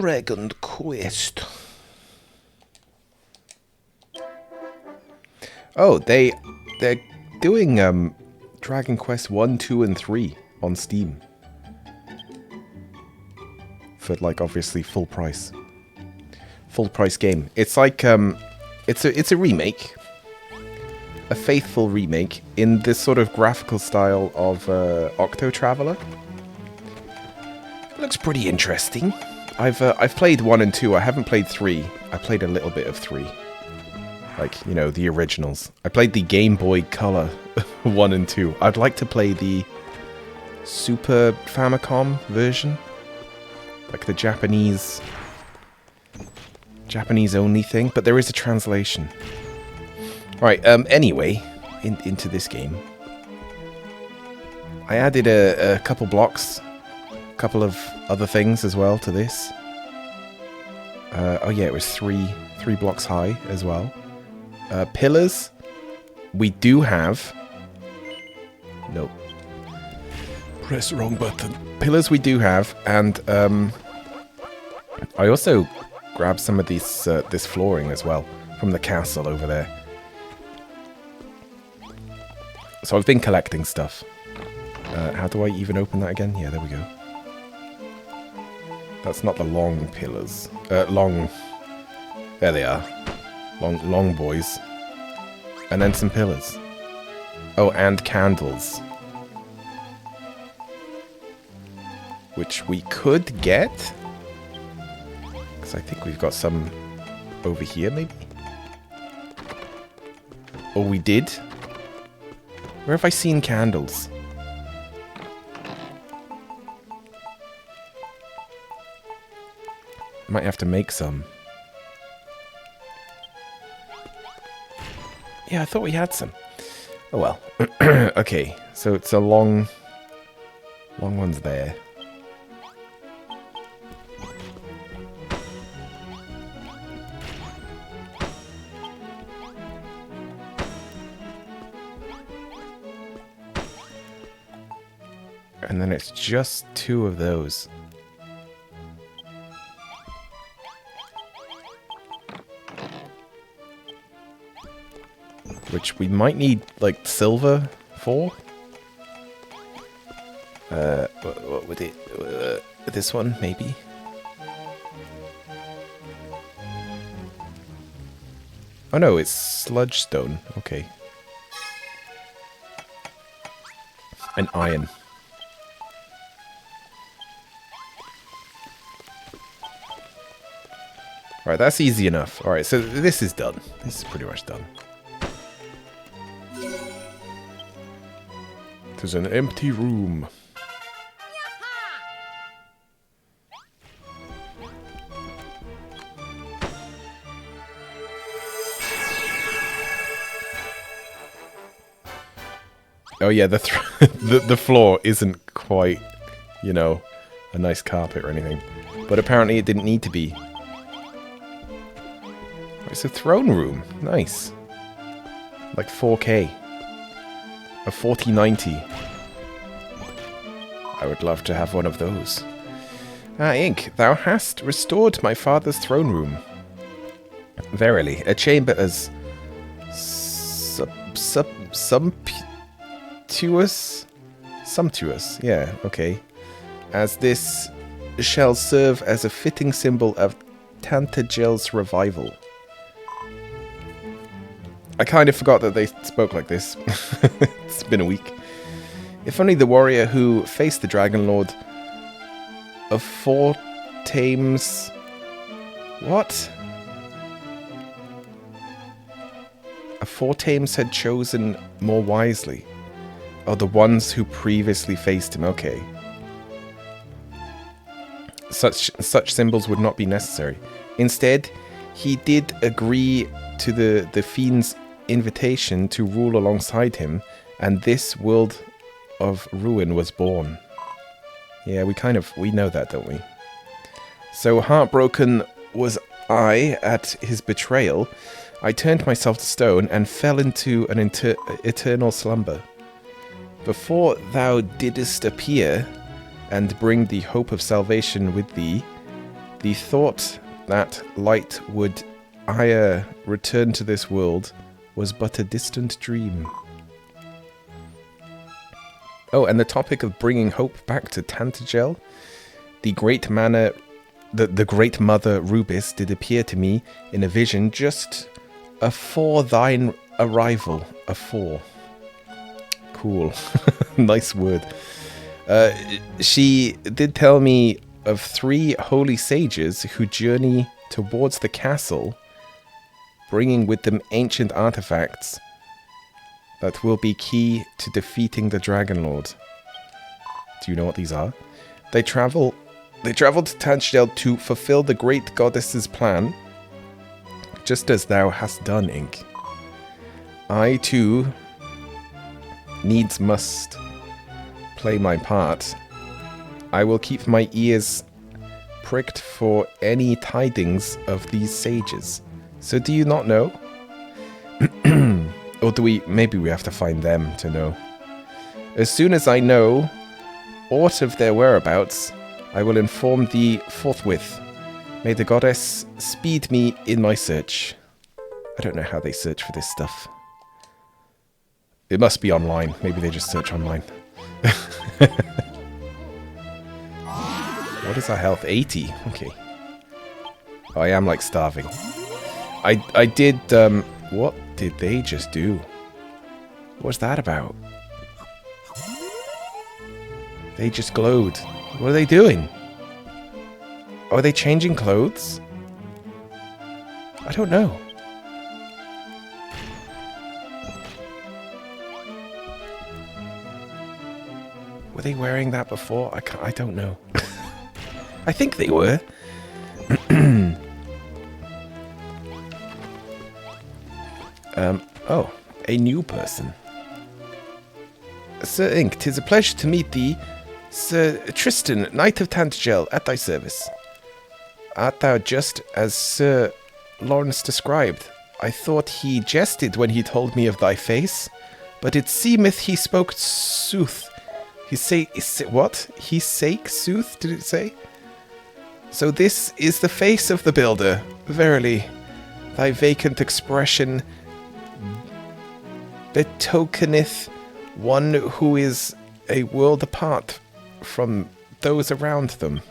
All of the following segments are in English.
Dragon Quest. Oh, they're doing Dragon Quest 1, 2, and 3 on Steam. For, like, obviously full price. Full price game. It's like, it's a remake. A faithful remake in this sort of graphical style of Octo Traveler. Looks pretty interesting. I've played 1 and 2. I haven't played 3. I played a little bit of 3. Like, you know, the originals. I played the Game Boy Color 1 and 2. I'd like to play the Super Famicom version. Like the Japanese only thing. But there is a translation. Alright, anyway, into this game. I added a couple blocks. A couple of other things as well to this. Oh yeah, it was three blocks high as well. Pillars, we do have... Nope. Press wrong button. Pillars we do have, and I also grabbed some of these this flooring as well from the castle over there. So I've been collecting stuff. How do I even open that again? Yeah, there we go. That's not the long pillars. Long... There they are. Long boys. And then some pillars. Oh, and candles. Which we could get. Because I think we've got some over here, maybe? Or we did? Where have I seen candles? Might have to make some. Yeah, I thought we had some. Oh well. Okay, so it's a long one's there. And then it's just 2 of those. Which we might need, like, silver for. What would it... this one, maybe? Oh no, it's sludge stone. Okay. And iron. Alright, that's easy enough. Alright, so this is done. This is pretty much done. There's an empty room. Oh yeah, the floor isn't quite, you know, a nice carpet or anything. But apparently it didn't need to be. It's a throne room. Nice. Like 4K. A 4090. I would love to have one of those. Ah, Ink, thou hast restored my father's throne room. Verily, a chamber as sumptuous, yeah, okay, as this shall serve as a fitting symbol of Tantagel's revival. I kind of forgot that they spoke like this. It's been a week. If only the warrior who faced the Dragon Lord of 4 Thames... What? A 4 Thames had chosen more wisely. Oh, the ones who previously faced him, okay. Such symbols would not be necessary. Instead, he did agree to the Fiend's invitation to rule alongside him, and this world of ruin was born. Yeah, we know that, don't we? So heartbroken was I at his betrayal. I turned myself to stone and fell into an eternal slumber. Before thou didst appear and bring the hope of salvation with thee, The thought that light would return to this world was but a distant dream. Oh, and the topic of bringing hope back to Tantagel. The great mother Rubis did appear to me in a vision just afore thine arrival. Afore. Cool. Nice word. She did tell me of 3 holy sages who journey towards the castle, bringing with them ancient artifacts that will be key to defeating the Dragon Lord. Do you know what these are? They traveled to Tantagel to fulfill the great goddess's plan, just as thou hast done, Ink. I too needs must play my part. I will keep my ears pricked for any tidings of these sages. So do you not know? Or maybe we have to find them to know. As soon as I know aught of their whereabouts, I will inform thee forthwith. May the goddess speed me in my search. I don't know how they search for this stuff. It must be online. Maybe they just search online. What is our health? 80. Okay. Oh, I am like starving. I did, what did they just do? What's that about? They just glowed. What are they doing? Are they changing clothes? I don't know. Were they wearing that before? I don't know. I think they were. Oh, a new person. Sir Ink, 'tis a pleasure to meet thee. Sir Tristan, Knight of Tantagel, at thy service. Art thou just as Sir Lawrence described? I thought he jested when he told me of thy face, but it seemeth he spoke sooth. What? He sake sooth, did it say? So this is the face of the builder. Verily, thy vacant expression betokeneth one who is a world apart from those around them.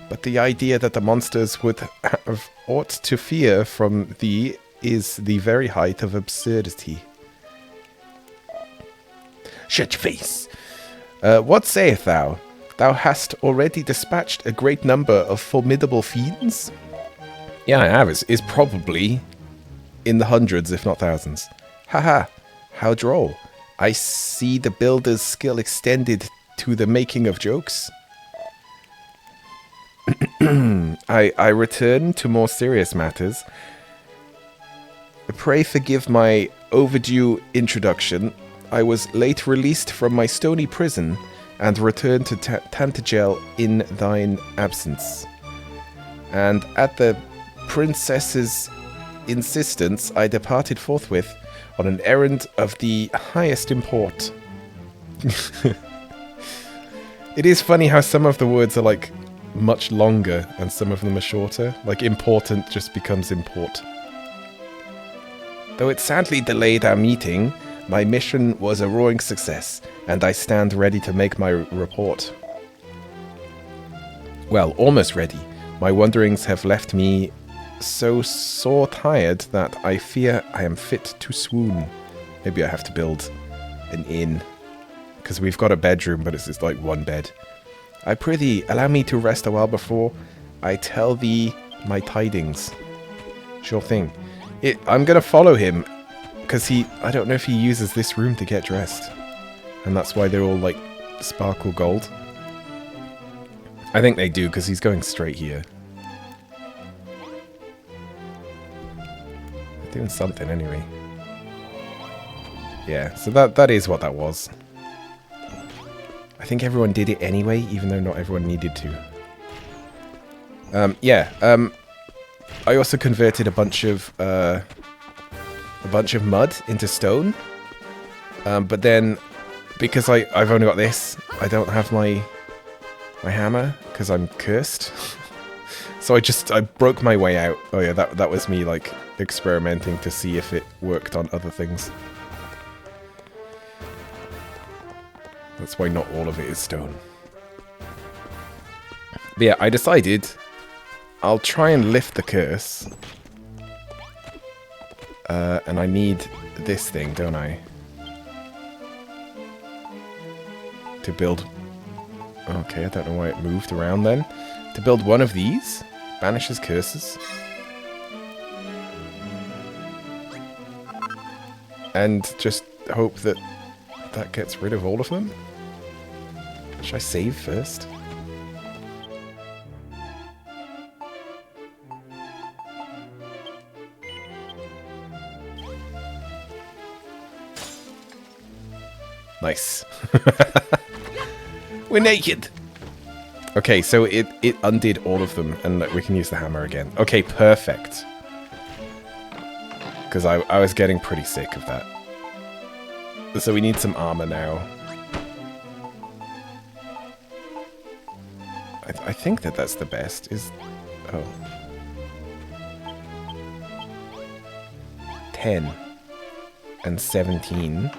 But the idea that the monsters would have aught to fear from thee is the very height of absurdity. Shut your face! What sayest thou? Thou hast already dispatched a great number of formidable fiends? Yeah, I have. It's probably in the hundreds, if not thousands. Haha, how droll. I see the builder's skill extended to the making of jokes. I return to more serious matters. Pray forgive my overdue introduction. I was late released from my stony prison and returned to Tantagel in thine absence. And at the princess's insistence, I departed forthwith on an errand of the highest import. It is funny how some of the words are like much longer and some of them are shorter. Like important just becomes import. Though it sadly delayed our meeting, my mission was a roaring success, and I stand ready to make my report. Well, almost ready. My wanderings have left me so sore tired that I fear I am fit to swoon. Maybe I have to build an inn, because we've got a bedroom, but it's just like one bed. I prithee, allow me to rest a while before I tell thee my tidings. Sure thing. I'm going to follow him, because I don't know if he uses this room to get dressed. And that's why they're all like sparkle gold. I think they do, because he's going straight here. They're doing something anyway. Yeah, so that is what that was. I think everyone did it anyway, even though not everyone needed to. I also converted a bunch of mud into stone. But then, because I've only got this, I don't have my hammer, because I'm cursed. So I broke my way out. Oh yeah, that was me like experimenting to see if it worked on other things. That's why not all of it is stone. But yeah, I decided I'll try and lift the curse. And I need this thing, don't I? To build... Okay, I don't know why it moved around then. To build one of these. Banishes curses. And just hope that that gets rid of all of them. Should I save first? Nice. We're naked. Okay, so it undid all of them, and we can use the hammer again. Okay, perfect. Because I was getting pretty sick of that. So we need some armor now. I think that's the best. Oh. 10 and 17.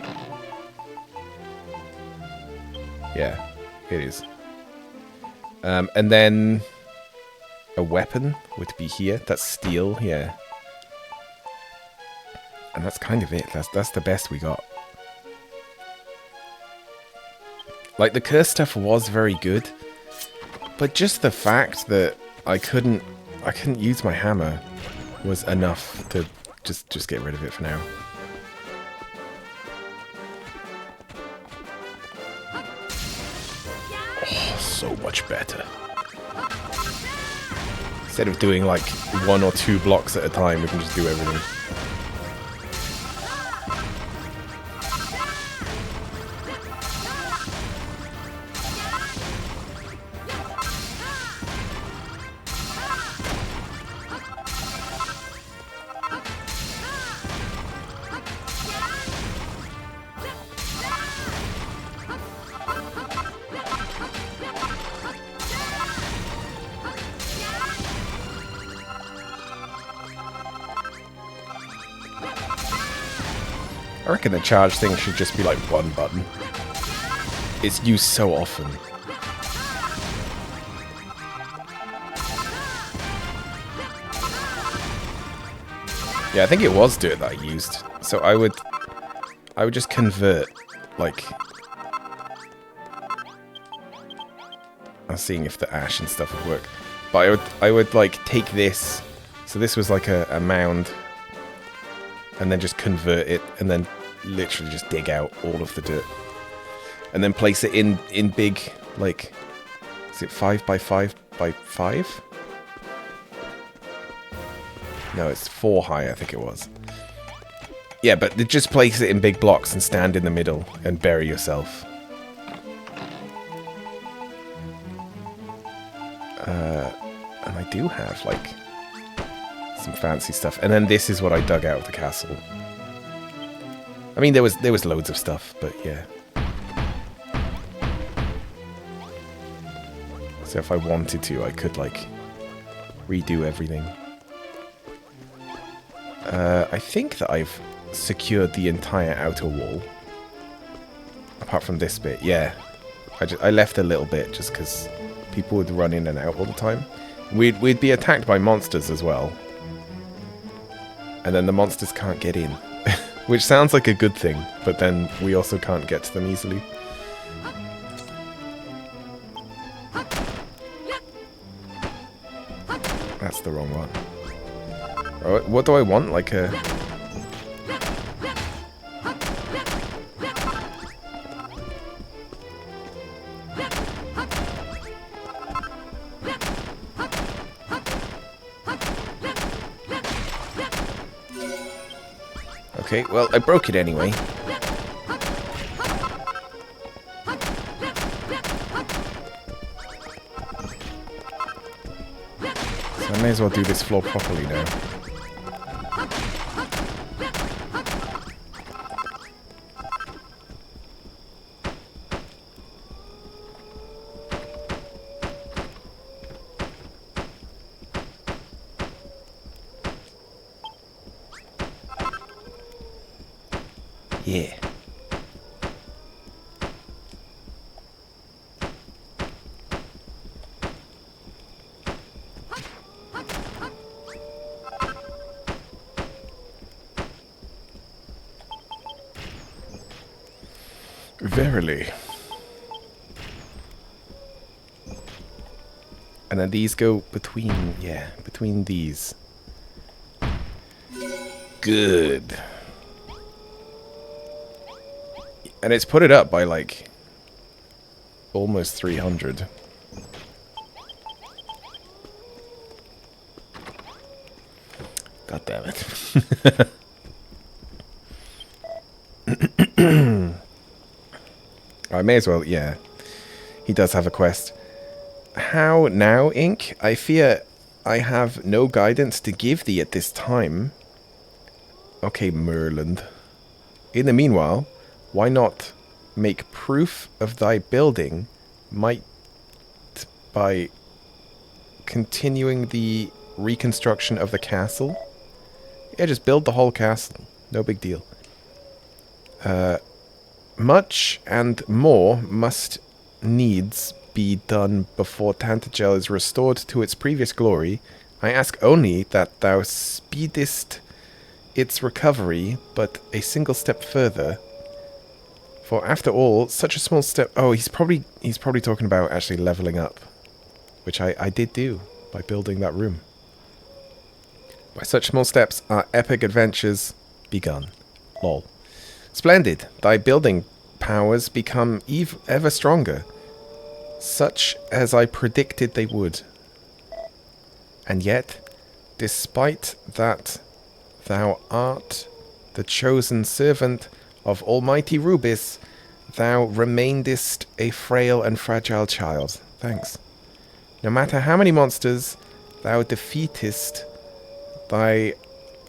Yeah, it is. And then a weapon would be here. That's steel, yeah. And that's kind of it. That's the best we got. Like, the curse stuff was very good, but just the fact that I couldn't use my hammer was enough to just get rid of it for now. Oh, so much better. Instead of doing like 1 or 2 blocks at a time, we can just do everything. I reckon the charge thing should just be like 1 button. It's used so often. Yeah, I think it was dirt that I used. So I would just convert, like... I was seeing if the ash and stuff would work. But I would like take this. So this was like a mound. And then just convert it, and then literally just dig out all of the dirt. And then place it in big, like, is it 5 by 5 by 5? No, it's 4 high, I think it was. Yeah, but just place it in big blocks and stand in the middle and bury yourself. And I do have, like... some fancy stuff, and then this is what I dug out of the castle. I mean, there was loads of stuff, but yeah. So if I wanted to, I could like redo everything. I think that I've secured the entire outer wall, apart from this bit. Yeah, I left a little bit just because people would run in and out all the time. We'd be attacked by monsters as well. And then the monsters can't get in. Which sounds like a good thing, but then we also can't get to them easily. That's the wrong one. What do I want? Like a... Okay, well, I broke it anyway. So I may as well do this floor properly now. Yeah. Verily. And then these go between, yeah, between these. Good. And it's put it up by like almost 300. God damn it. I may as well, yeah. He does have a quest. How now, Ink? I fear I have no guidance to give thee at this time. Okay, Merland. In the meanwhile, why not make proof of thy building might by continuing the reconstruction of the castle? Yeah, just build the whole castle. No big deal. Much and more must needs be done before Tantagel is restored to its previous glory. I ask only that thou speedest its recovery but a single step further. For after all, such a small step... Oh, he's probably talking about actually leveling up. Which I did do by building that room. By such small steps are epic adventures begun. Lol. Splendid. Thy building powers become ever stronger. Such as I predicted they would. And yet, despite that thou art the chosen servant of Almighty Rubis, thou remainedest a frail and fragile child. Thanks. No matter how many monsters thou defeatest, thy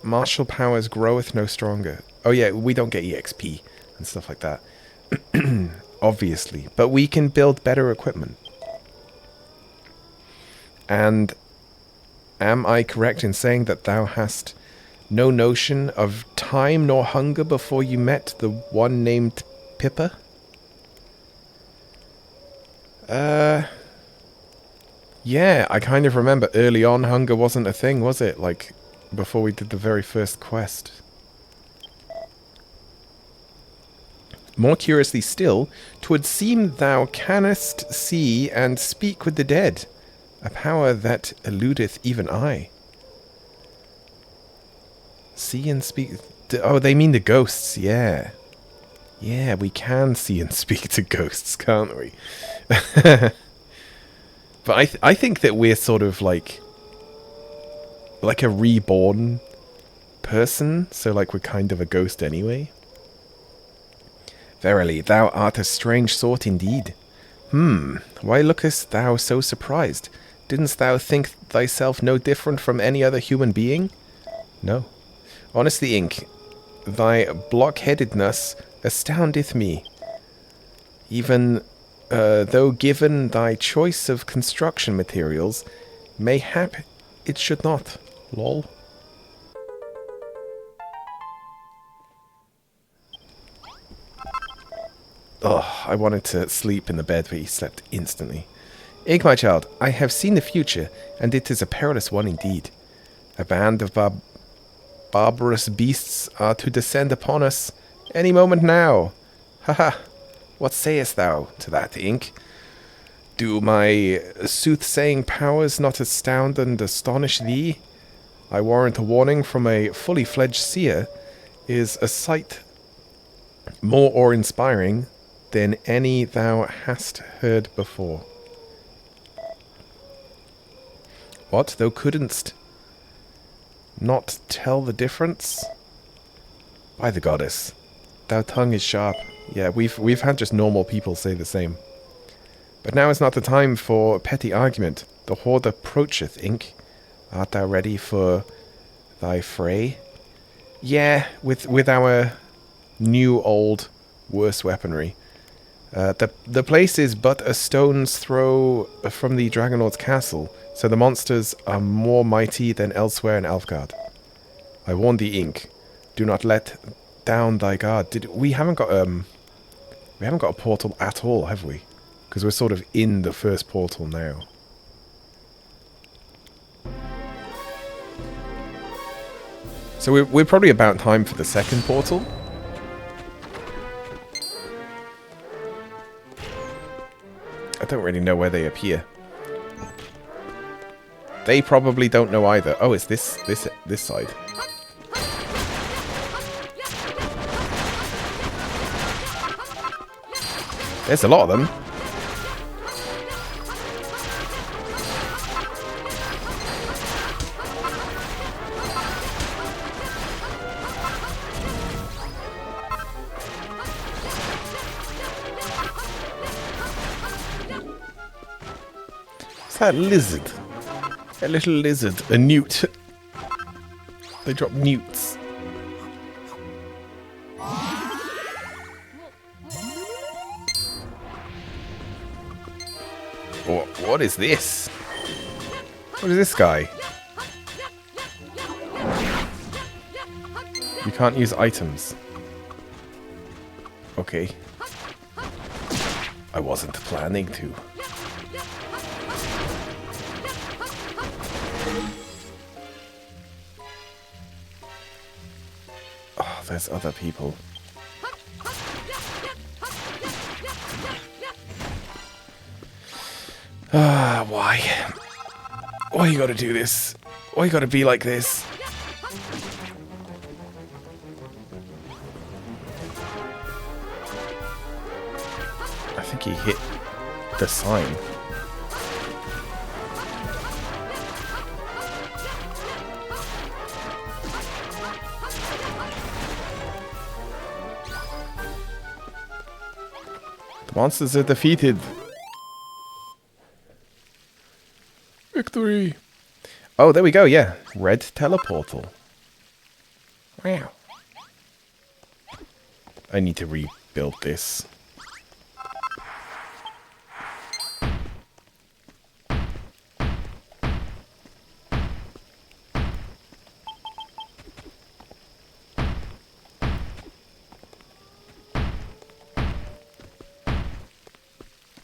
martial powers groweth no stronger. Oh yeah, we don't get EXP and stuff like that. Obviously. But we can build better equipment. And am I correct in saying that thou hast no notion of time nor hunger before you met the one named Pippa? Yeah, I kind of remember early on hunger wasn't a thing, was it? Like, before we did the very first quest. More curiously still, 'twould seem thou canst see and speak with the dead, a power that eludeth even I. See and speak... Oh, they mean the ghosts, yeah. Yeah, we can see and speak to ghosts, can't we? But I think that we're sort of like a reborn person, so like we're kind of a ghost anyway. Verily, thou art a strange sort indeed. Why lookest thou so surprised? Didn't thou think thyself no different from any other human being? No. Honestly, Ink, thy blockheadedness astoundeth me. Even though given thy choice of construction materials, mayhap it should not. Lol. Oh, I wanted to sleep in the bed, but he slept instantly. Ink, my child, I have seen the future, and it is a perilous one indeed. A band of barbarous beasts are to descend upon us any moment now. Haha, what sayest thou to that, Ink? Do my soothsaying powers not astound and astonish thee? I warrant a warning from a fully fledged seer is a sight more awe-inspiring than any thou hast heard before. What, thou couldn't not tell the difference? By the goddess, thou tongue is sharp. Yeah, we've had just normal people say the same. But now is not the time for petty argument. The horde approacheth, Ink. Art thou ready for thy fray? Yeah, with our new, old, worse weaponry. The place is but a stone's throw from the Dragonlord's castle, so the monsters are more mighty than elsewhere in Alfgard. I warn thee, Ink, do not let down thy guard. We haven't got a portal at all, have we? Because we're sort of in the first portal now. So we're probably about time for the second portal. I don't really know where they appear. They probably don't know either. Oh, it's this side. There's a lot of them. What's that lizard? A little lizard. A newt. They drop newts. What is this? What is this guy? You can't use items. Okay. I wasn't planning to. Oh, there's other people. Why? Why you gotta do this? Why you gotta be like this? I think he hit the sign. The monsters are defeated. Victory! Oh, there we go, yeah. Red teleportal. Wow. I need to rebuild this.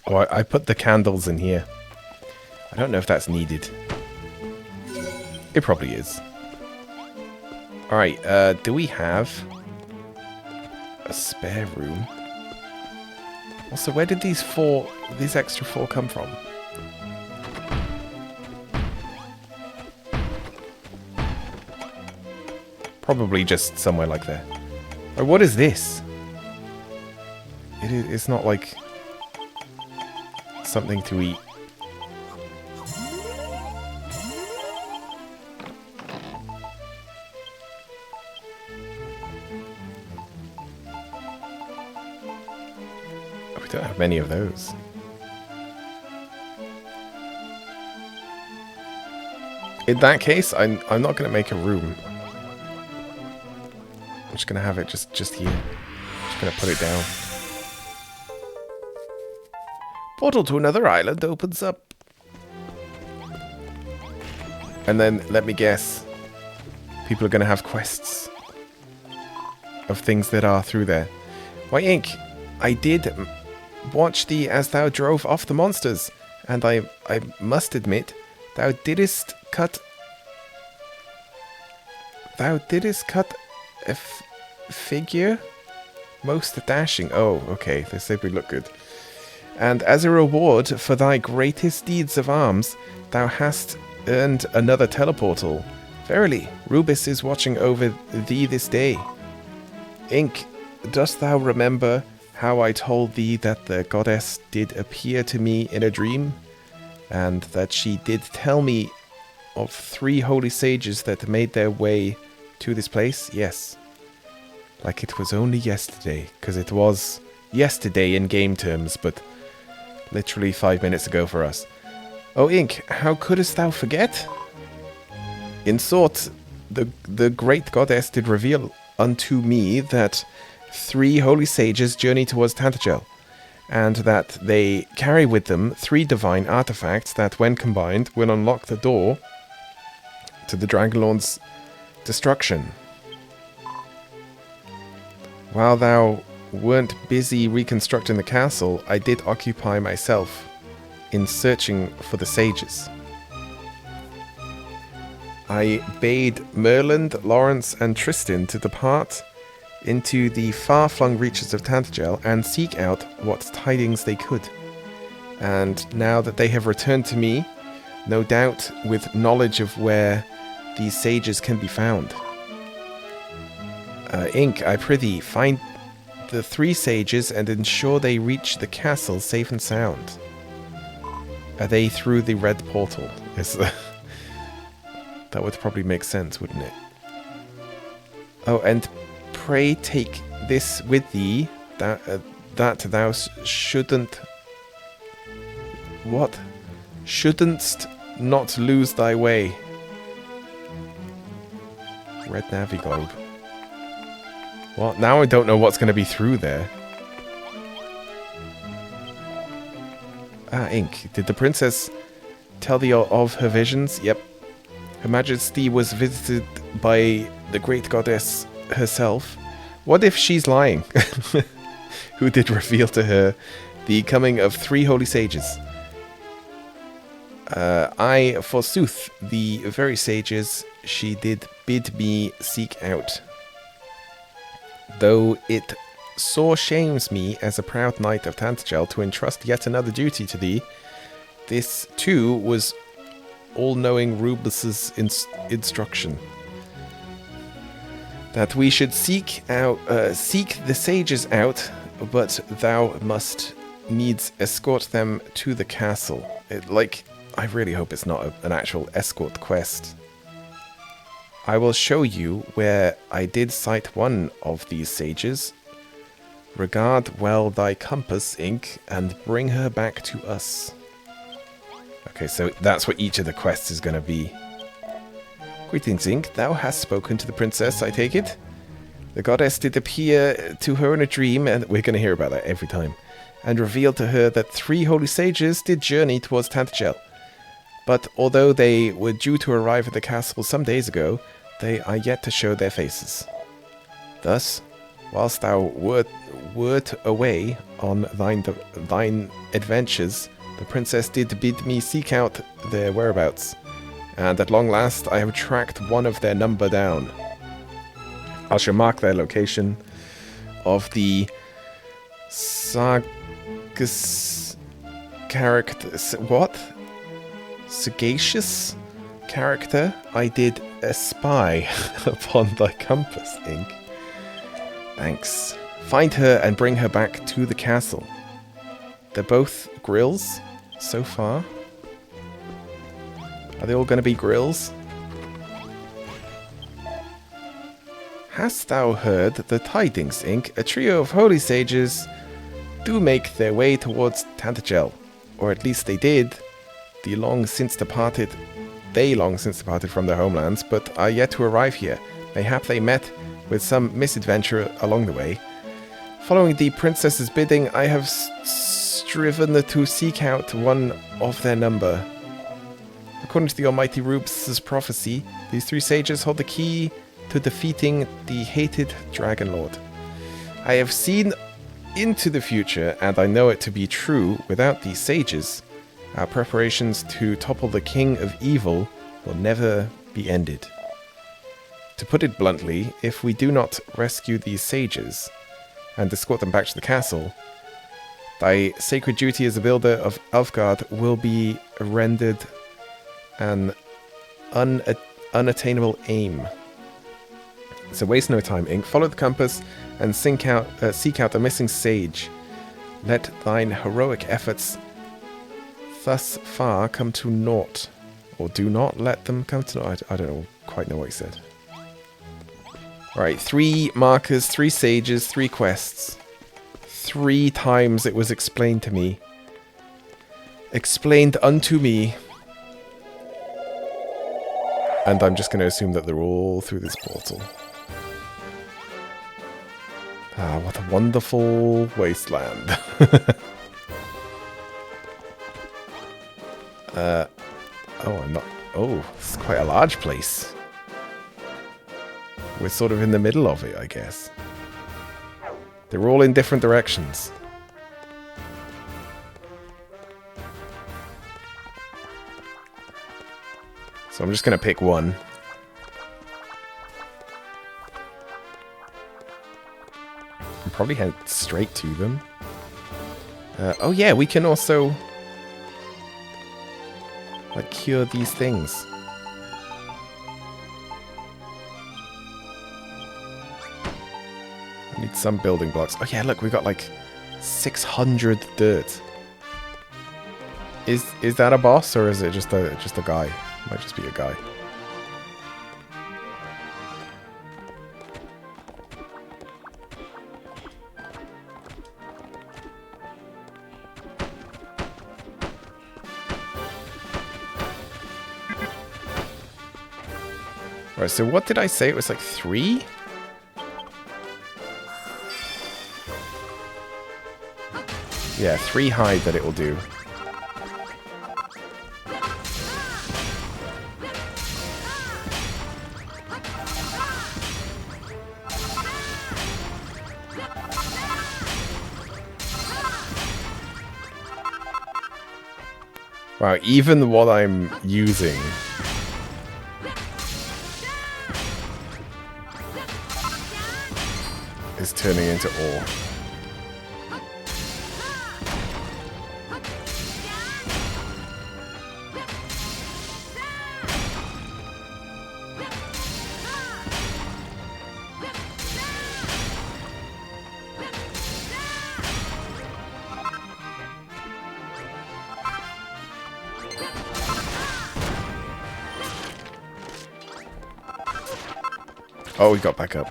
Oh, I put the candles in here. I don't know if that's needed. It probably is. Alright, do we have a spare room? Also, where did these extra four come from? Probably just somewhere like there. Oh, what is this? It's not like something to eat. We don't have many of those. In that case, I'm not going to make a room. I'm just going to have it just here. Just going to put it down. Portal to another island opens up. And then, let me guess, people are going to have quests of things that are through there. Why, Ink, I did watch thee as thou drove off the monsters, and I must admit, thou didst cut a figure most dashing. Oh, okay, they said we look good. And as a reward for thy greatest deeds of arms, thou hast earned another teleportal. Verily, Rubis is watching over thee this day. Ink, dost thou remember how I told thee that the goddess did appear to me in a dream, and that she did tell me of 3 holy sages that made their way to this place? Yes. Like it was only yesterday, because it was yesterday in game terms, but literally 5 minutes ago for us. O Ink, how couldst thou forget? In sort, the great goddess did reveal unto me that 3 holy sages journey towards Tantagel, and that they carry with them 3 divine artifacts that, when combined, will unlock the door to the Dragonlord's destruction. While thou weren't busy reconstructing the castle, I did occupy myself in searching for the sages. I bade Merlin, Lawrence, and Tristan to depart into the far-flung reaches of Tantagel and seek out what tidings they could. And now that they have returned to me, no doubt with knowledge of where these sages can be found. Ink, I prithee, find the 3 sages and ensure they reach the castle safe and sound. Are they through the red portal? That would probably make sense, wouldn't it? Oh, and pray take this with thee, that thou shouldn't... What? Shouldn'st not lose thy way. Red Naviglobe. Well, now I don't know what's going to be through there. Ink. Did the princess tell thee of her visions? Yep. Her Majesty was visited by the great goddess herself. What if she's lying? Who did reveal to her the coming of 3 holy sages? I, forsooth, the very sages she did bid me seek out. Though it sore shames me as a proud knight of Tantagel to entrust yet another duty to thee, this too was all-knowing Rublus's instruction. That we should seek the sages out, but thou must needs escort them to the castle. I really hope it's not an actual escort quest. I will show you where I did sight one of these sages. Regard well thy compass, Ink, and bring her back to us. Okay, so that's what each of the quests is going to be. Greetings, Ink. Thou hast spoken to the princess, I take it? The goddess did appear to her in a dream, and we're going to hear about that every time, and revealed to her that 3 holy sages did journey towards Tantagel. But although they were due to arrive at the castle some days ago, they are yet to show their faces. Thus, whilst thou wert away on thine adventures, the princess did bid me seek out their whereabouts, and at long last I have tracked one of their number down. I shall mark their location of the Sagacious character. What? Sagacious character I did espy upon thy compass, Ink. Thanks. Find her and bring her back to the castle. They're both grills so far. Are they all going to be grills? Hast thou heard the tidings, Ink? A trio of holy sages do make their way towards Tantagel, or at least they did. They long since departed from their homelands, but are yet to arrive here. Mayhap they met with some misadventure along the way. Following the princess's bidding, I have striven to seek out one of their number. According to the almighty Rublus's prophecy, these 3 sages hold the key to defeating the hated Dragon Lord. I have seen into the future, and I know it to be true. Without these sages, our preparations to topple the King of Evil will never be ended. To put it bluntly, if we do not rescue these sages and escort them back to the castle, thy sacred duty as a builder of Elfgard will be rendered an unattainable aim. So waste no time, Ink. Follow the compass and seek out the missing sage. Let thine heroic efforts thus far come to naught. Or do not let them come to naught. I don't quite know what he said. Alright, 3 markers, 3 sages, 3 quests. 3 times it was explained to me. Explained unto me. And I'm just going to assume that they're all through this portal. Ah, what a wonderful wasteland. Oh, it's quite a large place. We're sort of in the middle of it, I guess. They're all in different directions. So I'm just going to pick one. And probably head straight to them. Oh yeah, we can also like cure these things. I need some building blocks. Oh yeah, look, we got like 600 dirt. Is that a boss or is it just a guy? Might just be a guy. Right, so what did I say? It was like 3? Yeah, 3 hide that it will do. Wow, even what I'm using is turning into ore. Oh, we got back up.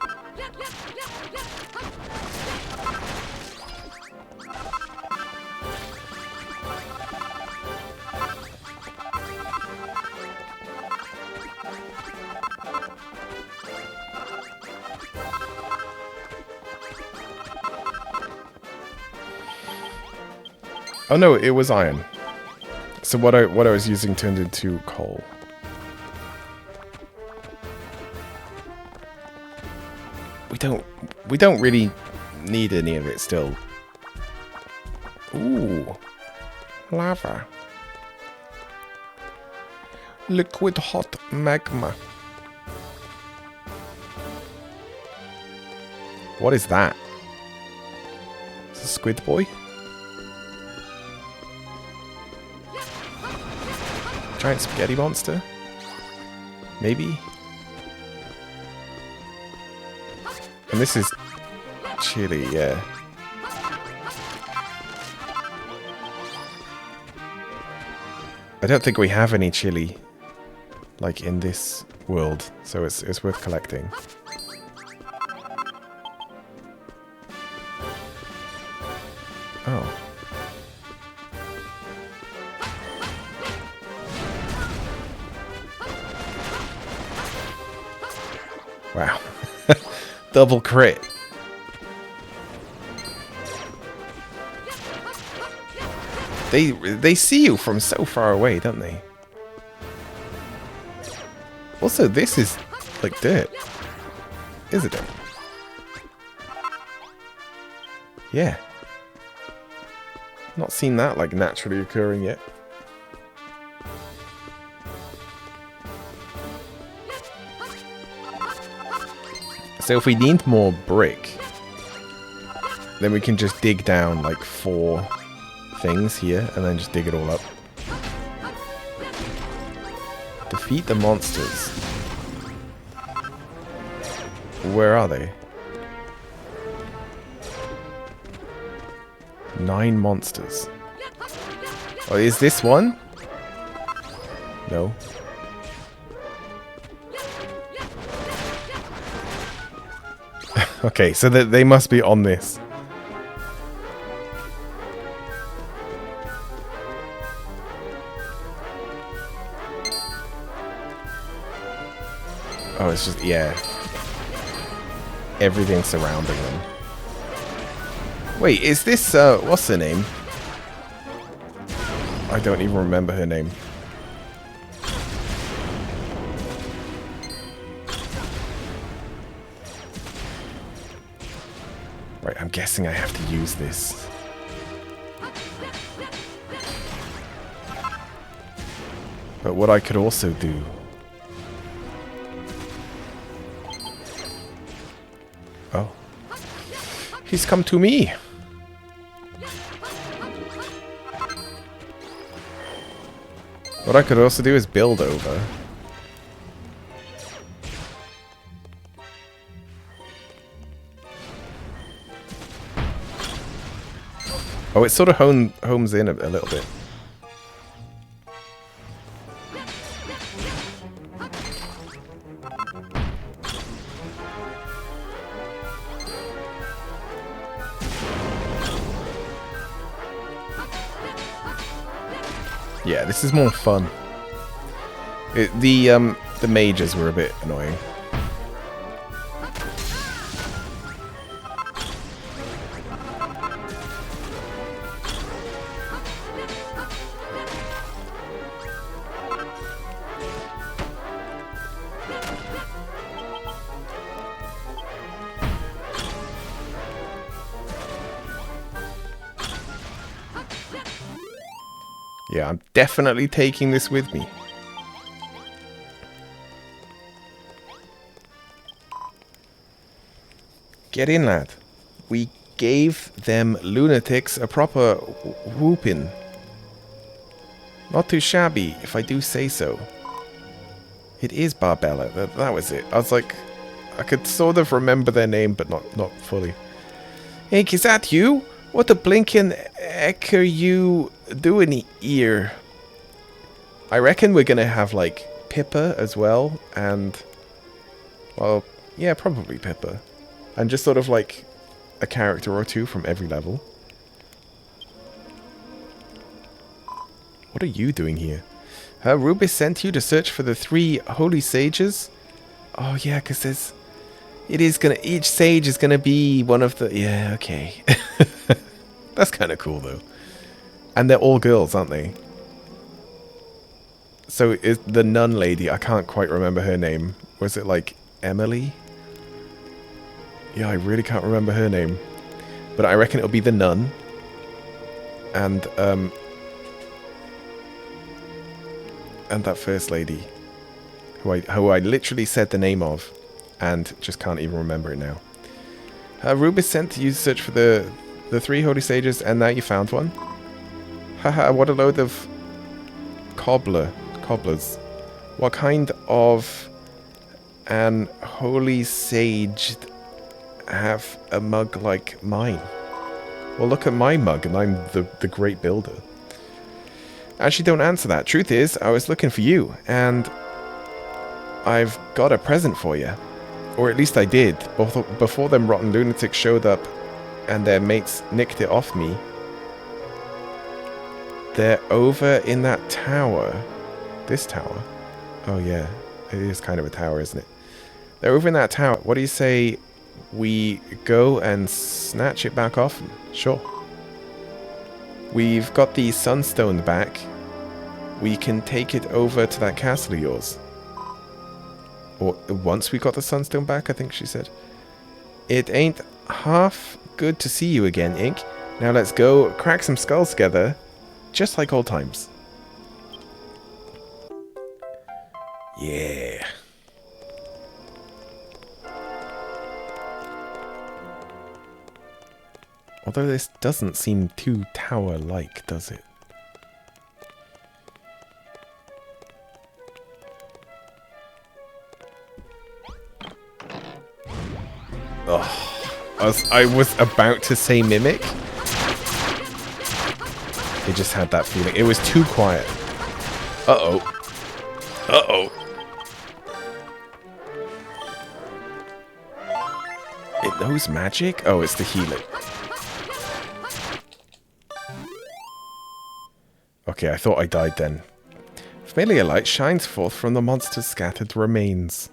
Oh no, it was iron. So what I was using turned into coal. We don't really need any of it still. Ooh. Lava. Liquid hot magma. What is that? Is it a squid boy? Giant spaghetti monster? Maybe? And this is chili, yeah. I don't think we have any chili, like, in this world, so it's worth collecting. Oh. Wow. Double crit. They see you from so far away, don't they? Also, this is like dirt, isn't it? Yeah. Not seen that like naturally occurring yet. So if we need more brick, then we can just dig down like 4 things here and then just dig it all up. Defeat the monsters. Where are they? 9 monsters. Oh, is this one? No. Okay, so they must be on this. Oh, it's just, yeah. Everything surrounding them. Wait, is this, what's her name? I don't even remember her name. Right, Right, I'm guessing I have to use this. But what I could also do... Oh. He's come to me! What I could also do is build over. Oh, it sort of homes in a little bit. Yeah, this is more fun. The mages were a bit annoying. Yeah, I'm definitely taking this with me. Get in, lad. We gave them lunatics a proper whooping. Not too shabby, if I do say so. It is Barbella. That was it. I was like, I could sort of remember their name, but not fully. Hey, is that you? What the blinking heck are you doing here? I reckon we're gonna have like Pippa as well, and well, yeah, probably Pippa, and just sort of like a character or two from every level. What are you doing here? Rubis sent you to search for the 3 holy sages. Oh yeah, because there's. It is gonna. Each sage is gonna be one of the. Yeah, okay. That's kind of cool though. And they're all girls, aren't they? So is the nun lady? I can't quite remember her name. Was it like Emily? Yeah, I really can't remember her name. But I reckon it'll be the nun. And that first lady, who I literally said the name of, and just can't even remember it now. Rubis sent you to search for the 3 holy sages, and now you found one. Haha, what a load of cobblers. What kind of an holy sage have a mug like mine? Well, look at my mug, and I'm the great builder. Actually, don't answer that. Truth is, I was looking for you, and I've got a present for you. Or at least I did, before them rotten lunatics showed up and their mates nicked it off me. They're over in that tower. This tower? Oh yeah, it is kind of a tower, isn't it? They're over in that tower. What do you say we go and snatch it back off them? Sure. We've got the sunstone back. We can take it over to that castle of yours. Or once we got the sunstone back, I think she said. It ain't half good to see you again, Ink. Now let's go crack some skulls together, just like old times. Yeah. Although this doesn't seem too tower-like, does it? Oh, I was about to say mimic. It just had that feeling. It was too quiet. Uh-oh. Uh-oh. It knows magic? Oh, it's the healing. Okay, I thought I died then. Familiar light shines forth from the monster's scattered remains.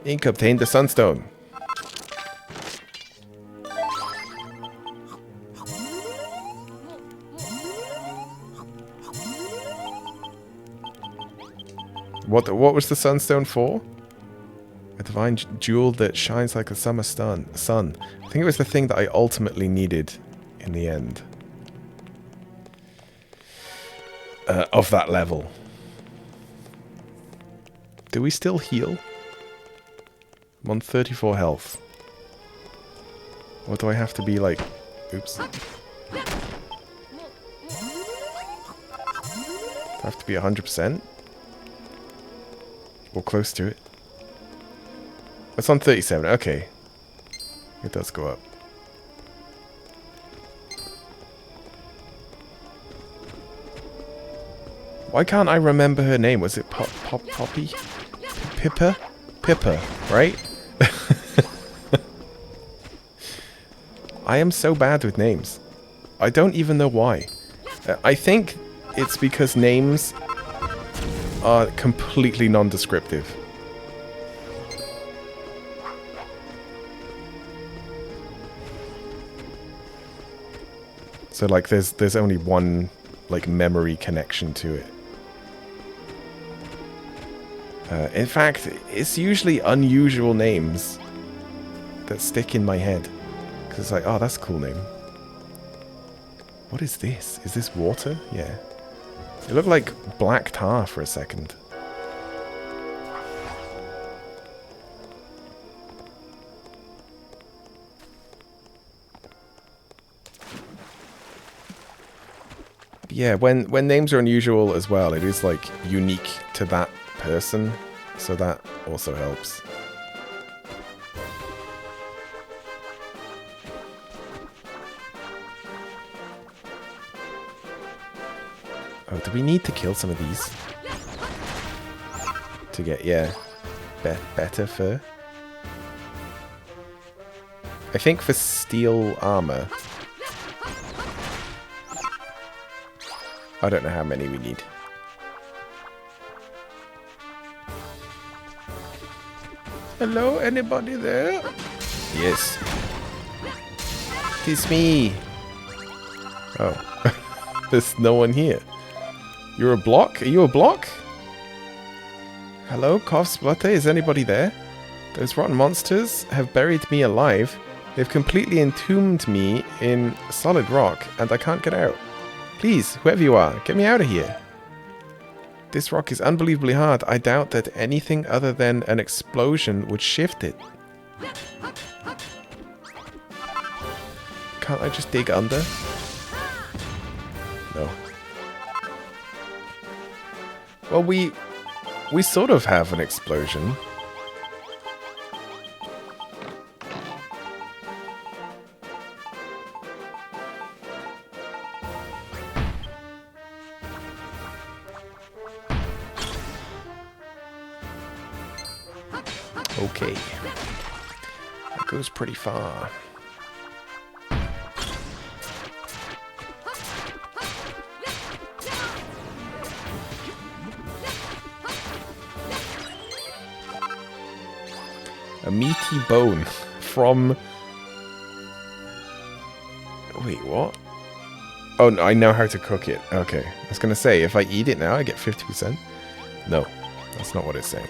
Ink obtained the sunstone. What was the sunstone for? A divine jewel that shines like a summer sun. I think it was the thing that I ultimately needed in the end. Of that level. Do we still heal? I'm on 34 health. Or do I have to be like... Oops. Do I have to be 100%? Or close to it? It's on 37, okay. It does go up. Why can't I remember her name? Was it Poppy? Pippa? Pippa, right? I am so bad with names. I don't even know why. I think it's because names are completely non-descriptive. So like there's only one like memory connection to it. In fact, it's usually unusual names that stick in my head. Because it's like, oh, that's a cool name. What is this? Is this water? Yeah. It looked like black tar for a second. Yeah, when names are unusual as well, it is like unique to that person, so that also helps. Oh, do we need to kill some of these? To get, yeah, better fur? I think for steel armor... I don't know how many we need. Hello, anybody there? Yes. It's me. Oh. There's no one here. You're a block? Are you a block? Hello, cough splutter, is anybody there? Those rotten monsters have buried me alive. They've completely entombed me in solid rock, and I can't get out. Please, whoever you are, get me out of here. This rock is unbelievably hard. I doubt that anything other than an explosion would shift it. Can't I just dig under? No. Well, we sort of have an explosion. Okay. That goes pretty far. A meaty bone from... Wait, what? Oh, no, I know how to cook it. Okay. I was going to say, if I eat it now, I get 50%. No, that's not what it's saying.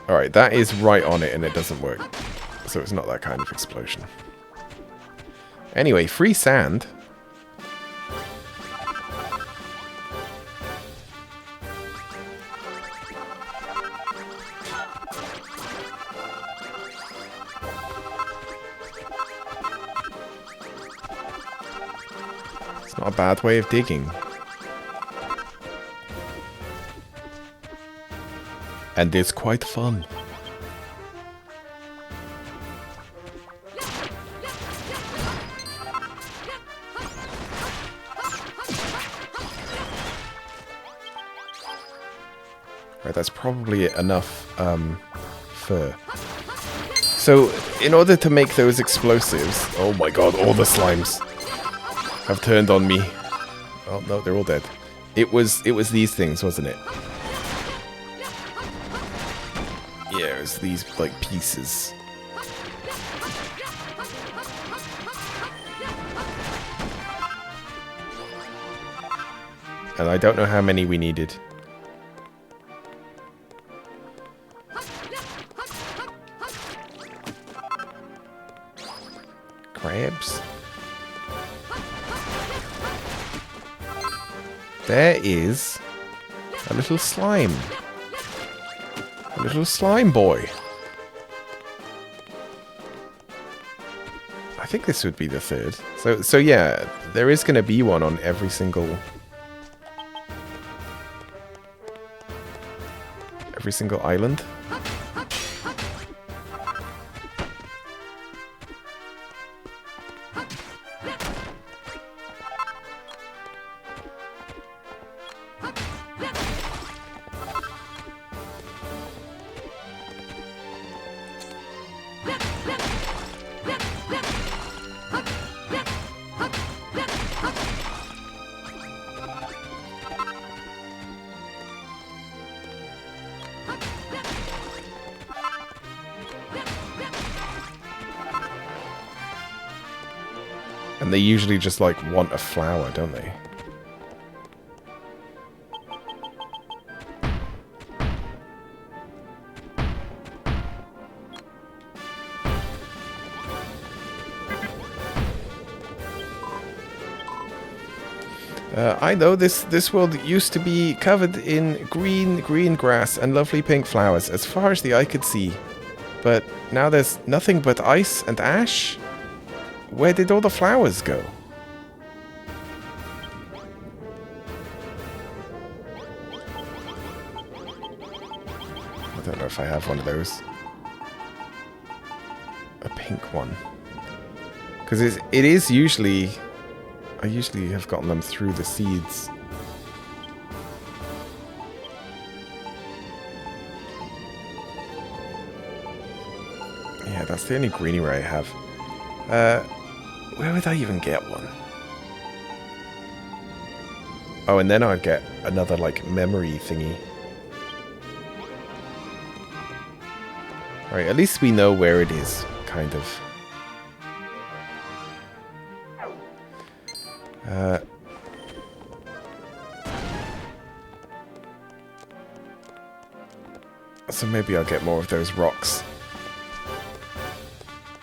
Alright, that is right on it and it doesn't work. So it's not that kind of explosion. Anyway, free sand. It's not a bad way of digging. And it's quite fun. Right, that's probably enough fur. So, in order to make those explosives... Oh my god, all the slimes have turned on me. Oh no, they're all dead. It was these things, wasn't it? Yeah, it was these, like, pieces. And I don't know how many we needed. Crabs. There is a little slime. A little slime boy. I think this would be the third. So yeah, there is going to be one on every single island. And they usually just, like, want a flower, don't they? I know this world used to be covered in green grass and lovely pink flowers as far as the eye could see. But now there's nothing but ice and ash? Where did all the flowers go? I don't know if I have one of those. A pink one. Because it is usually... I usually have gotten them through the seeds. Yeah, that's the only greenie I have. Where would I even get one? Oh, and then I'd get another, like, memory thingy. Alright, at least we know where it is, kind of. So maybe I'll get more of those rocks.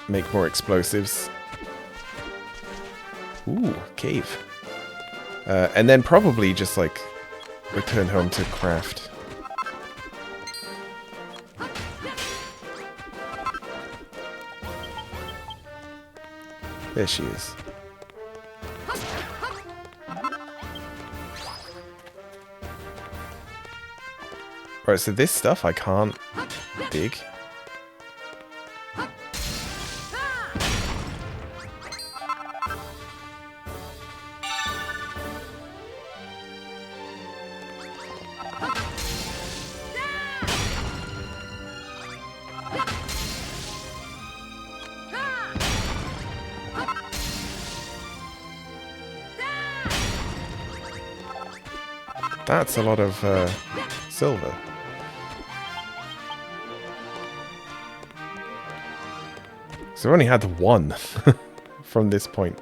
Make more explosives. Ooh, cave. And then probably just, like, return home to craft. There she is. Right, so this stuff I can't dig. That's a lot of silver. So we only had one from this point.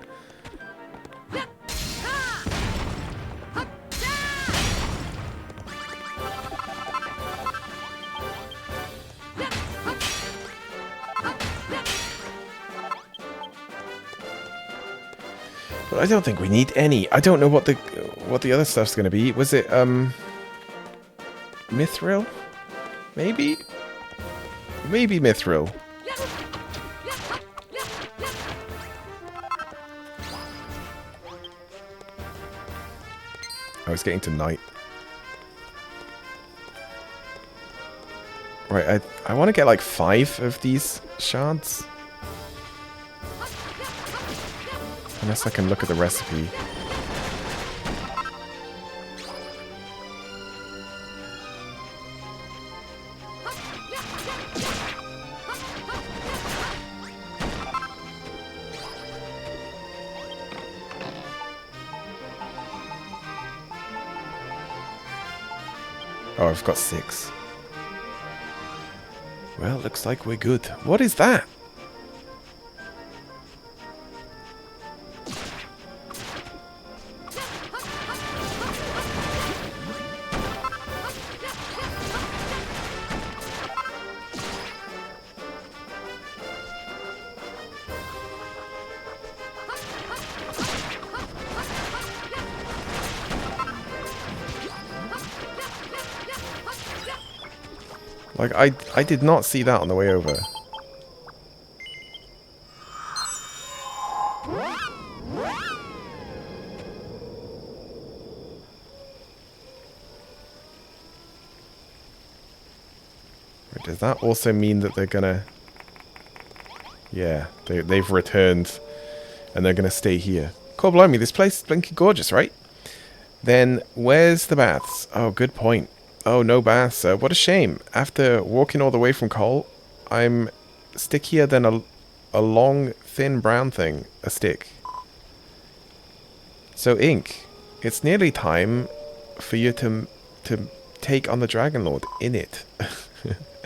But I don't think we need any. I don't know what the other stuff's going to be. Was it Mithril? Maybe? Maybe Mithril. I was getting to night. Right, I want to get like 5 of these shards. Unless I can look at the recipe. Oh, I've got 6. Well, looks like we're good. What is that? Like, I did not see that on the way over. Wait, does that also mean that they're gonna... Yeah, they've returned and they're gonna stay here. Cool, blimey, this place is blinking gorgeous, right? Then, where's the baths? Oh, good point. Oh, no baths. What a shame. After walking all the way from Cole, I'm stickier than a long, thin brown thing. A stick. So, Ink, it's nearly time for you to take on the Dragon Lord in it.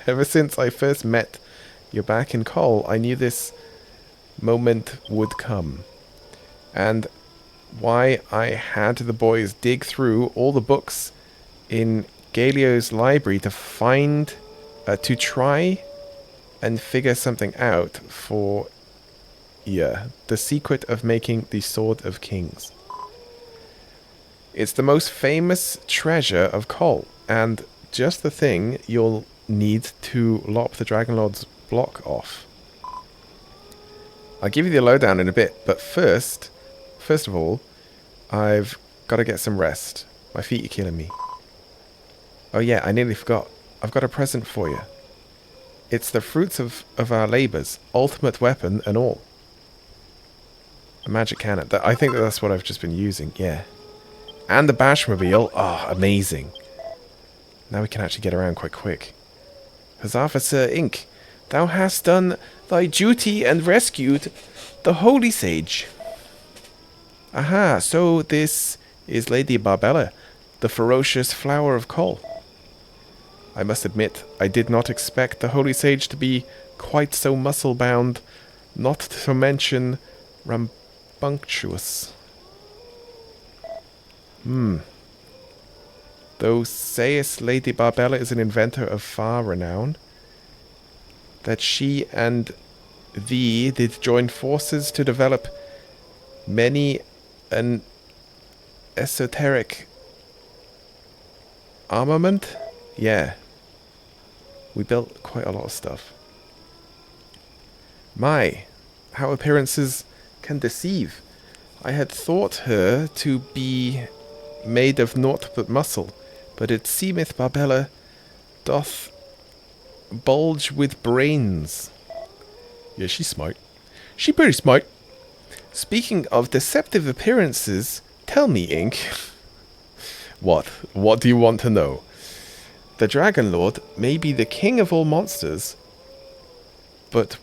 Ever since I first met you back in Cole, I knew this moment would come. And why I had the boys dig through all the books in Galio's library to find, to try and figure something out for, the secret of making the Sword of Kings. It's the most famous treasure of Cole, and just the thing you'll need to lop the Dragon Lord's block off. I'll give you the lowdown in a bit, but first of all, I've got to get some rest. My feet are killing me. Oh yeah, I nearly forgot. I've got a present for you. It's the fruits of our labours, ultimate weapon and all. A magic cannon. I think that's what I've just been using, yeah. And the Bashmobile. Oh, amazing. Now we can actually get around quite quick. Huzzah for Sir Ink. Thou hast done thy duty and rescued the Holy Sage. Aha, so this is Lady Barbella, the ferocious flower of Cole. I must admit, I did not expect the Holy Sage to be quite so muscle-bound, not to mention rambunctious. Thou sayest Lady Barbella is an inventor of far renown, that she and thee did join forces to develop many an esoteric armament? Yeah. We built quite a lot of stuff. My, how appearances can deceive. I had thought her to be made of naught but muscle, but it seemeth Barbella doth bulge with brains. Yeah, she's smart. She pretty smart. Speaking of deceptive appearances, tell me, Ink. What? What do you want to know? The Dragon Lord may be the king of all monsters, but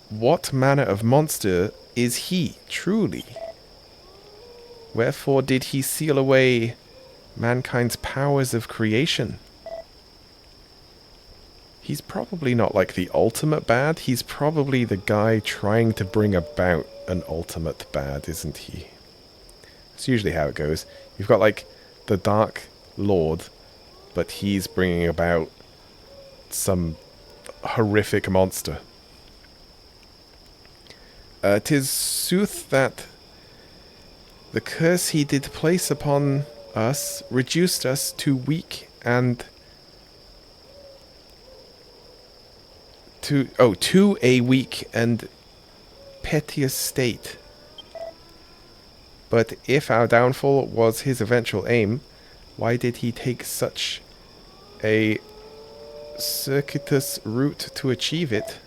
what manner of monster is he, truly? Wherefore did he seal away mankind's powers of creation? He's probably not like the ultimate bad. He's probably the guy trying to bring about an ultimate bad, isn't he? That's usually how it goes. You've got like the Dark Lord, but he's bringing about some horrific monster. 'Tis sooth that the curse he did place upon us reduced us to weak and to a weak and piteous state. But if our downfall was his eventual aim, why did he take such a circuitous route to achieve it?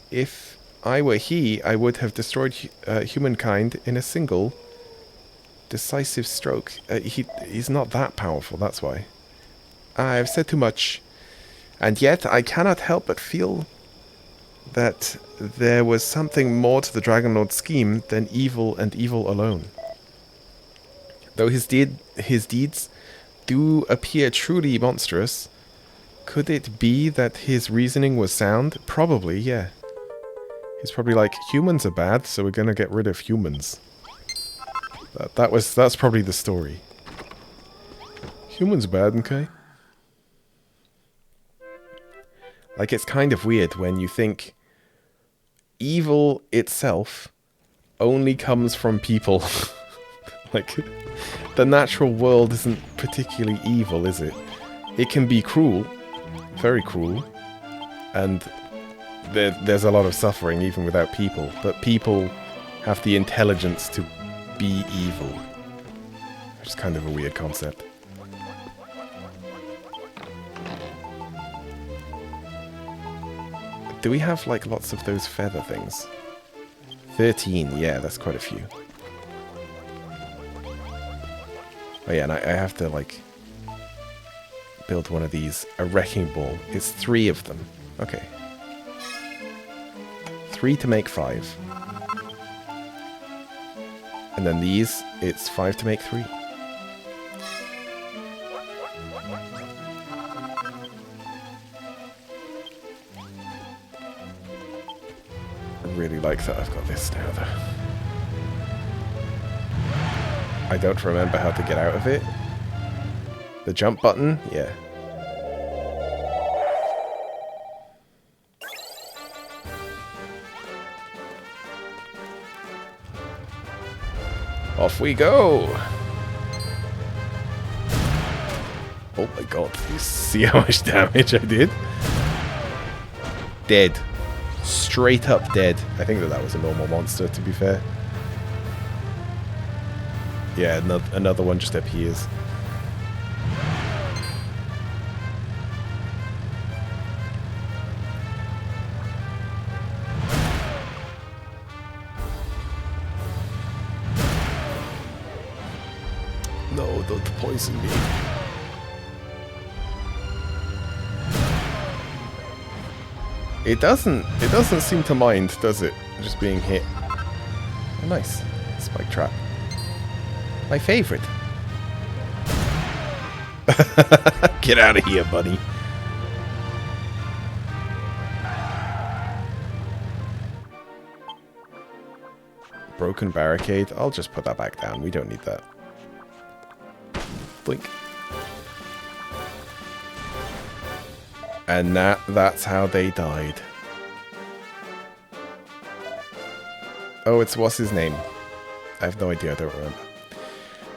If I were he, I would have destroyed humankind in a single decisive stroke. He's not that powerful, that's why. I've said too much. And yet, I cannot help but feel that there was something more to the Dragon Lord's scheme than evil and evil alone. Though his deeds do appear truly monstrous, could it be that his reasoning was sound? Probably, yeah. He's probably like, humans are bad, so we're gonna get rid of humans. That's probably the story. Humans are bad, okay? Like, it's kind of weird when you think evil itself only comes from people. Like, the natural world isn't particularly evil, is it? It can be cruel. Very cruel. And there's a lot of suffering even without people. But people have the intelligence to be evil. Which is kind of a weird concept. Do we have, like, lots of those feather things? 13, yeah, that's quite a few. Oh yeah, and I have to, like, build one of these. A wrecking ball. It's 3 of them. Okay. 3 to make 5. And then these, it's 5 to make 3. I really like that I've got this now, though. I don't remember how to get out of it. The jump button? Yeah. Off we go! Oh my god, you see how much damage I did? Dead. Straight up dead. I think that was a normal monster, to be fair. Yeah, another one just appears. No, don't poison me. It doesn't seem to mind, does it? Just being hit. Oh, nice. Spike trap. My favorite. Get out of here, buddy. Broken barricade. I'll just put that back down. We don't need that. Blink. And that's how they died. Oh, what's his name? I have no idea, I don't remember.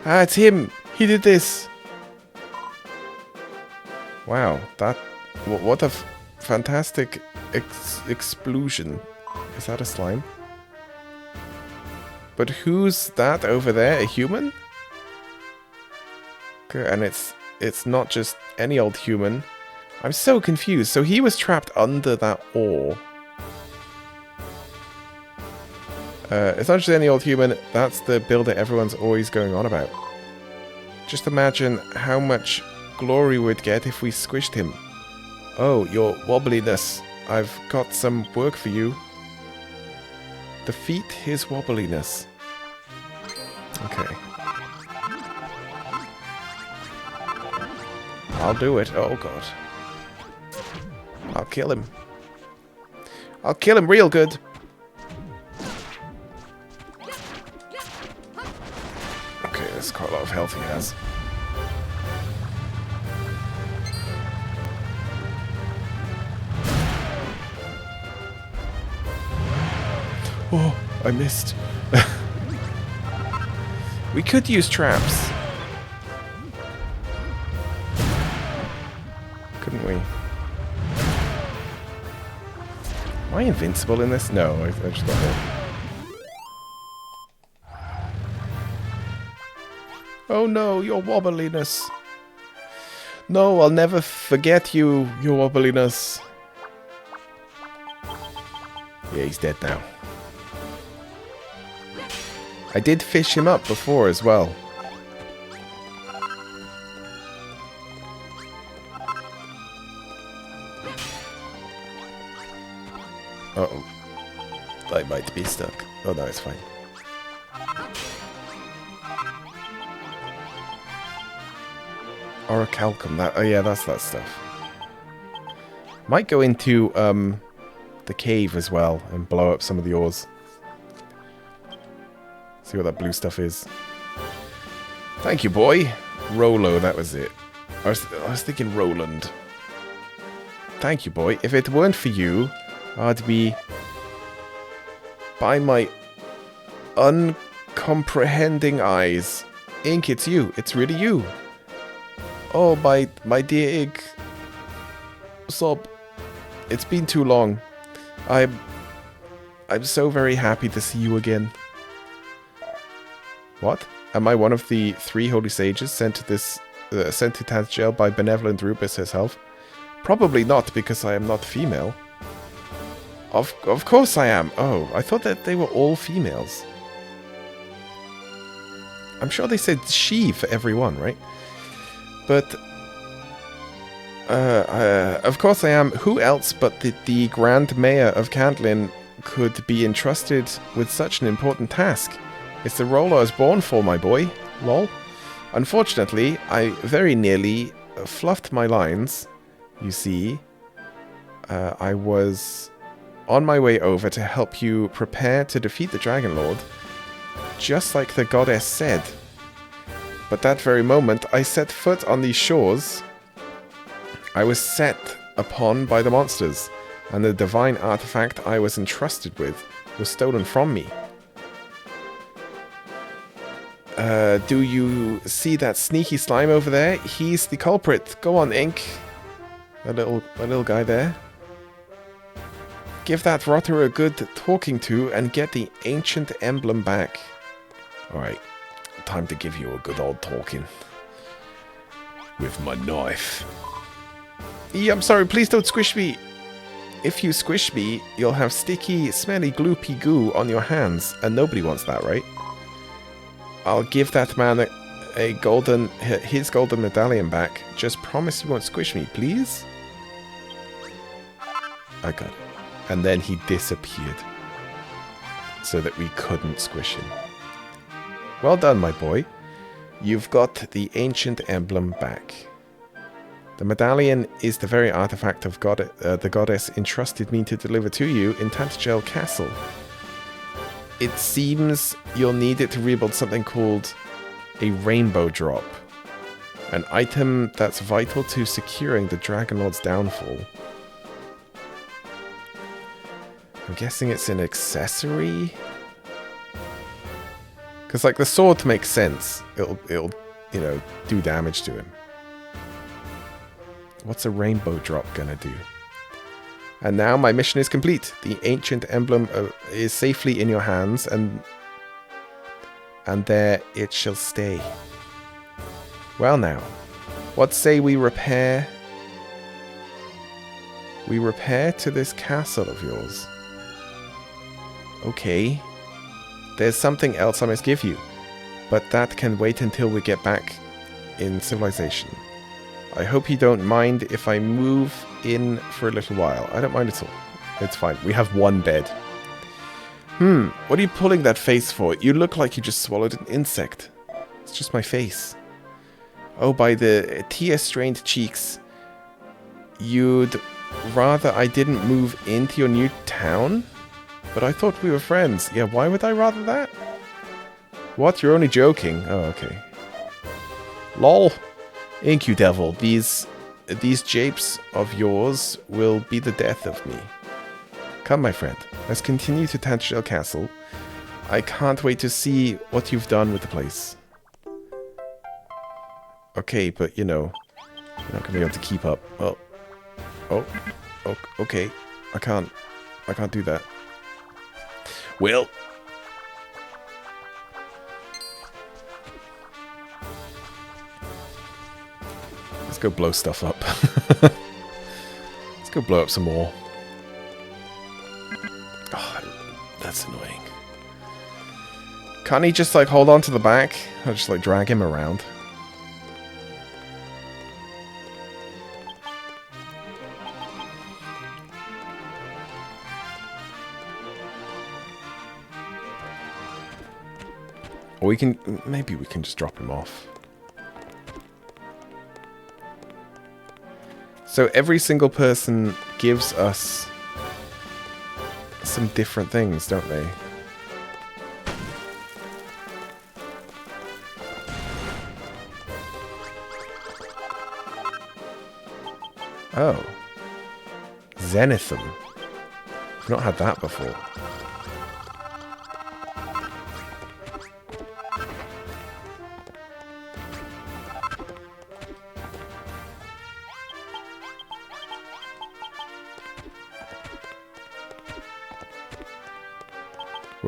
Ah, it's him! He did this! Wow, what a fantastic explosion. Is that a slime? But who's that over there? A human? Okay, and it's not just any old human. I'm so confused. So he was trapped under that ore. It's not just any old human. That's the builder everyone's always going on about. Just imagine how much glory we'd get if we squished him. Oh, your wobbliness. I've got some work for you. Defeat his wobbliness. Okay. I'll do it. Oh, God. I'll kill him. I'll kill him real good. Okay, there's quite a lot of health he has. Oh, I missed. We could use traps. Couldn't we? Am I invincible in this? No, I just got hit. Oh no, your wobbliness. No, I'll never forget you, your wobbliness. Yeah, he's dead now. I did fish him up before as well. Uh-oh. I might be stuck. Oh no, it's fine. Orichalcum, that, oh yeah, that's that stuff. Might go into the cave as well and blow up some of the ores. See what that blue stuff is. Thank you, boy. Rolo, that was it. I was thinking Roland. Thank you, boy. If it weren't for you, I'd be... by my uncomprehending eyes. Ink, it's you. It's really you. Oh, my dear Ig. Sob. It's been too long. I'm so very happy to see you again. What? Am I one of the 3 holy sages sent to Tantagel by benevolent Rubus herself? Probably not, because I am not female. Of course I am. Oh, I thought that they were all females. I'm sure they said she for everyone, right? But of course I am. Who else but the Grand Mayor of Cantlin could be entrusted with such an important task? It's the role I was born for, my boy. Lol. Unfortunately, I very nearly fluffed my lines. You see, I was on my way over to help you prepare to defeat the Dragon Lord, just like the goddess said. But that very moment I set foot on these shores, I was set upon by the monsters, and the divine artifact I was entrusted with was stolen from me. Do you see that sneaky slime over there? He's the culprit. Go on, Ink. A little guy there. Give that rotter a good talking to and get the ancient emblem back. Alright, time to give you a good old talking. With my knife. I'm sorry, please don't squish me. If you squish me, you'll have sticky, smelly, gloopy goo on your hands, and nobody wants that, right? I'll give that man his golden medallion back. Just promise you won't squish me, please? I got it. And then he disappeared. So that we couldn't squish him. Well done, my boy. You've got the ancient emblem back. The medallion is the very artifact of the goddess entrusted me to deliver to you in Tantagel Castle. It seems you'll need it to rebuild something called a rainbow drop. An item that's vital to securing the Dragon Lord's downfall. I'm guessing it's an accessory? Because, like, the sword makes sense. It'll, you know, do damage to him. What's a rainbow drop gonna do? And now my mission is complete. The ancient emblem is safely in your hands, and there it shall stay. Well now, what say we repair to this castle of yours? Okay. There's something else I must give you, but that can wait until we get back in civilization. I hope you don't mind if I move in for a little while. I don't mind at all. It's fine. We have one bed. What are you pulling that face for? You look like you just swallowed an insect. It's just my face. Oh, by the tear-strained cheeks. You'd rather I didn't move into your new town? But I thought we were friends. Yeah, why would I rather that? What? You're only joking? Oh, okay. Lol. Ink, you devil. These japes of yours will be the death of me. Come, my friend. Let's continue to Tantagel Castle. I can't wait to see what you've done with the place. Okay, but you know, you're not gonna be able to keep up. Well, oh, okay. I can't do that. Well. Let's go blow stuff up. Let's go blow up some more. Oh, that's annoying. Can't he just like hold on to the back? I'll just like drag him around. Or we can, maybe we can just drop him off. So every single person gives us some different things, don't they? Oh. Zenithum. I've not had that before.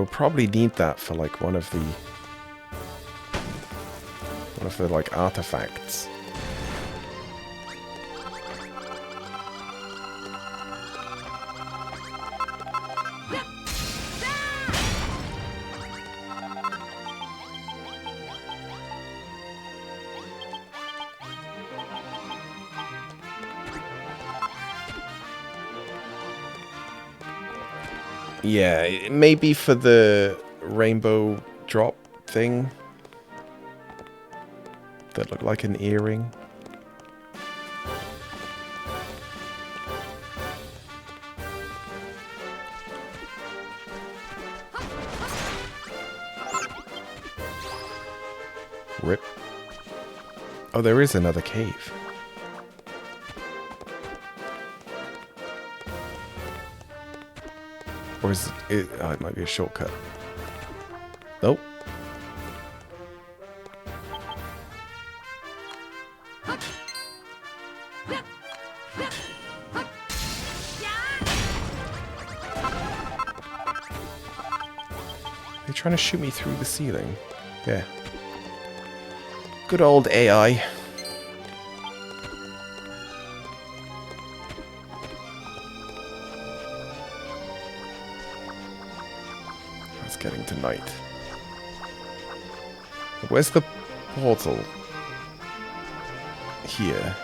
We'll probably need that for like one of the like artifacts. Yeah, maybe for the rainbow drop thing that looked like an earring. Rip. Oh, there is another cave. Or is it... Oh, it might be a shortcut. Nope. They're trying to shoot me through the ceiling. Yeah. Good old AI. It's getting to night. Where's the portal? Here.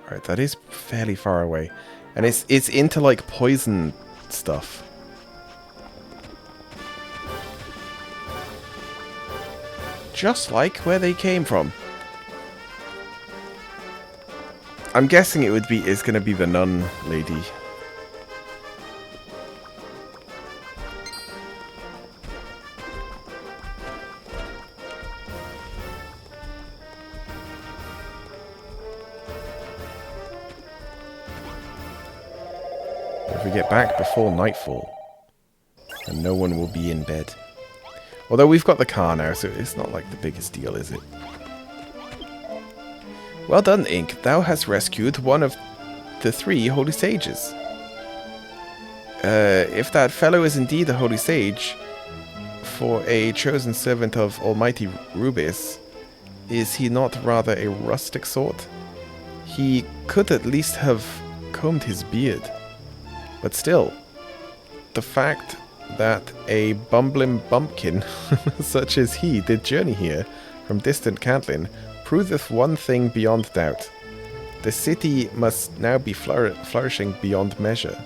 Alright, that is fairly far away. And it's into like poison stuff. Just like where they came from. I'm guessing it's gonna be the nun lady. If we get back before nightfall, and no one will be in bed. Although we've got the car now, so it's not like the biggest deal, is it? Well done, Ink. Thou hast rescued one of the 3 holy sages. If that fellow is indeed a holy sage, for a chosen servant of Almighty Rubis, is he not rather a rustic sort? He could at least have combed his beard. But still, the fact that a bumbling bumpkin such as he did journey here from distant Cantlin proveth one thing beyond doubt. The city must now be flourishing beyond measure.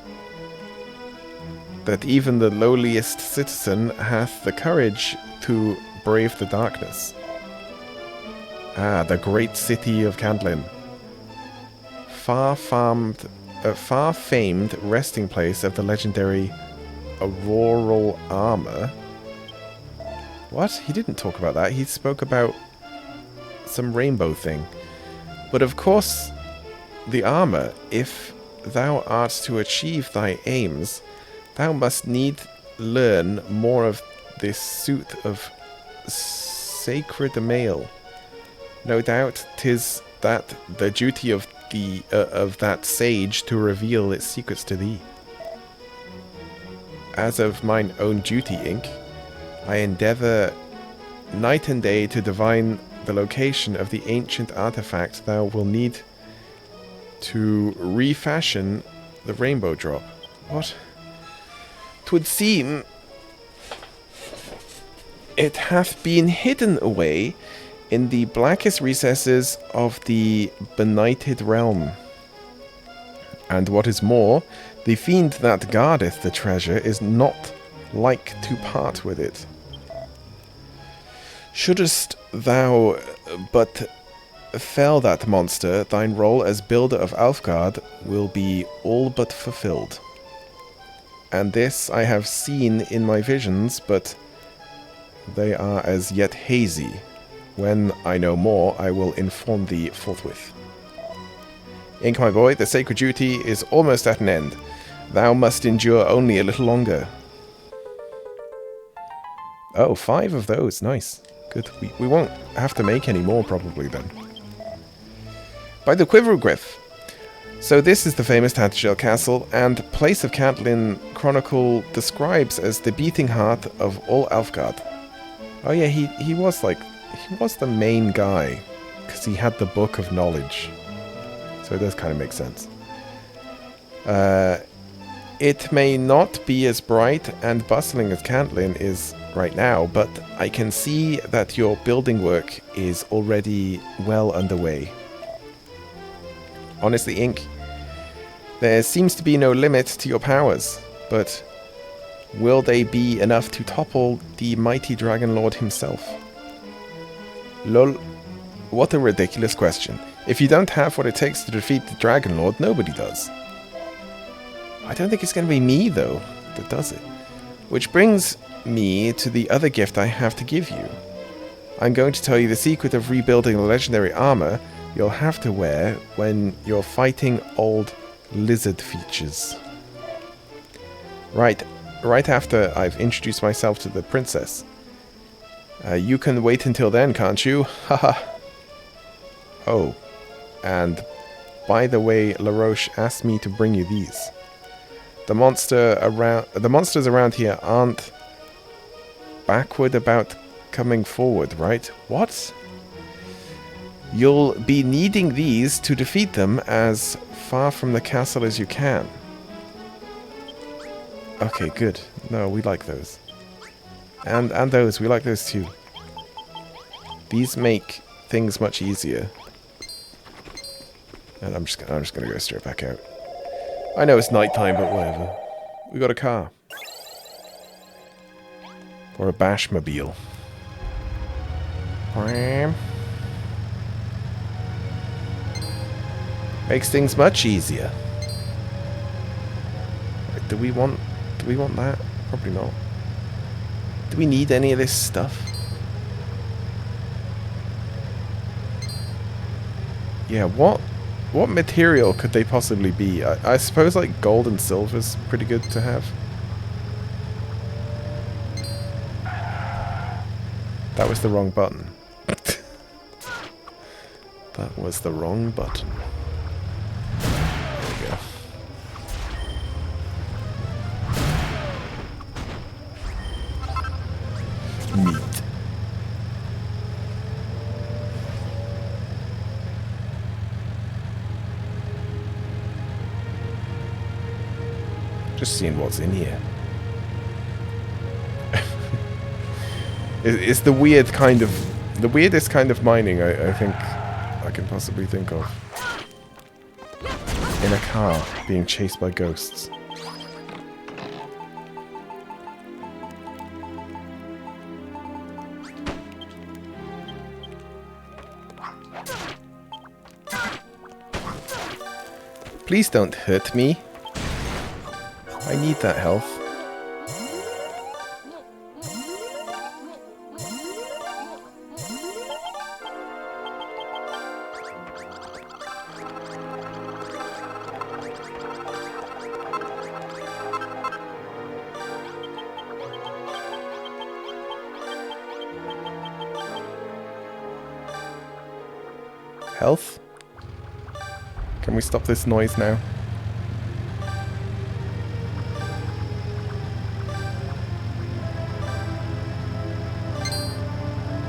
That even the lowliest citizen hath the courage to brave the darkness. Ah, the great city of Cantlin. Far famed resting place of the legendary Auroral Armor. What? He didn't talk about that. He spoke about some rainbow thing. But of course, the armor, if thou art to achieve thy aims, thou must need learn more of this suit of sacred mail. No doubt 'tis that the duty of that sage to reveal its secrets to thee. As of mine own duty, Ink, I endeavour night and day to divine the location of the ancient artifact thou will need to refashion the rainbow drop. What? 'Twould seem it hath been hidden away in the blackest recesses of the benighted realm. And what is more, the fiend that guardeth the treasure is not like to part with it. Shouldst thou but fell that monster, thine role as builder of Alfgard will be all but fulfilled. And this I have seen in my visions, but they are as yet hazy. When I know more, I will inform thee forthwith. Ink, my boy, the sacred duty is almost at an end. Thou must endure only a little longer. Oh, 5 of those. Nice. Good. We won't have to make any more, probably, then. By the Quivergriff, So this is the famous Tantagel Castle, and place of Catelyn Chronicle describes as the beating heart of all Alfgard. Oh yeah, he was the main guy, because he had the Book of Knowledge. So it does kind of make sense. It may not be as bright and bustling as Catelyn is right now, but I can see that your building work is already well underway. Honestly, Ink, there seems to be no limit to your powers, but will they be enough to topple the mighty Dragon Lord himself? Lol, what a ridiculous question. If you don't have what it takes to defeat the Dragon Lord, nobody does. I don't think it's going to be me, though, that does it. Which brings me to the other gift I have to give you. I'm going to tell you the secret of rebuilding the legendary armor you'll have to wear when you're fighting old lizard features. Right after I've introduced myself to the princess. You can wait until then, can't you? Haha. Oh, and by the way, LaRoche asked me to bring you these. The monsters around here aren't backward about coming forward, right? What? You'll be needing these to defeat them as far from the castle as you can. Okay, good. No, we like those. And those, we like those too. These make things much easier. And I'm just gonna go straight back out. I know it's nighttime, but whatever. We got a car. Or a bashmobile. Makes things much easier. Right, do we want that? Probably not. Do we need any of this stuff? Yeah, what material could they possibly be? I suppose like gold and silver is pretty good to have. That was the wrong button. That was the wrong button. There we go. Meat. Just seeing what's in here. It's the weirdest kind of mining I think I can possibly think of. In a car, being chased by ghosts. Please don't hurt me. I need that health. Health? Can we stop this noise now?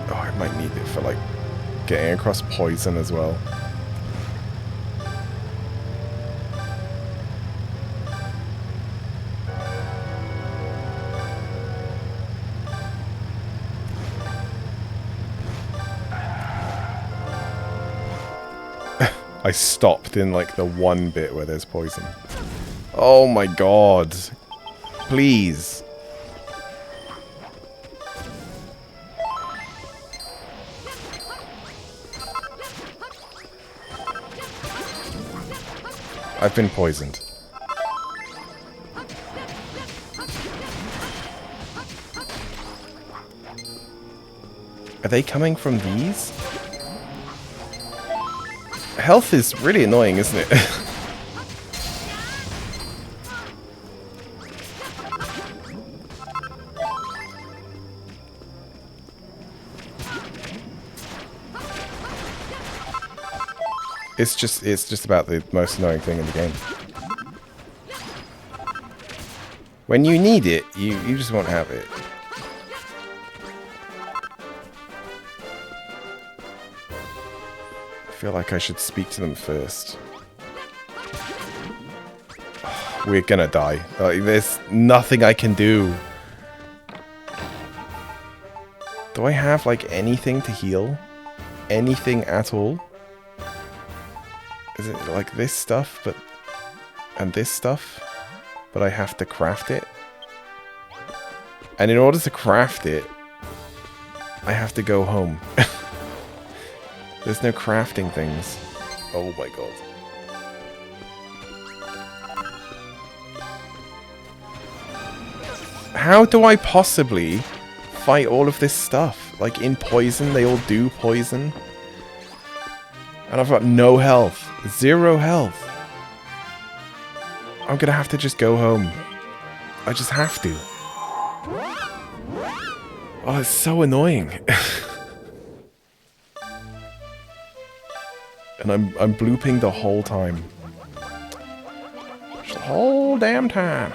Oh, I might need it for like getting across poison as well. I stopped in like the one bit where there's poison. Oh my god. Please. I've been poisoned. Are they coming from these? Health is really annoying, isn't it? It's just about the most annoying thing in the game. When you need it, you just won't have it. I feel like I should speak to them first. We're gonna die. Like, there's nothing I can do. Do I have, like, anything to heal? Anything at all? Is it, like, this stuff, but... and this stuff? But I have to craft it? And in order to craft it, I have to go home. There's no crafting things. Oh my god. How do I possibly fight all of this stuff? Like, in poison, they all do poison. And I've got no health. 0 health. I'm gonna have to just go home. I just have to. Oh, it's so annoying. And I'm blooping the whole time. Just the whole damn time.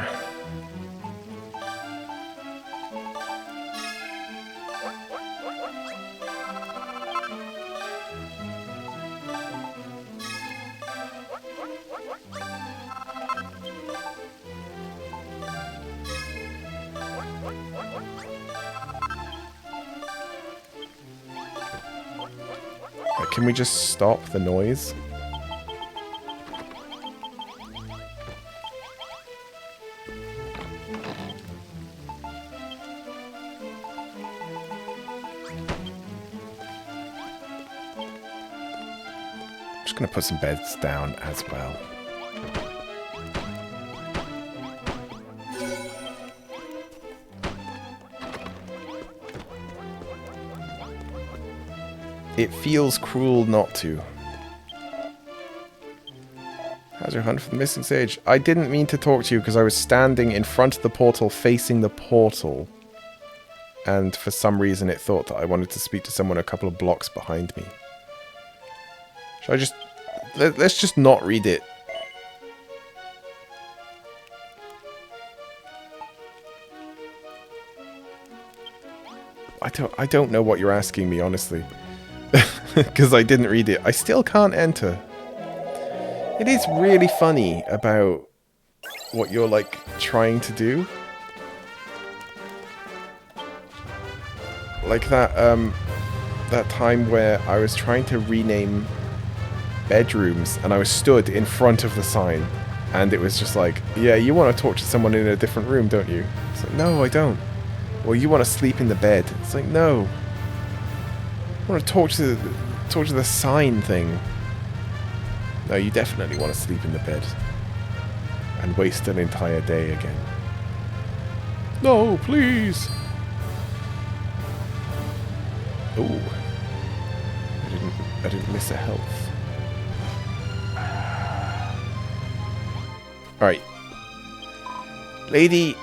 Can we just stop the noise? I'm just gonna put some beds down as well. It feels cruel not to. How's your hunt for the missing sage? I didn't mean to talk to you because I was standing in front of the portal facing the portal. And for some reason it thought that I wanted to speak to someone a couple of blocks behind me. Should I just... let's just not read it. I don't know what you're asking me, honestly. Because I didn't read it. I still can't enter. It is really funny about what you're, like, trying to do. Like that time where I was trying to rename bedrooms and I was stood in front of the sign and it was just like, yeah, you want to talk to someone in a different room, don't you? It's like, no, I don't. Well, you want to sleep in the bed. It's like, no. I want to talk to the sign thing. No, you definitely want to sleep in the bed. And waste an entire day again. No, please! Ooh. I didn't miss a health. Alright. Lady...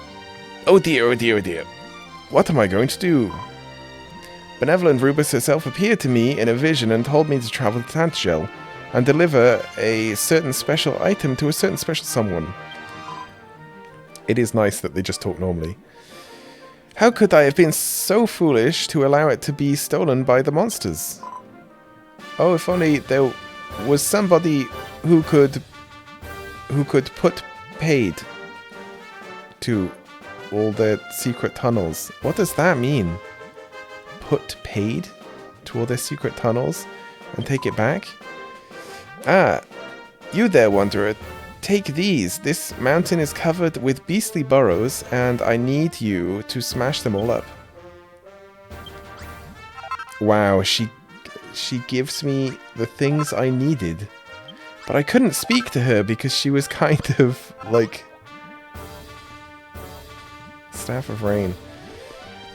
Oh dear, oh dear, oh dear. What am I going to do? Benevolent Rubus herself appeared to me in a vision and told me to travel to Tantagel and deliver a certain special item to a certain special someone. It is nice that they just talk normally. How could I have been so foolish to allow it to be stolen by the monsters? Oh, if only there was somebody who could put paid to all their secret tunnels. What does that mean? Put paid to all their secret tunnels and take it back? Ah, you there, wanderer. Take these. This mountain is covered with beastly burrows, and I need you to smash them all up. Wow, she gives me the things I needed. But I couldn't speak to her because she was kind of, like... Staff of Rain.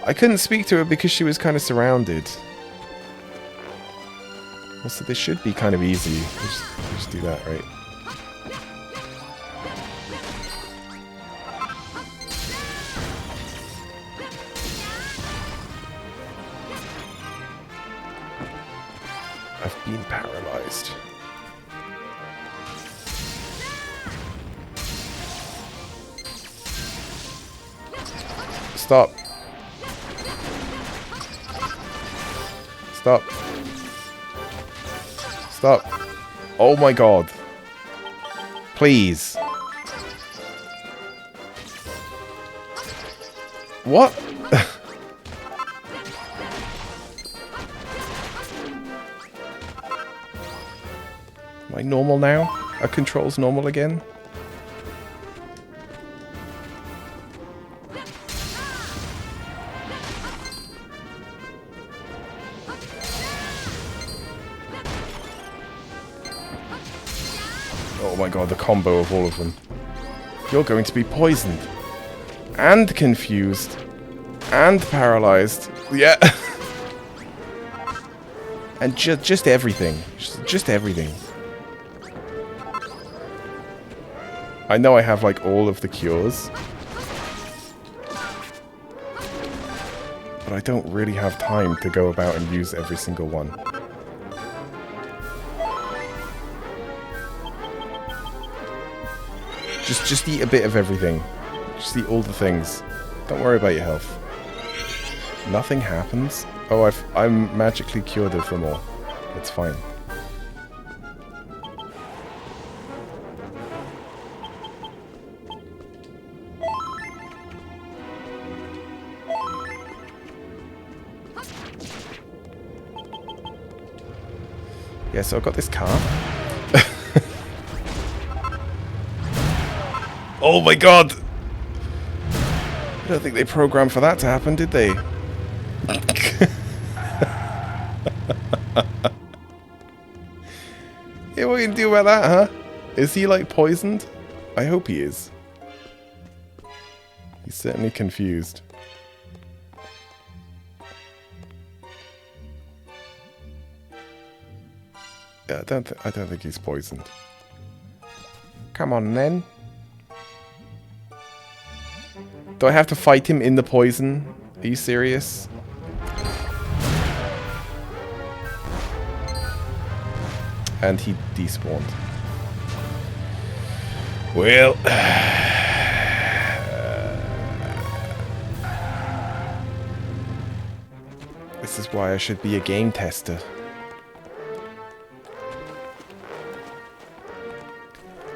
I couldn't speak to her because she was kind of surrounded. Also, this should be kind of easy. Just do that, right? I've been paralyzed. Stop. Stop. Stop. Oh my god. Please. What? Am I normal now? Are controls normal again? Oh my god, the combo of all of them. You're going to be poisoned. And confused. And paralyzed. Yeah. And just everything. Just everything. I know I have like all of the cures. But I don't really have time to go about and use every single one. Just eat a bit of everything. Just eat all the things. Don't worry about your health. Nothing happens? Oh, I'm magically cured of them all. It's fine. Yeah, so I've got this car. Oh my god! I don't think they programmed for that to happen, did they? Yeah, what are you gonna do about that, huh? Is he, like, poisoned? I hope he is. He's certainly confused. Yeah, I don't think he's poisoned. Come on, then. Do I have to fight him in the poison? Are you serious? And he despawned. Well... this is why I should be a game tester.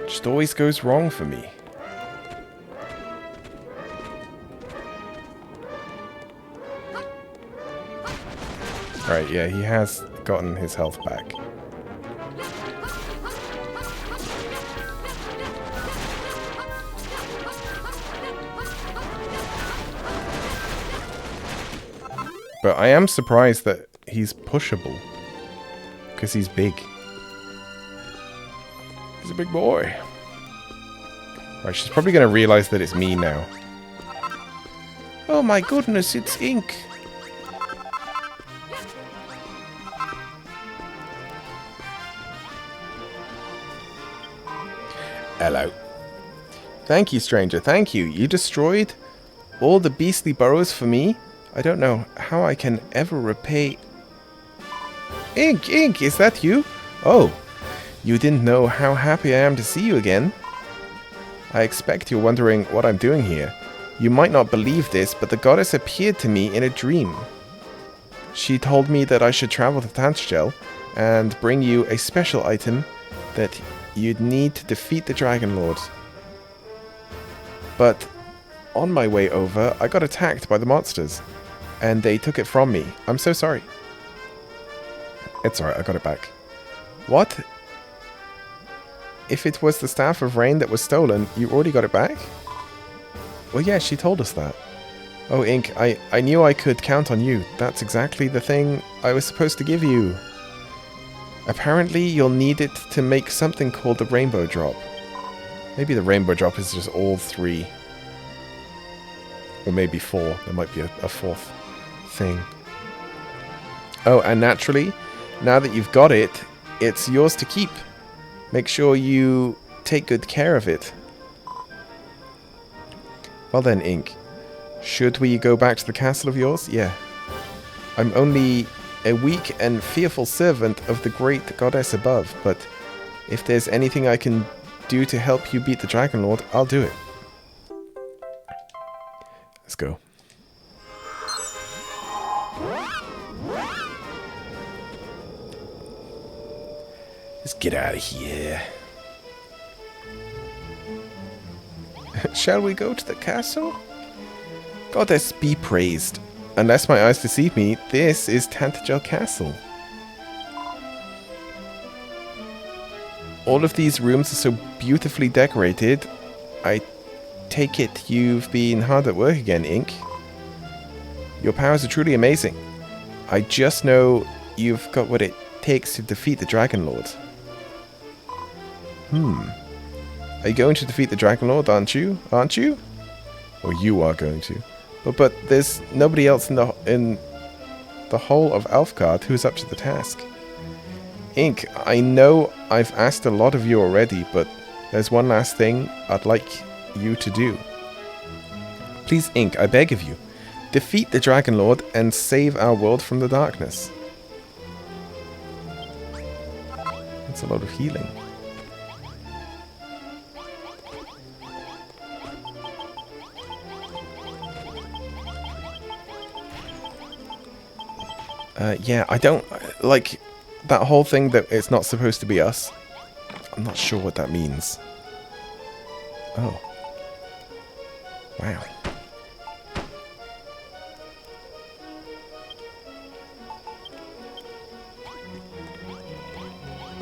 Just always goes wrong for me. Alright, yeah, he has gotten his health back. But I am surprised that he's pushable. Because he's big. He's a big boy. Right, she's probably going to realize that it's me now. Oh my goodness, it's Ink. Hello. Thank you, stranger. Thank you. You destroyed all the beastly burrows for me? I don't know how I can ever repay... Ink, Ink, is that you? Oh, you didn't know how happy I am to see you again. I expect you're wondering what I'm doing here. You might not believe this, but the goddess appeared to me in a dream. She told me that I should travel to Tanzgel and bring you a special item that you'd need to defeat the Dragon Lord. But on my way over, I got attacked by the monsters, and they took it from me. I'm so sorry. It's alright, I got it back. What? If it was the Staff of Rain that was stolen, you already got it back? Well, yeah, she told us that. Oh, Ink, I knew I could count on you. That's exactly the thing I was supposed to give you. Apparently, you'll need it to make something called the Rainbow Drop. Maybe the Rainbow Drop is just all three. Or maybe four. There might be a fourth thing. Oh, and naturally, now that you've got it, it's yours to keep. Make sure you take good care of it. Well then, Ink. Should we go back to the castle of yours? Yeah. I'm only a weak and fearful servant of the great goddess above, but if there's anything I can do to help you beat the Dragon Lord, I'll do it. Let's go. get out of here. Shall we go to the castle? Goddess be praised. Unless my eyes deceive me, this is Tantagel Castle. All of these rooms are so beautifully decorated. I take it you've been hard at work again, Ink. Your powers are truly amazing. I just know you've got what it takes to defeat the Dragon Lord. Are you going to defeat the Dragon Lord, aren't you? Aren't you? Or you are going to. But there's nobody else in the whole of Alfgard who's up to the task. Ink, I know I've asked a lot of you already, but there's one last thing I'd like you to do. Please, Ink, I beg of you, defeat the Dragon Lord and save our world from the darkness. That's a lot of healing. Yeah, I don't like that whole thing that it's not supposed to be us. I'm not sure what that means. Oh. Wow.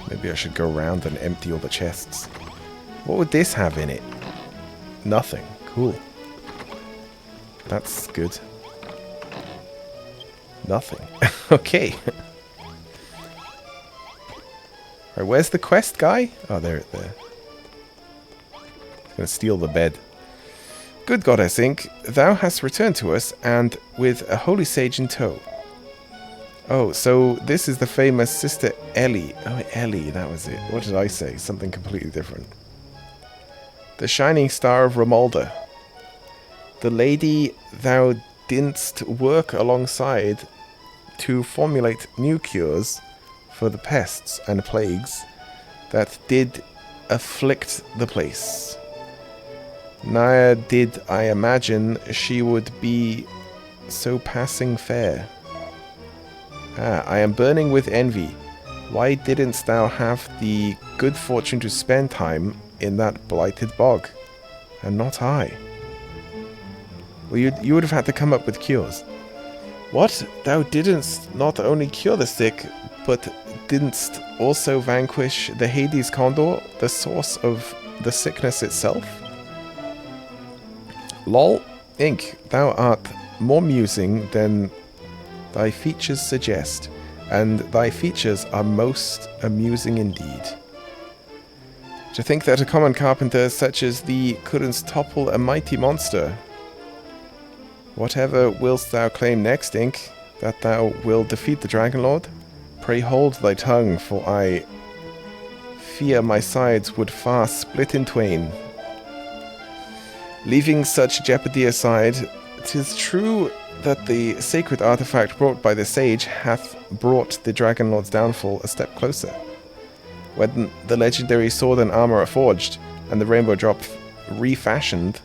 Maybe I should go around and empty all the chests. What would this have in it? Nothing. Cool. That's good. Nothing. Okay. Alright, where's the quest guy? Oh, there. He's gonna steal the bed. Good Goddess Ink, thou hast returned to us, and with a holy sage in tow. Oh, so this is the famous Sister Ellie. Oh, Ellie, that was it. What did I say? Something completely different. The shining star of Romualda. The lady thou didst work alongside to formulate new cures for the pests and plagues that did afflict the place. Neither did I imagine she would be so passing fair. Ah, I am burning with envy. Why didn't thou have the good fortune to spend time in that blighted bog, and not I? Well, you would have had to come up with cures. What? Thou didn't not only cure the sick, but didn't also vanquish the Hades Condor, the source of the sickness itself? Lol, Ink, thou art more musing than thy features suggest, and thy features are most amusing indeed. To think that a common carpenter such as thee couldn't topple a mighty monster. Whatever willst thou claim next, Ink? That thou wilt defeat the Dragon Lord? Pray hold thy tongue, for I fear my sides would fast split in twain. Leaving such jeopardy aside, 'tis true that the sacred artifact brought by the sage hath brought the Dragon Lord's downfall a step closer. When the legendary sword and armor are forged, and the Rainbow Drop refashioned,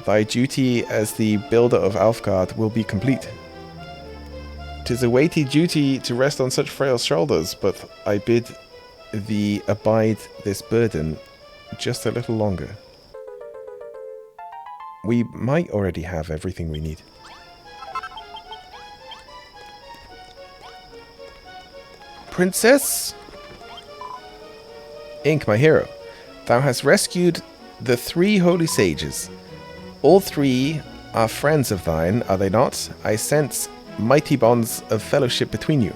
thy duty as the builder of Alfgard will be complete. 'Tis a weighty duty to rest on such frail shoulders, but I bid thee abide this burden just a little longer. We might already have everything we need. Princess? Ink, my hero, thou hast rescued the 3 holy sages. All 3 are friends of thine, are they not? I sense mighty bonds of fellowship between you.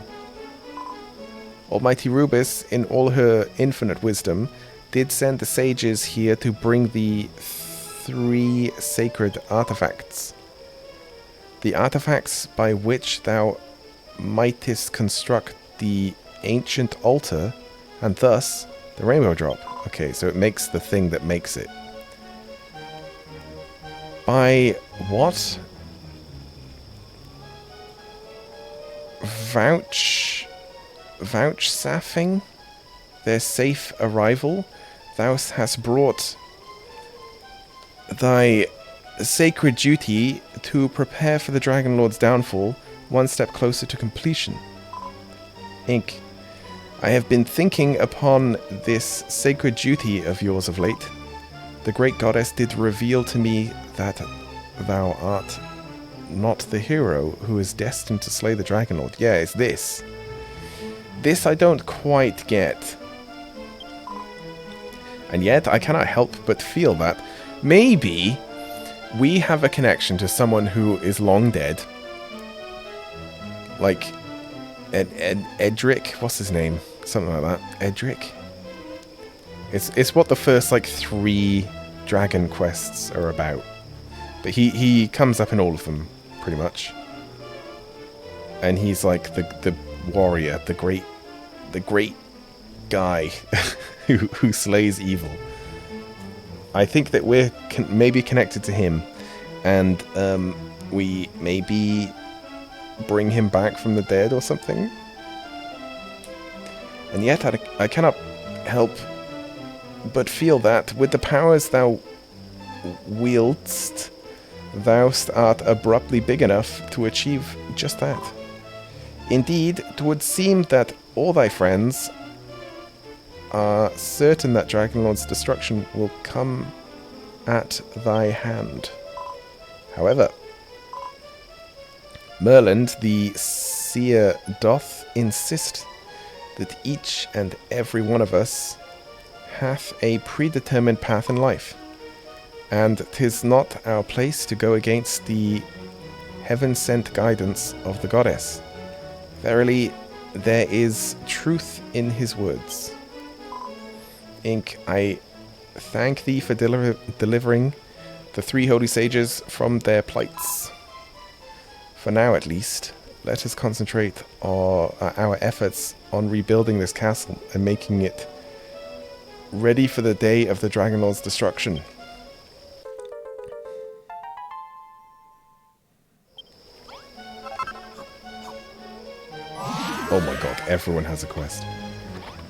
Almighty Rubis, in all her infinite wisdom, did send the sages here to bring the 3 sacred artifacts. The artifacts by which thou mightest construct the ancient altar, and thus the Rainbow Drop. Okay, so it makes the thing that makes it. By what? Vouchsafing their safe arrival, thou hast brought thy sacred duty to prepare for the Dragon Lord's downfall one step closer to completion. Ink, I have been thinking upon this sacred duty of yours of late. The great goddess did reveal to me that thou art not the hero who is destined to slay the Dragon Lord. Yeah, it's this. This I don't quite get. And yet I cannot help but feel that maybe we have a connection to someone who is long dead. Like Edric, what's his name? Something like that. Edric? It's what the first like 3 Dragon quests are about. But he comes up in all of them, pretty much. And he's like the warrior, the great guy who slays evil. I think that we're maybe connected to him, and we maybe bring him back from the dead or something. And yet I cannot help but feel that with the powers thou wieldst, thou art abruptly big enough to achieve just that. Indeed, it would seem that all thy friends are certain that Dragonlord's destruction will come at thy hand. However, Merlin, the seer, doth insist that each and every one of us hath a predetermined path in life, and 'tis not our place to go against the heaven-sent guidance of the goddess. Verily, there is truth in his words. Ink, I thank thee for delivering the 3 holy sages from their plights. For now, at least, let us concentrate our efforts on rebuilding this castle and making it ready for the day of the Dragonlord's destruction. Oh my god, everyone has a quest.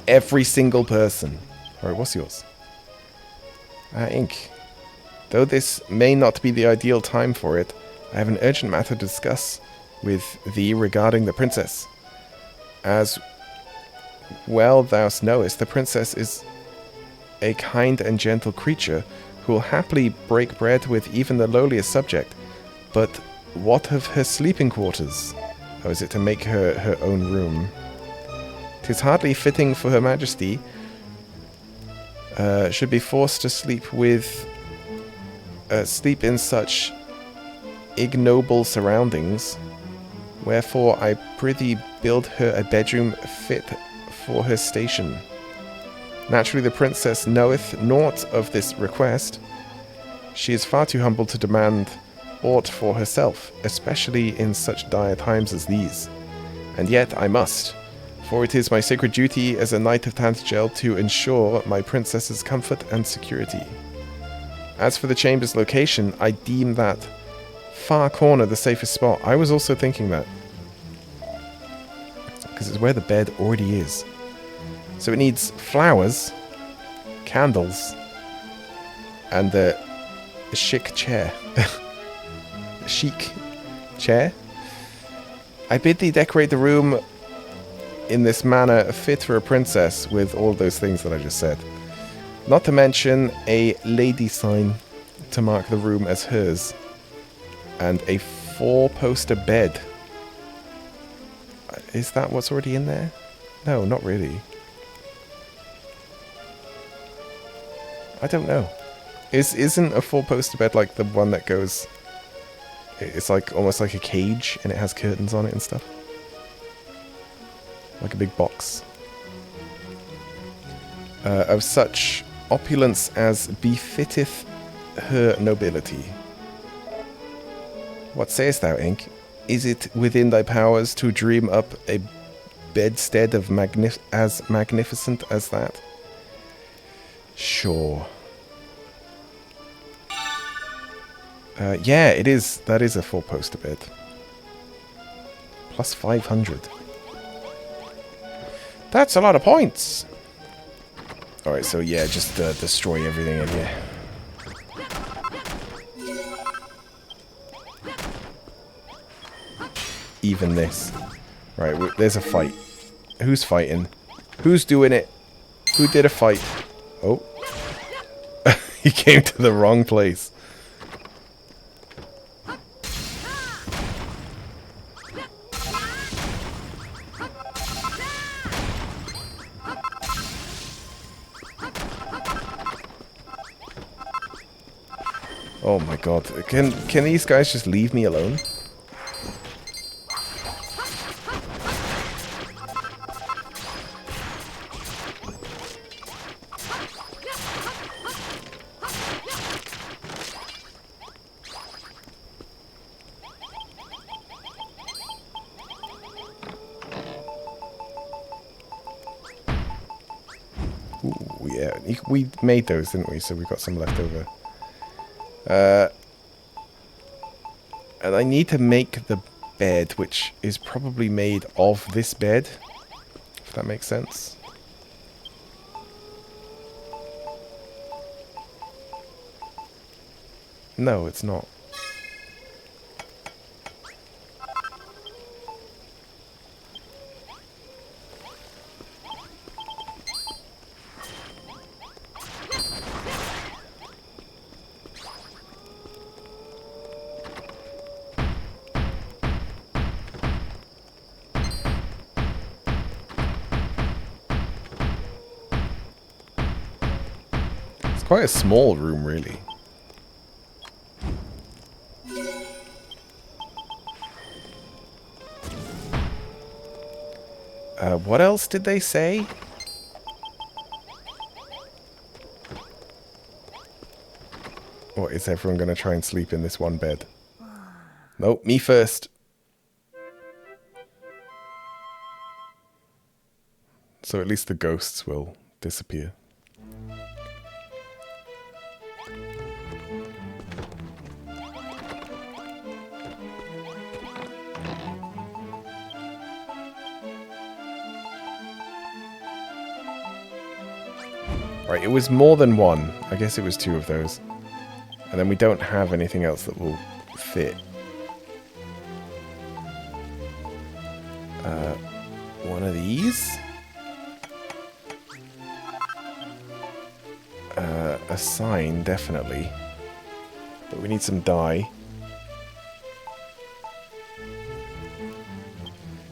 Every single person. Alright, what's yours? Ink. Though this may not be the ideal time for it, I have an urgent matter to discuss with thee regarding the princess. As well thou knowest, the princess is a kind and gentle creature who will happily break bread with even the lowliest subject. But what of her sleeping quarters? Oh, is it to make her own room? 'Tis hardly fitting for her majesty should be forced to sleep in such ignoble surroundings. Wherefore I prithee build her a bedroom fit for her station. Naturally the princess knoweth naught of this request. She is far too humble to demand aught for herself, especially in such dire times as these. And yet I must, for it is my sacred duty as a knight of Tantagel to ensure my princess's comfort and security. As for the chamber's location, I deem that far corner the safest spot. I was also thinking that, because it's where the bed already is. So it needs flowers, candles, and a chic chair. A chic chair. I bid thee decorate the room in this manner fit for a princess with all those things that I just said. Not to mention a lady sign to mark the room as hers. And a 4-poster bed. Is that what's already in there? No, not really. I don't know. Isn't a 4-poster bed like the one that goes... It's like almost like a cage and it has curtains on it and stuff? Like a big box. Of such opulence as befitteth her nobility. What sayest thou, Ink? Is it within thy powers to dream up a bedstead of as magnificent as that? Sure. Yeah, it is. That is a 4-poster bed. Plus 500. That's a lot of points. Alright, so yeah, just destroy everything in here. Even this. Right, there's a fight. Who's fighting? Who's doing it? Who did a fight? Oh. He came to the wrong place. Oh my god. Can these guys just leave me alone? Ooh, yeah. We made those, didn't we? So we got some left over. And I need to make the bed, which is probably made of this bed, if that makes sense. No, it's not. Quite a small room, really. What else did they say? Or is everyone going to try and sleep in this one bed? Nope, me first. So at least the ghosts will disappear. Right, it was more than one. I guess it was two of those. And then we don't have anything else that will fit. One of these? A sign, definitely. But we need some dye.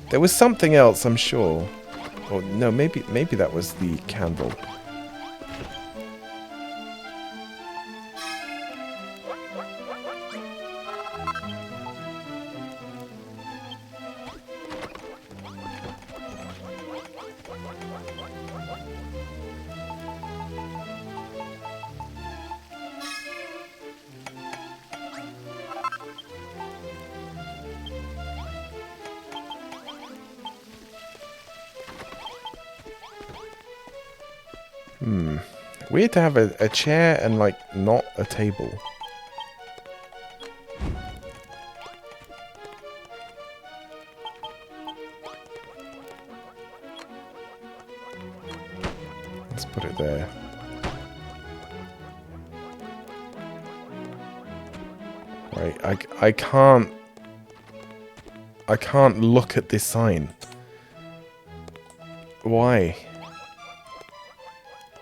There was something else, I'm sure. Or no, maybe that was the candle. Weird to have a chair and, like, not a table. Let's put it there. Right, I can't look at this sign. Why?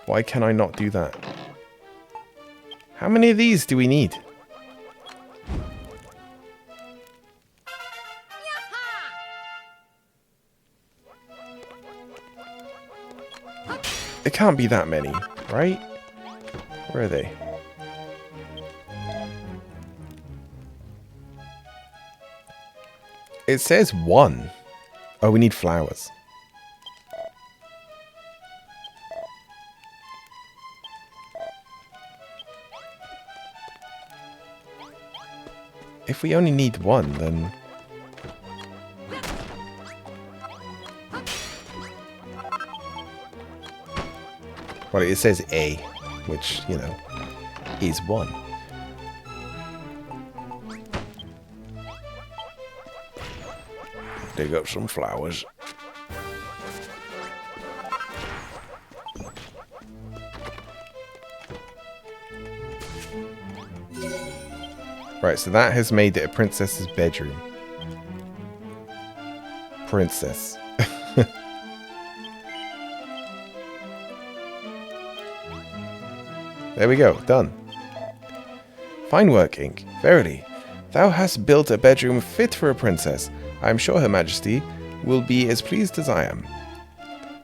Why can I not do that? How many of these do we need? It can't be that many, right? Where are they? It says one. Oh, we need flowers. If we only need one, then... Well, it says A, which, you know, is one. Dig up some flowers. Right, so that has made it a princess's bedroom. Princess. There we go. Done. Fine work, Ink. Verily, thou hast built a bedroom fit for a princess. I am sure Her Majesty will be as pleased as I am.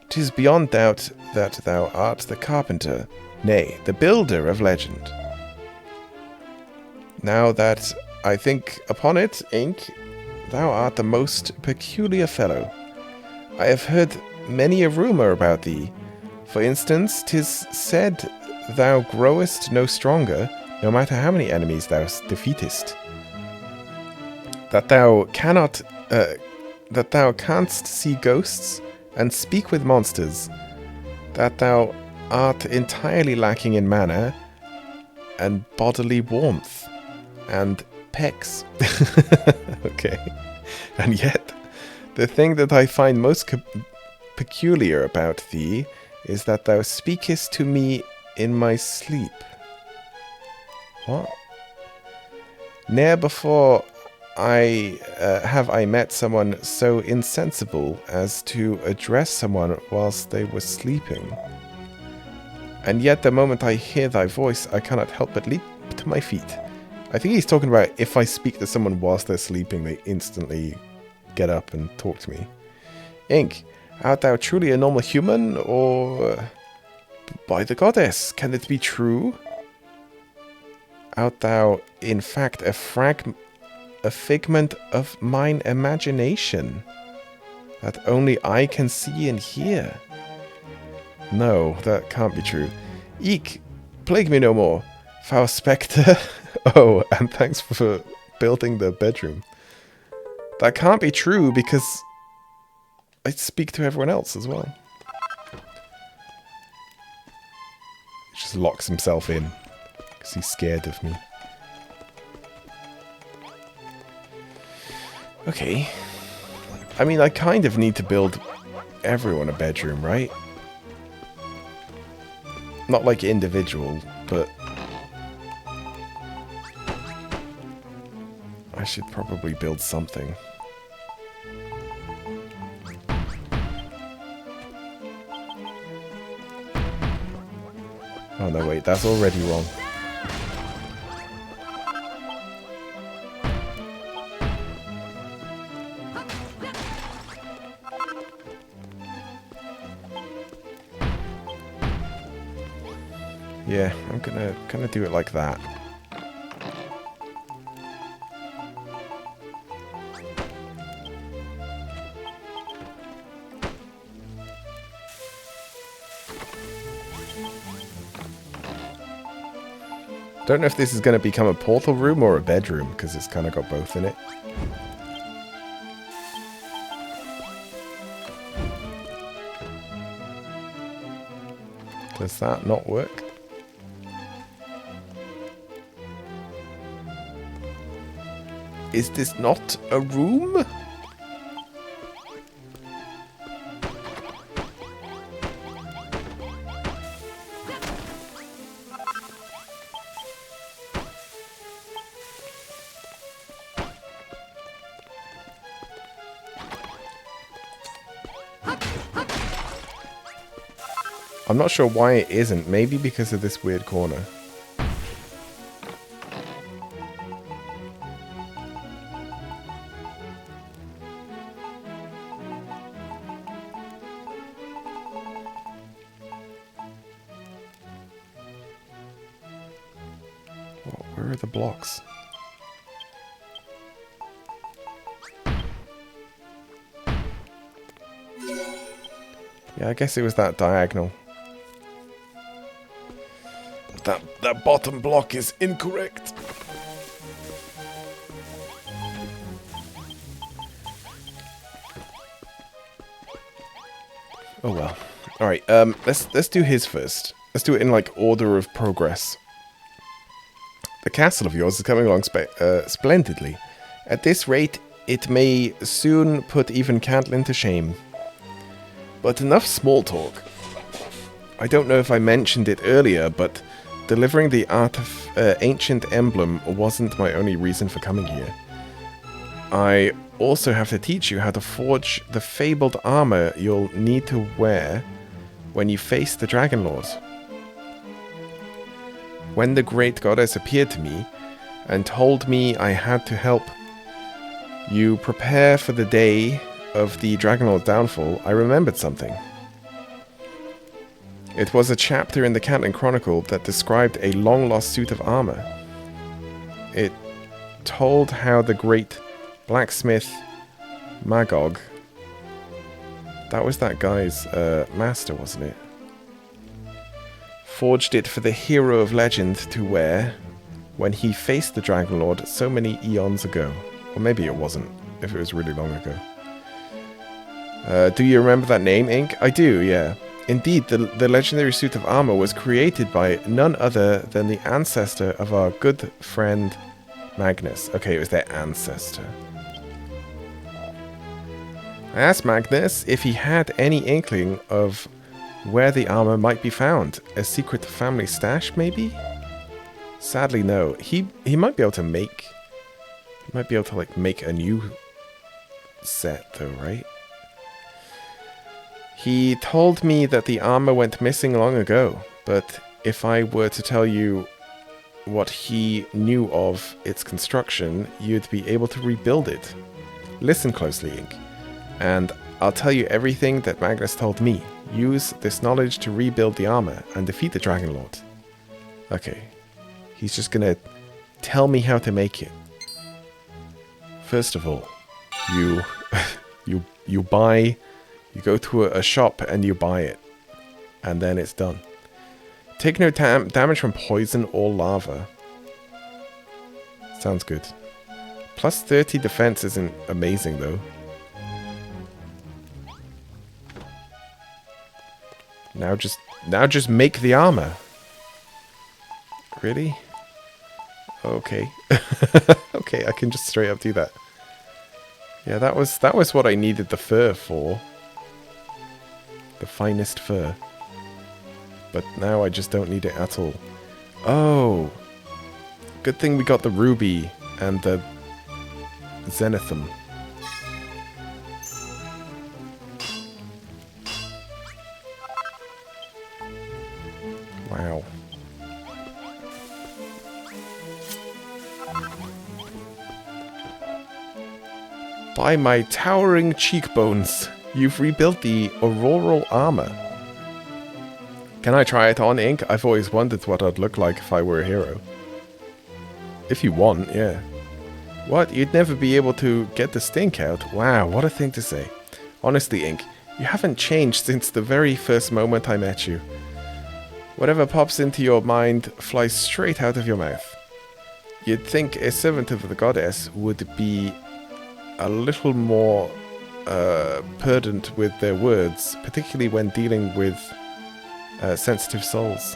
'Tis beyond doubt that thou art the carpenter, nay, the builder of legend. Now that I think upon it, Ink, thou art the most peculiar fellow. I have heard many a rumour about thee. For instance, 'tis said thou growest no stronger, no matter how many enemies thou defeatest. That thou canst see ghosts and speak with monsters. That thou art entirely lacking in mana and bodily warmth and pecs. Okay. And yet, the thing that I find most peculiar about thee is that thou speakest to me in my sleep. What? Ne'er before have I met someone so insensible as to address someone whilst they were sleeping. And yet the moment I hear thy voice, I cannot help but leap to my feet. I think he's talking about if I speak to someone whilst they're sleeping, they instantly get up and talk to me. Ink, art thou truly a normal human, or... By the goddess, can it be true? Art thou, in fact, a figment of mine imagination, that only I can see and hear? No, that can't be true. Eek, plague me no more, foul spectre. Oh, and thanks for building the bedroom. That can't be true because I speak to everyone else as well. He just locks himself in because he's scared of me. Okay. I mean, I kind of need to build everyone a bedroom, right? Not like individual, but... I should probably build something. Oh no, wait, that's already wrong. Yeah, I'm gonna do it like that. Don't know if this is going to become a portal room or a bedroom, because it's kind of got both in it. Does that not work? Is this not a room? I'm not sure why it isn't. Maybe because of this weird corner. Where are the blocks? Yeah, I guess it was that diagonal. That bottom block is incorrect. Oh well. All right. Let's do his first. Let's do it in like order of progress. The castle of yours is coming along splendidly. At this rate, it may soon put even Catelyn to shame. But enough small talk. I don't know if I mentioned it earlier, but delivering the ancient emblem wasn't my only reason for coming here. I also have to teach you how to forge the fabled armor you'll need to wear when you face the Dragon Lords. When the great goddess appeared to me and told me I had to help you prepare for the day of the Dragonlord's downfall, I remembered something. It was a chapter in the Cantland Chronicle that described a long-lost suit of armor. It told how the great blacksmith Magog, that was that guy's master, wasn't it? Forged it for the hero of legend to wear when he faced the Dragonlord so many eons ago. Or maybe it wasn't, if it was really long ago. Do you remember that name, Ink? I do, yeah. Indeed, the legendary suit of armor was created by none other than the ancestor of our good friend Magnus. Okay, it was their ancestor. I asked Magnus if he had any inkling of where the armor might be found. A secret family stash, maybe? Sadly, no. He might be able to make... He might be able to, like, make a new set, though, right? He told me that the armor went missing long ago, but if I were to tell you what he knew of its construction, you'd be able to rebuild it. Listen closely, Ink, and I'll tell you everything that Magnus told me. Use this knowledge to rebuild the armor and defeat the Dragonlord. Okay. He's just gonna tell me how to make it. First of all, you go to a shop and you buy it. And then it's done. Take no damage from poison or lava. Sounds good. Plus 30 defense isn't amazing though. Now just make the armor. Really? Okay. Okay, I can just straight up do that. Yeah, that was what I needed the fur for. The finest fur. But now I just don't need it at all. Oh! Good thing we got the ruby and the zenithum. Wow. By my towering cheekbones, you've rebuilt the auroral armor. Can I try it on, Ink? I've always wondered what I'd look like if I were a hero. If you want, yeah. What? You'd never be able to get the stink out? Wow, what a thing to say. Honestly, Ink, you haven't changed since the very first moment I met you. Whatever pops into your mind flies straight out of your mouth. You'd think a servant of the goddess would be a little more prudent with their words, particularly when dealing with sensitive souls.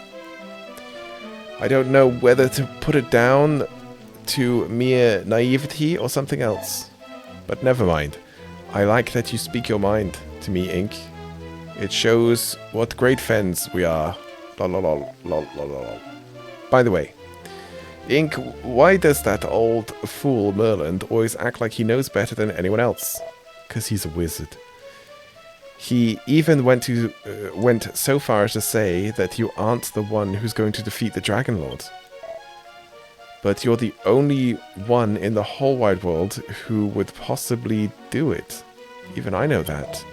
I don't know whether to put it down to mere naivety or something else. But never mind. I like that you speak your mind to me, Ink. It shows what great friends we are. Lol, lol, lol, lol, lol, lol. By the way, Ink, why does that old fool Merlin always act like he knows better than anyone else? 'Cause he's a wizard. He even went so far as to say that you aren't the one who's going to defeat the Dragonlord. But you're the only one in the whole wide world who would possibly do it. Even I know that.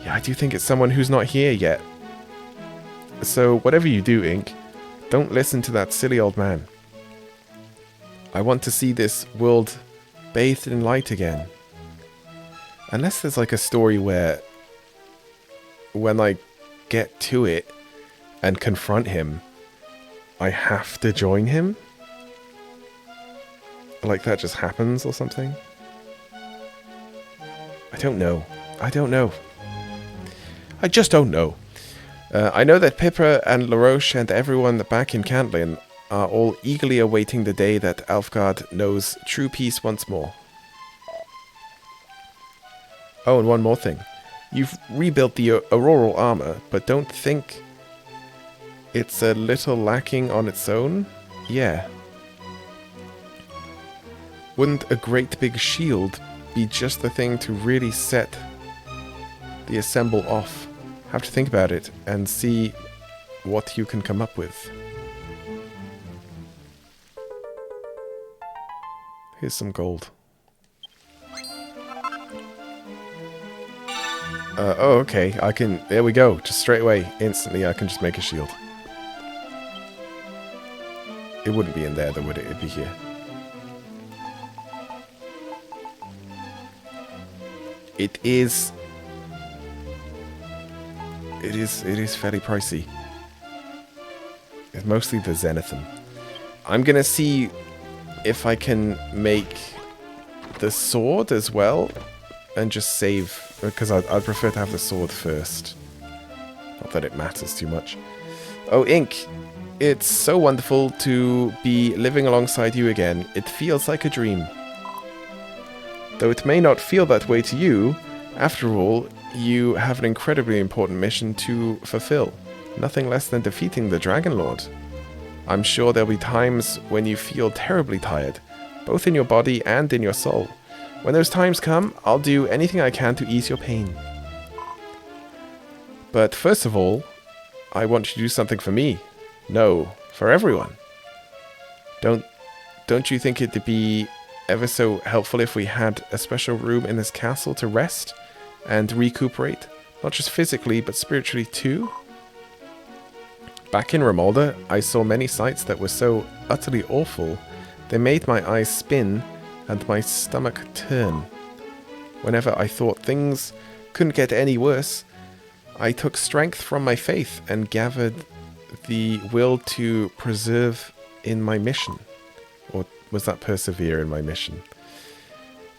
Yeah, I do think it's someone who's not here yet. So whatever you do, Ink, don't listen to that silly old man. I want to see this world bathed in light again. Unless there's like a story where when I get to it and confront him, I have to join him? Like that just happens or something? I don't know. I don't know. I just don't know. I know that Pippa and LaRoche and everyone back in Cantlin are all eagerly awaiting the day that Alfgard knows true peace once more. Oh, and one more thing. You've rebuilt the auroral armor, but don't think it's a little lacking on its own? Yeah. Wouldn't a great big shield be just the thing to really set the assemble off? Have to think about it and see what you can come up with. Here's some gold. Oh, okay. I can... There we go. Just straight away. Instantly, I can just make a shield. It wouldn't be in there, though, would it? It'd be here. It is fairly pricey. It's mostly the Zenithum. I'm gonna see if I can make the sword as well, and just save, because I'd prefer to have the sword first. Not that it matters too much. Oh, Ink, it's so wonderful to be living alongside you again. It feels like a dream. Though it may not feel that way to you, after all, you have an incredibly important mission to fulfill. Nothing less than defeating the Dragon Lord. I'm sure there'll be times when you feel terribly tired, both in your body and in your soul. When those times come, I'll do anything I can to ease your pain. But first of all, I want you to do something for me. No, for everyone. Don't you think it'd be ever so helpful if we had a special room in this castle to rest and recuperate? Not just physically, but spiritually too? Back in Ramolda, I saw many sights that were so utterly awful, they made my eyes spin and my stomach turn. Whenever I thought things couldn't get any worse, I took strength from my faith and gathered the will to preserve in my mission. Or was that persevere in my mission?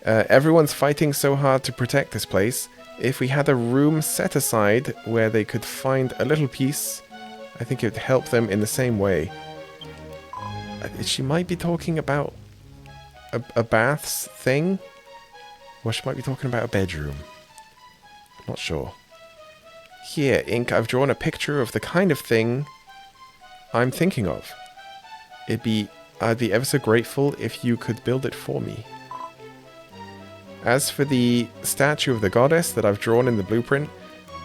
Everyone's fighting so hard to protect this place. If we had a room set aside where they could find a little peace, I think it would help them in the same way. She might be talking about a baths thing? Or she might be talking about a bedroom. Not sure. Here, Ink, I've drawn a picture of the kind of thing I'm thinking of. I'd be ever so grateful if you could build it for me. As for the statue of the goddess that I've drawn in the blueprint,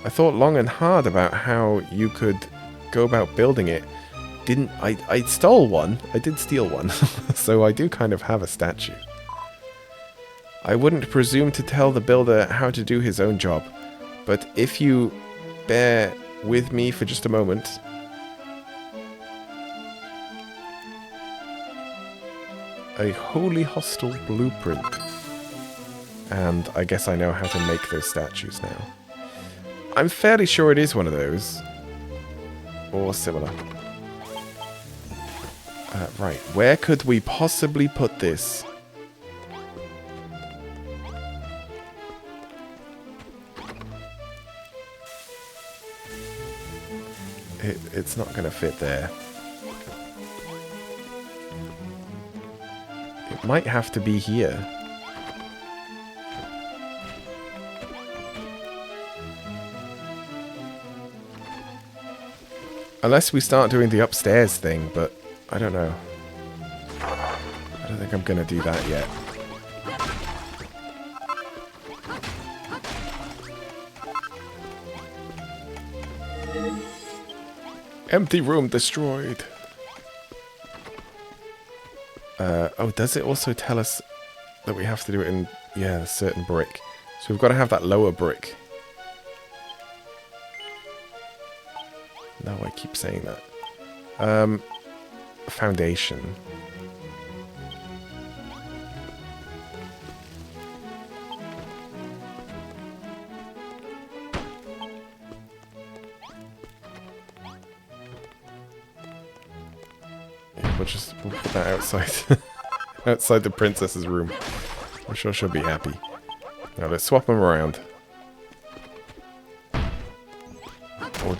I thought long and hard about how you could go about building it. I stole one. I did steal one. So I do kind of have a statue. I wouldn't presume to tell the builder how to do his own job, but if you bear with me for just a moment. A Holy Hostel blueprint. And I guess I know how to make those statues now. I'm fairly sure it is one of those. Or similar. Right, where could we possibly put this? It's not going to fit there. It might have to be here. Unless we start doing the upstairs thing, but I don't know. I don't think I'm going to do that yet. Empty room destroyed. Oh, does it also tell us that we have to do it in, yeah, a certain brick? So we've got to have that lower brick. No, I keep saying that. Foundation. Yeah, we'll put that outside. Outside the princess's room. I'm sure she'll be happy. Now let's swap them around.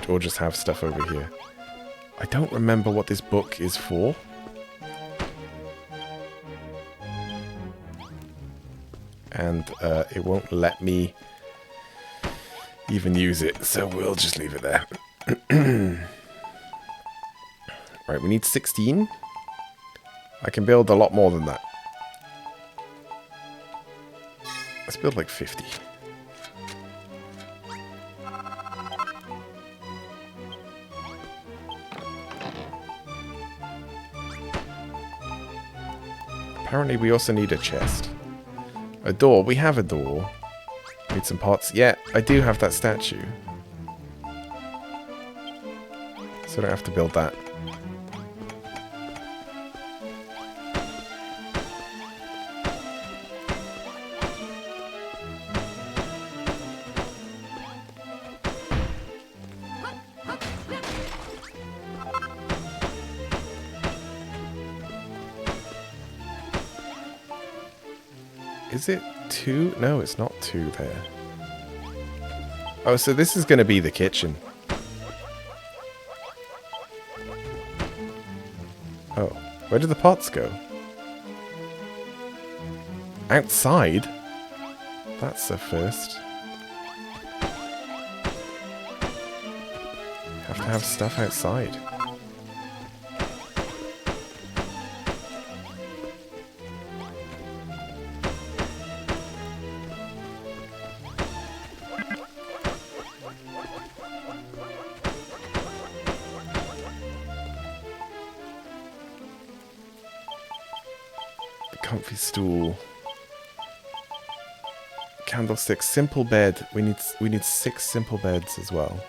Or just have stuff over here. I don't remember what this book is for. And it won't let me even use it, so we'll just leave it there. Right, we need 16. I can build a lot more than that. Let's build like 50. apparently we also need a chest. A door. We have a door. Need some pots. Yeah, I do have that statue. So I don't have to build that. Is it 2? No, it's not 2 there. Oh, so this is going to be the kitchen. Oh, where did the pots go? Outside? That's a first. Have to have stuff outside. Comfy stool. Candlestick. Simple bed. We need 6 simple beds as well.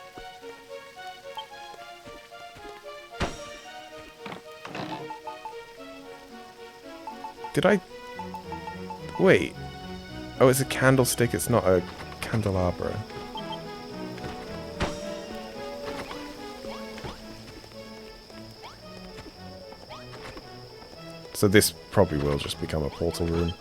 Did I... Wait. Oh, it's a candlestick. It's not a candelabra. So this probably will just become a portal room.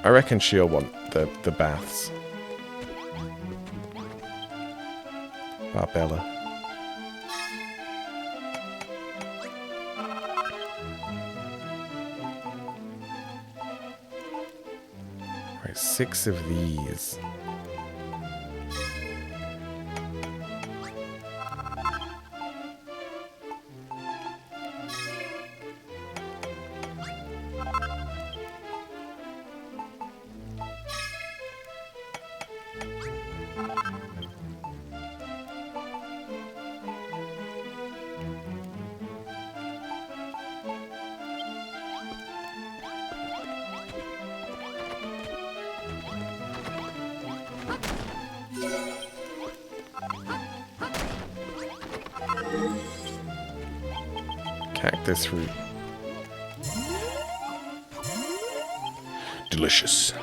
I reckon she'll want the baths. Barbella. Right, 6 of these. Cactus root. Delicious.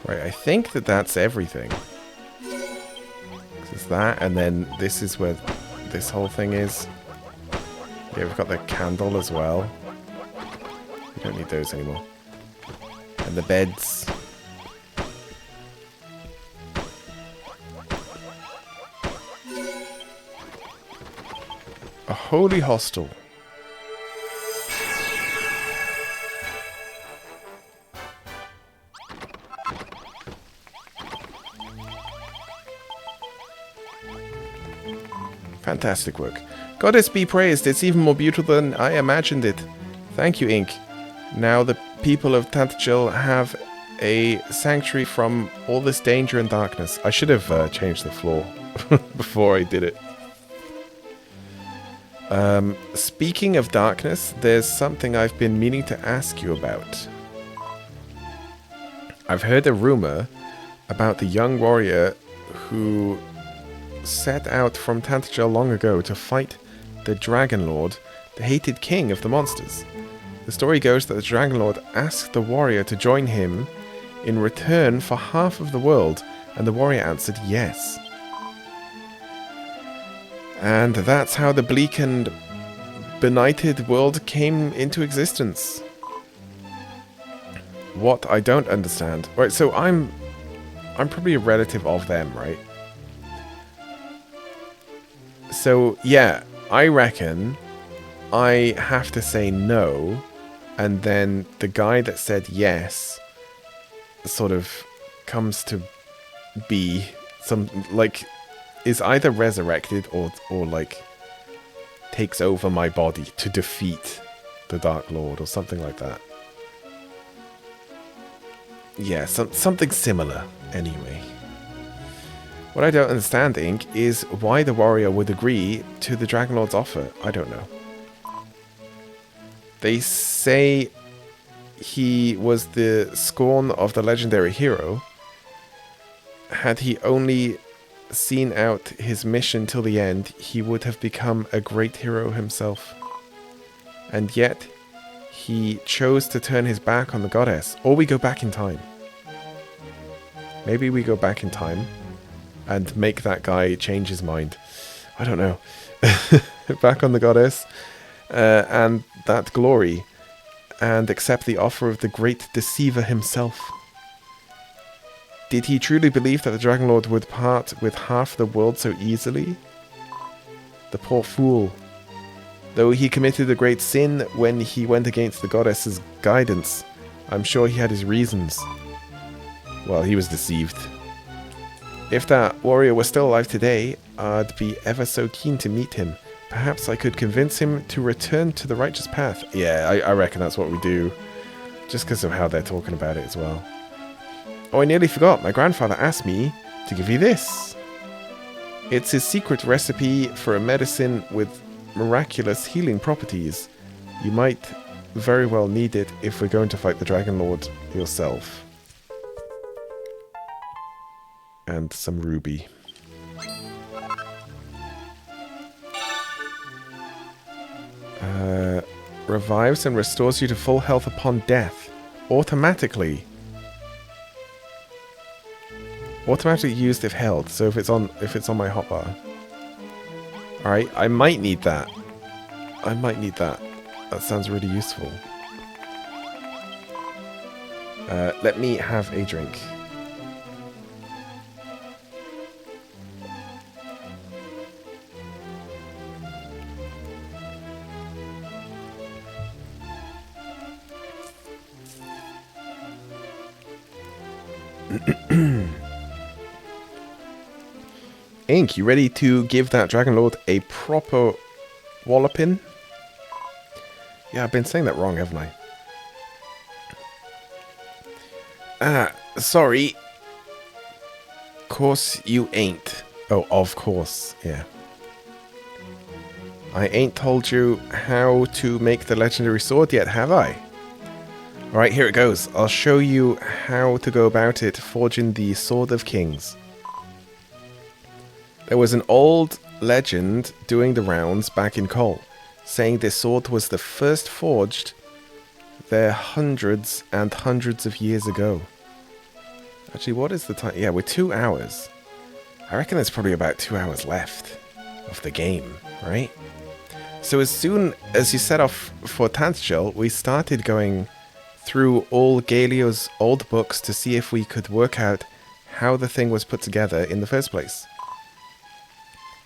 Right, I think that's everything. It's that, and then this is where this whole thing is. Yeah, we've got the candle as well. We don't need those anymore. And the beds. A holy hostel. Fantastic work. Goddess be praised, it's even more beautiful than I imagined it. Thank you, Ink. Now the people of Tantagel have a sanctuary from all this danger and darkness. I should have changed the floor before I did it. Speaking of darkness, there's something I've been meaning to ask you about. I've heard a rumor about the young warrior who set out from Tantagel long ago to fight the Dragon Lord, the hated king of the monsters. The story goes that the Dragon Lord asked the warrior to join him in return for half of the world, and the warrior answered yes. And that's how the bleak and benighted world came into existence. What I don't understand... Right, so I'm probably a relative of them, right? So, yeah, I reckon I have to say no, and then the guy that said yes sort of comes to be some, like, is either resurrected or like takes over my body to defeat the Dark Lord or something like that. Yeah, something similar anyway. What I don't understand, Ink, is why the warrior would agree to the Dragon Lord's offer. I don't know. They say he was the scorn of the legendary hero. Had he only seen out his mission till the end, he would have become a great hero himself. And yet, he chose to turn his back on the goddess. Or we go back in time. Maybe we go back in time and make that guy change his mind. I don't know. Back on the goddess and that glory, and accept the offer of the great deceiver himself. Did he truly believe that the Dragon Lord would part with half the world so easily? The poor fool. Though he committed a great sin when he went against the goddess's guidance, I'm sure he had his reasons. Well, he was deceived. If that warrior was still alive today, I'd be ever so keen to meet him. Perhaps I could convince him to return to the righteous path. Yeah, I reckon that's what we do. Just because of how they're talking about it as well. Oh, I nearly forgot. My grandfather asked me to give you this. It's his secret recipe for a medicine with miraculous healing properties. You might very well need it if we're going to fight the Dragon Lord yourself. And some ruby. Revives and restores you to full health upon death. Automatically. Automatically used if held, so if it's on my hotbar. Alright, I might need that. I might need that. That sounds really useful. Let me have a drink. Ink, you ready to give that Dragon Lord a proper walloping? Yeah, I've been saying that wrong, haven't I? Sorry. Course you ain't. Oh, of course, yeah. I ain't told you how to make the legendary sword yet, have I? Alright, here it goes. I'll show you how to go about it, forging the Sword of Kings. There was an old legend doing the rounds back in Cole, saying this sword was the first forged there hundreds and hundreds of years ago. Actually, what is the time? Yeah, we're 2 hours. I reckon there's probably about 2 hours left of the game, right? So as soon as you set off for Tantjil, we started going through all Galio's old books to see if we could work out how the thing was put together in the first place.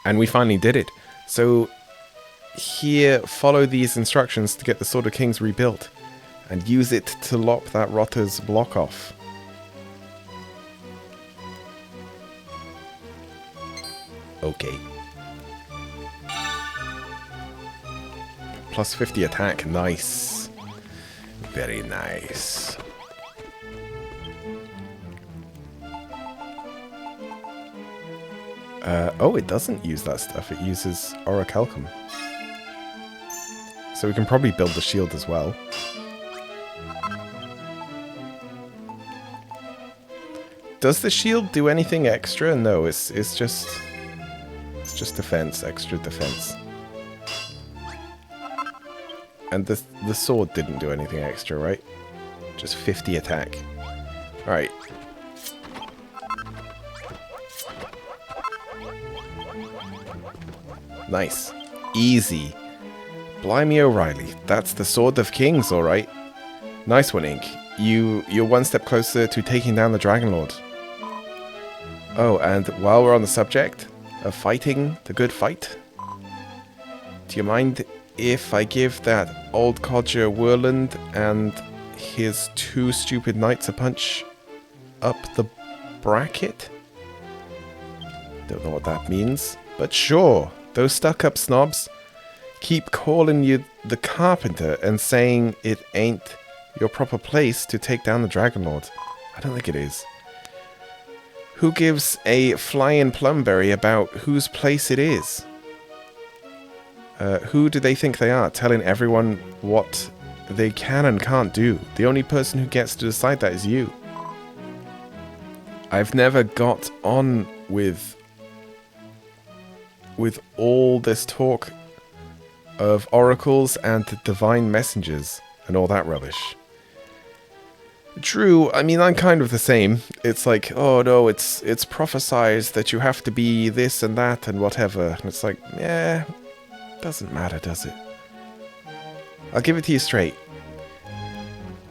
And we finally did it. So here, follow these instructions to get the Sword of Kings rebuilt and use it to lop that Rotter's block off. Okay. Plus 50 attack. Nice. Very nice. Oh, it doesn't use that stuff. It uses Orichalcum. So we can probably build the shield as well. Does the shield do anything extra? No, it's just defense, extra defense. And the sword didn't do anything extra, right? Just 50 attack. Alright. Nice. Easy. Blimey O'Reilly. That's the Sword of Kings, alright. Nice one, Ink. You're one step closer to taking down the Dragon Lord. Oh, and while we're on the subject of fighting the good fight, do you mind if I give that old codger Werland and his 2 stupid knights a punch up the bracket? Don't know what that means, but sure, those stuck-up snobs keep calling you the carpenter and saying it ain't your proper place to take down the Dragon Lord. I don't think it is. Who gives a flying plumberry about whose place it is? Who do they think they are, telling everyone what they can and can't do? The only person who gets to decide that is you. I've never got on with all this talk of oracles and divine messengers and all that rubbish. True, I mean, I'm kind of the same. It's like, oh no, it's prophesied that you have to be this and that and whatever. And it's like, yeah, doesn't matter, does it? I'll give it to you straight.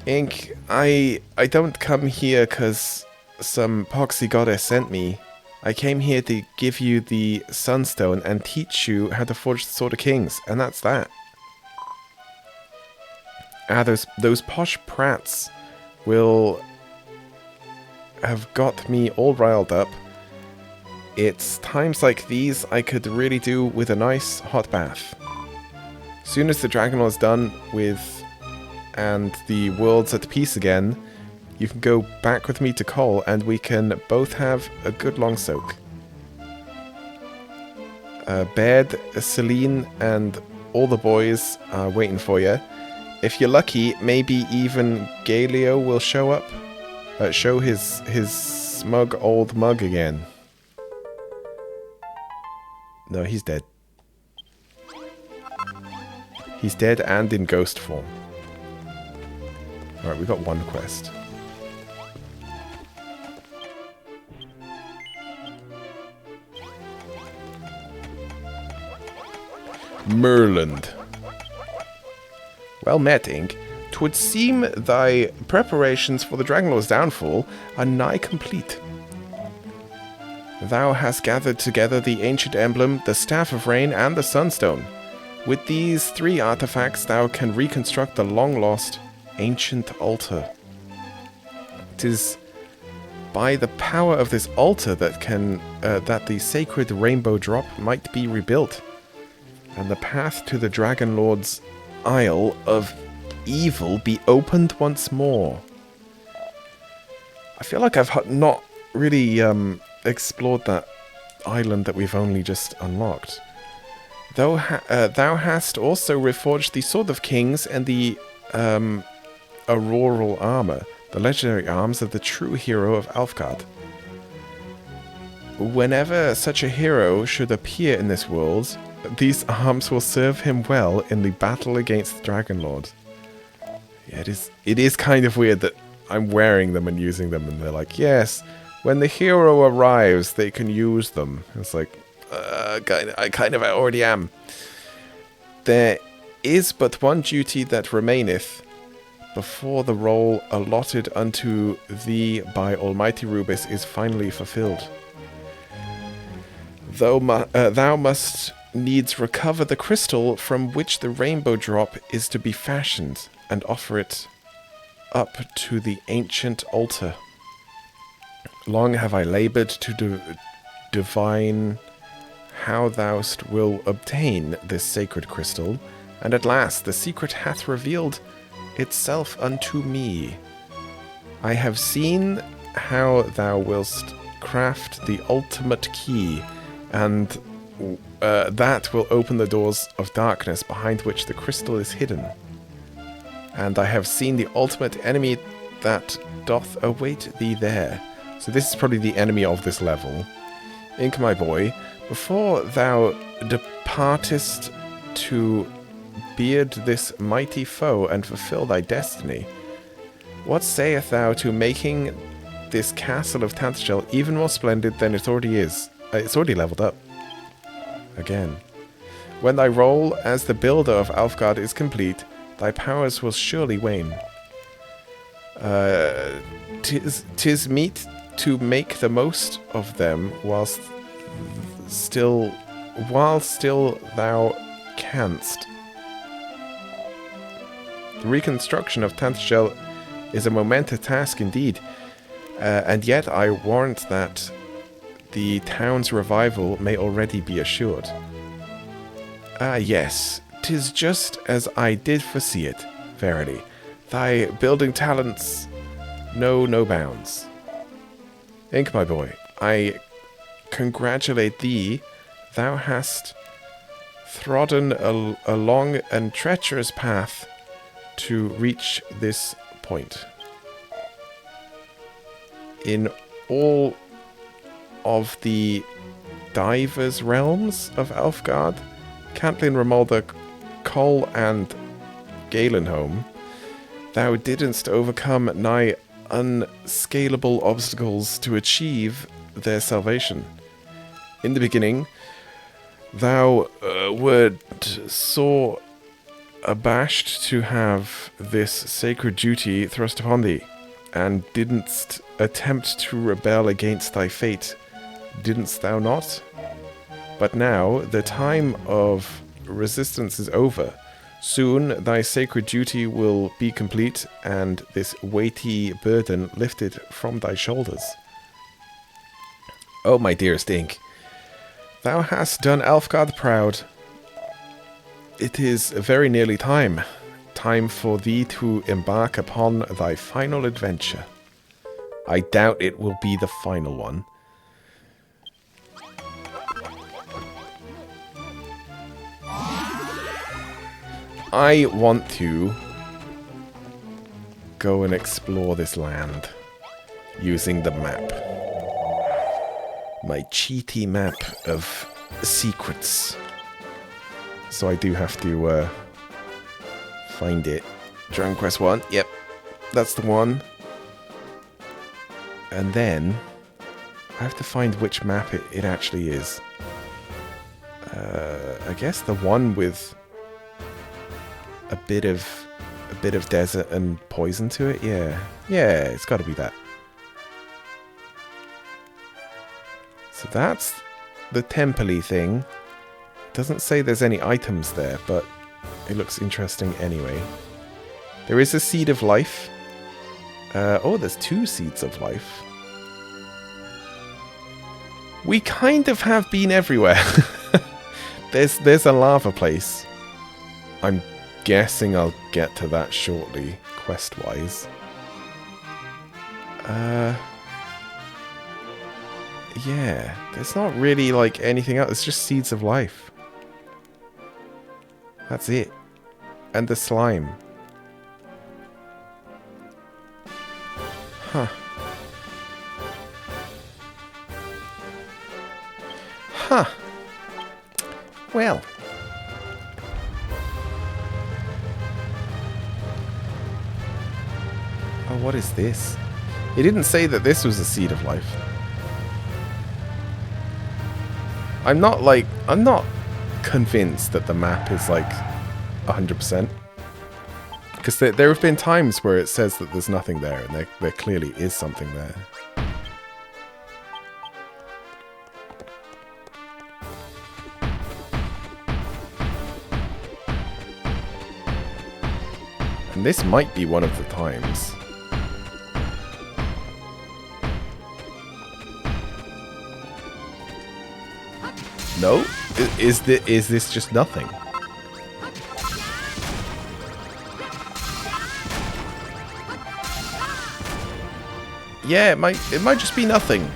Ink, I don't come here because some poxy goddess sent me. I came here to give you the Sunstone and teach you how to forge the Sword of Kings, and that's that. Those posh prats will have got me all riled up. It's times like these I could really do with a nice hot bath. Soon as the Dragon Lord's done with and the world's at peace again, you can go back with me to Cole and we can both have a good long soak. Baird, Celine and all the boys are waiting for you. If you're lucky, maybe even Galio will show up. Show his smug old mug again. No, he's dead. He's dead and in ghost form. Alright, we got one quest. Merland. Well met, Ink. 'Twould seem thy preparations for the Dragon Lord's downfall are nigh complete. Thou hast gathered together the ancient emblem, the Staff of Rain, and the Sunstone. With these 3 artifacts thou can reconstruct the long-lost ancient altar. 'Tis by the power of this altar that the sacred rainbow drop might be rebuilt, and the path to the Dragon Lord's Isle of Evil be opened once more. I feel like I've not really explored that island that we've only just unlocked. Thou hast also reforged the Sword of Kings and the Auroral Armor, the legendary arms of the true hero of Alfgard. Whenever such a hero should appear in this world, these arms will serve him well in the battle against the Dragon Lord. Yeah, it is kind of weird that I'm wearing them and using them, and they're like, yes, when the hero arrives, they can use them. It's like, I kind of already am. There is but one duty that remaineth before the role allotted unto thee by Almighty Rubis is finally fulfilled. Thou must needs recover the crystal from which the rainbow drop is to be fashioned, and offer it up to the ancient altar. Long have I laboured to divine how thou wilt obtain this sacred crystal, and at last the secret hath revealed itself unto me. I have seen how thou wilt craft the ultimate key, and that will open the doors of darkness behind which the crystal is hidden. And I have seen the ultimate enemy that doth await thee there. So this is probably the enemy of this level. Ink, my boy, before thou departest to beard this mighty foe and fulfill thy destiny, what sayest thou to making this castle of Tantaschel even more splendid than it already is? It's already leveled up. Again. When thy role as the builder of Alfgard is complete, thy powers will surely wane. 'Tis meet to make the most of them while still thou canst. reconstruction of Tantegel is a momentous task indeed. And yet I warrant that the town's revival may already be assured. Ah, yes, 'tis just as I did foresee it, verily. Thy building talents know no bounds. Ink, my boy, I congratulate thee. Thou hast trodden a long and treacherous path to reach this point. In all of the divers realms of Elfgard, Cantlin, Romualda, Cole, and Galenholm, thou didst overcome nigh unscalable obstacles to achieve their salvation. In the beginning, thou wert sore abashed to have this sacred duty thrust upon thee, and didn't attempt to rebel against thy fate, didn't thou not? But now the time of resistance is over. Soon thy sacred duty will be complete, and this weighty burden lifted from thy shoulders. Oh, my dearest Ink, thou hast done Elfgard proud. It is very nearly time for thee to embark upon thy final adventure. I doubt it will be the final one. I want to go and explore this land using the map. My cheaty map of secrets. So I do have to find it. Dragon Quest 1. Yep, that's the one. And then I have to find which map it actually is. I guess the one with a bit of desert and poison to it. Yeah, it's got to be that. So that's the temple-y thing. Doesn't say there's any items there, but it looks interesting anyway. There is a seed of life. Oh, there's 2 seeds of life. We kind of have been everywhere. There's a lava place. I'm guessing I'll get to that shortly, quest-wise. Yeah, there's not really like anything else. It's just seeds of life. That's it. And the slime. Huh. Huh. Well. Oh, what is this? It didn't say that this was a seed of life. I'm not convinced that the map is like 100%. Because there have been times where it says that there's nothing there, and there clearly is something there. And this might be one of the times. No? Is this just nothing? Yeah, it might just be nothing.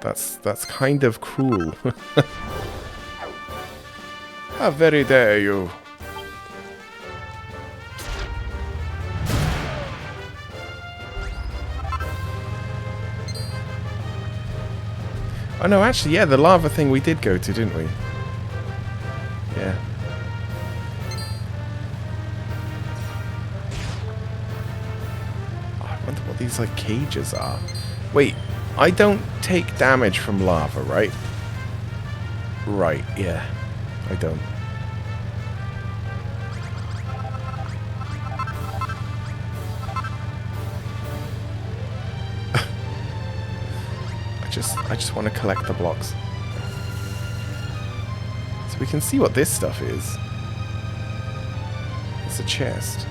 That's kind of cruel. How very dare you? Oh no, actually, yeah, the lava thing we did go to, didn't we? Yeah. Oh, I wonder what these, like, cages are. Wait, I don't take damage from lava, right? Right, yeah. I don't. I just want to collect the blocks. we can see what this stuff is. It's a chest.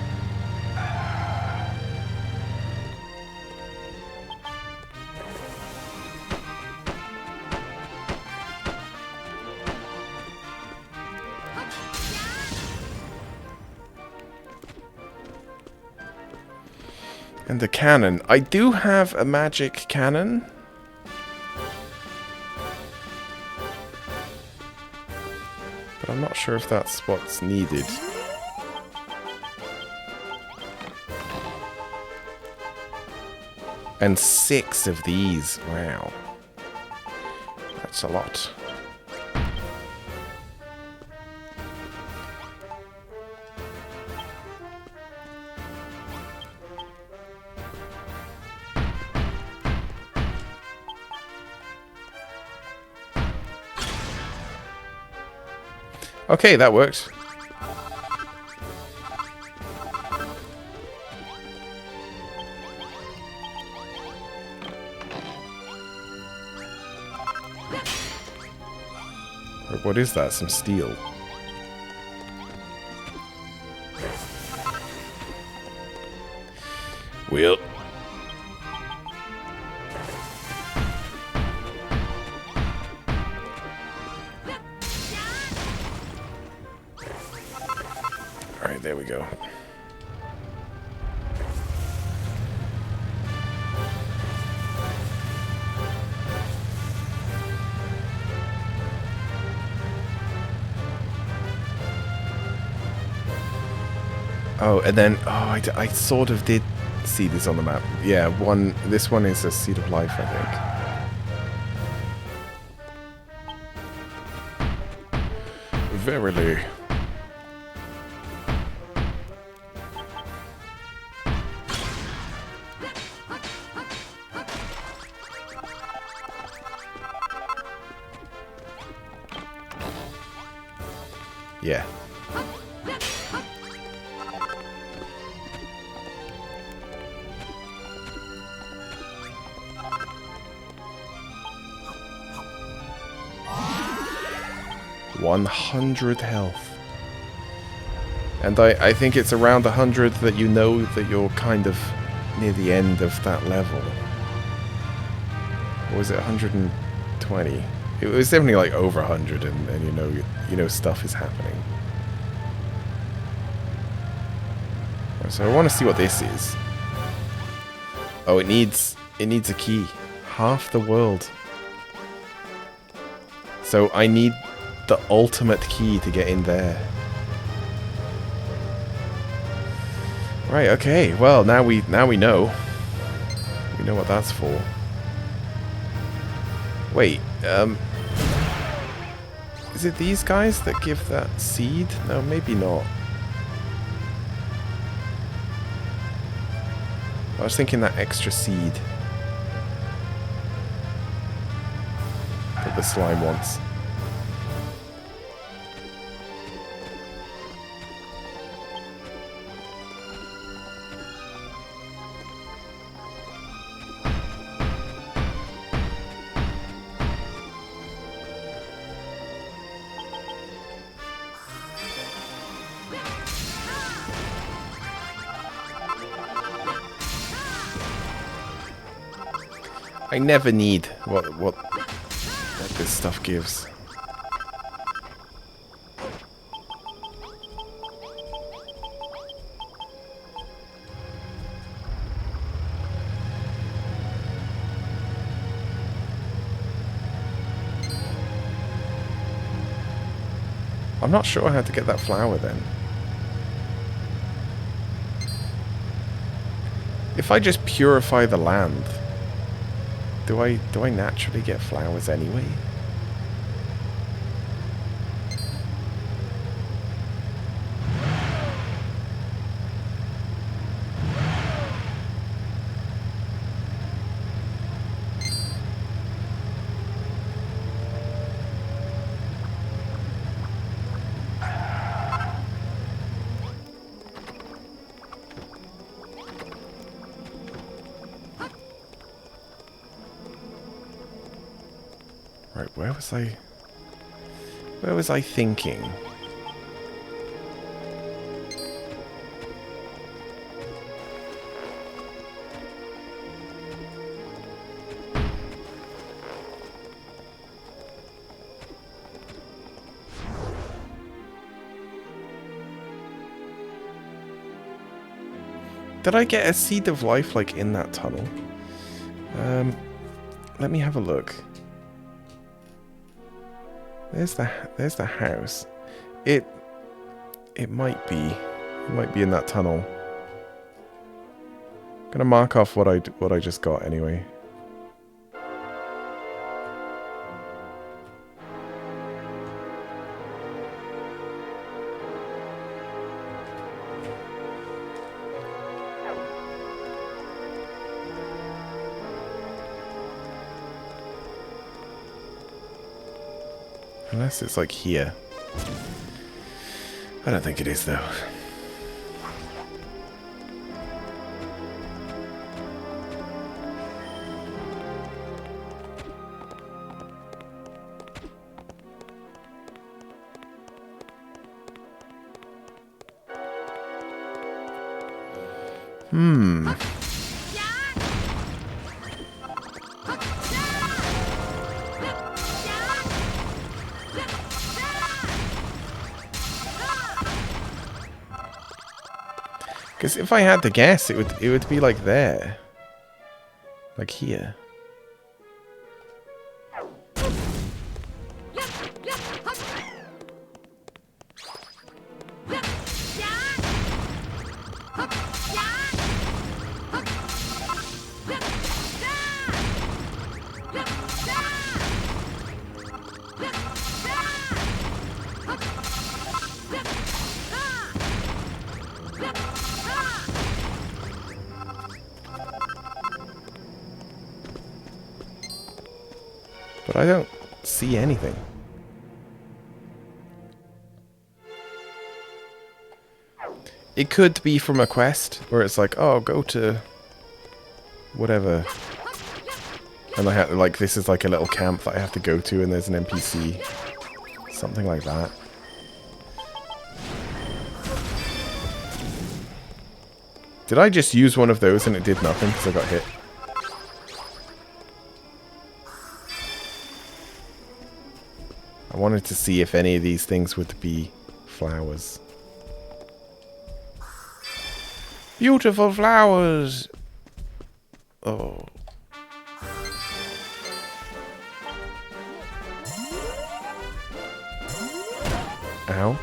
And the cannon. I do have a magic cannon. But I'm not sure if that's what's needed. And 6 of these. Wow. That's a lot. Okay, that worked. What is that? Some steel. Well. Alright, there we go. Oh, and then, I sort of did see this on the map. Yeah, this one is a Seed of Life, I think. Verily. Yeah. $100 health. And I think it's around 100 that you know that you're kind of near the end of that level. Or was it 120? It was definitely like over 100 and you know stuff is happening. So I want to see what this is. Oh, it needs a key. Half the world. So I need the ultimate key to get in there. Right, okay. Well, now we know. We know what that's for. Wait, is it these guys that give that seed? No, maybe not. I was thinking that extra seed that the slime wants. I never need what this stuff gives. I'm not sure how to get that flower then. If I just purify the land, do I naturally get flowers anyway? Right, where was I? Where was I thinking? Did I get a seed of life like in that tunnel? Let me have a look. There's the house. It might be in that tunnel. I'm gonna mark off what I just got anyway. Unless it's like here. I don't think it is though. Because if I had to guess, it would be like there. Like here. But I don't see anything. It could be from a quest where it's like, oh, go to whatever. And I have like this is like a little camp that I have to go to and there's an NPC. Something like that. Did I just use one of those and it did nothing because I got hit? I wanted to see if any of these things would be flowers. Beautiful flowers! Oh. Ow.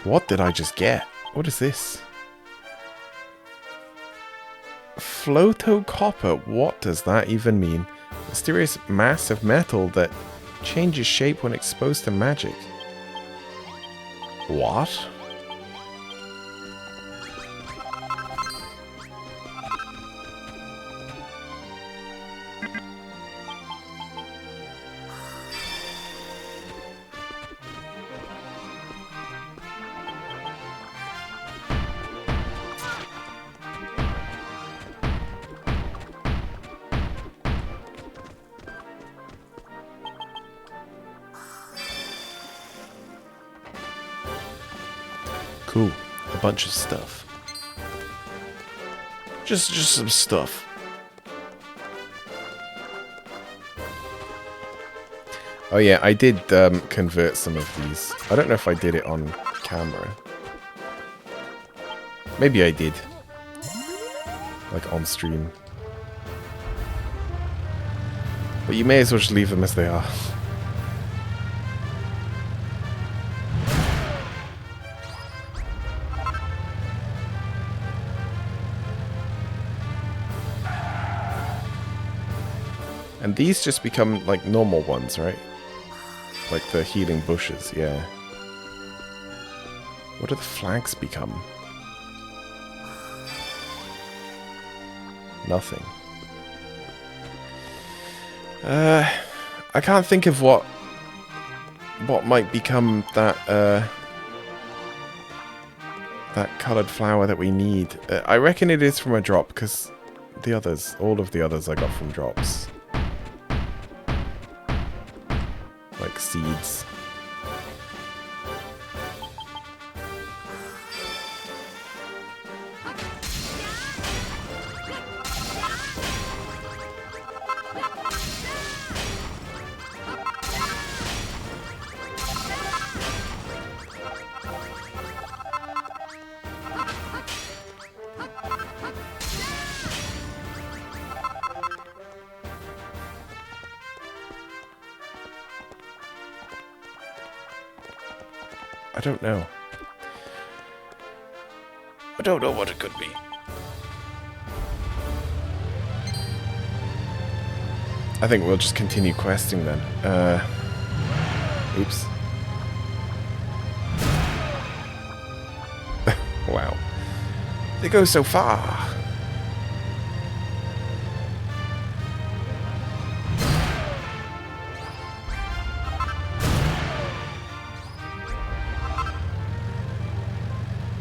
What did I just get? What is this? Floatocopper. What does that even mean? Mysterious mass of metal that changes shape when exposed to magic. What? Cool. A bunch of stuff. Just some stuff. Oh yeah, I did convert some of these. I don't know if I did it on camera. Maybe I did. Like on stream. But you may as well just leave them as they are. And these just become like normal ones, right? Like the healing bushes, yeah. What do the flags become? Nothing. I can't think of what might become that that coloured flower that we need. I reckon it is from a drop, because the others, all of the others I got from drops. Like seeds. I don't know. I don't know what it could be. I think we'll just continue questing then. Oops. Wow. They go so far.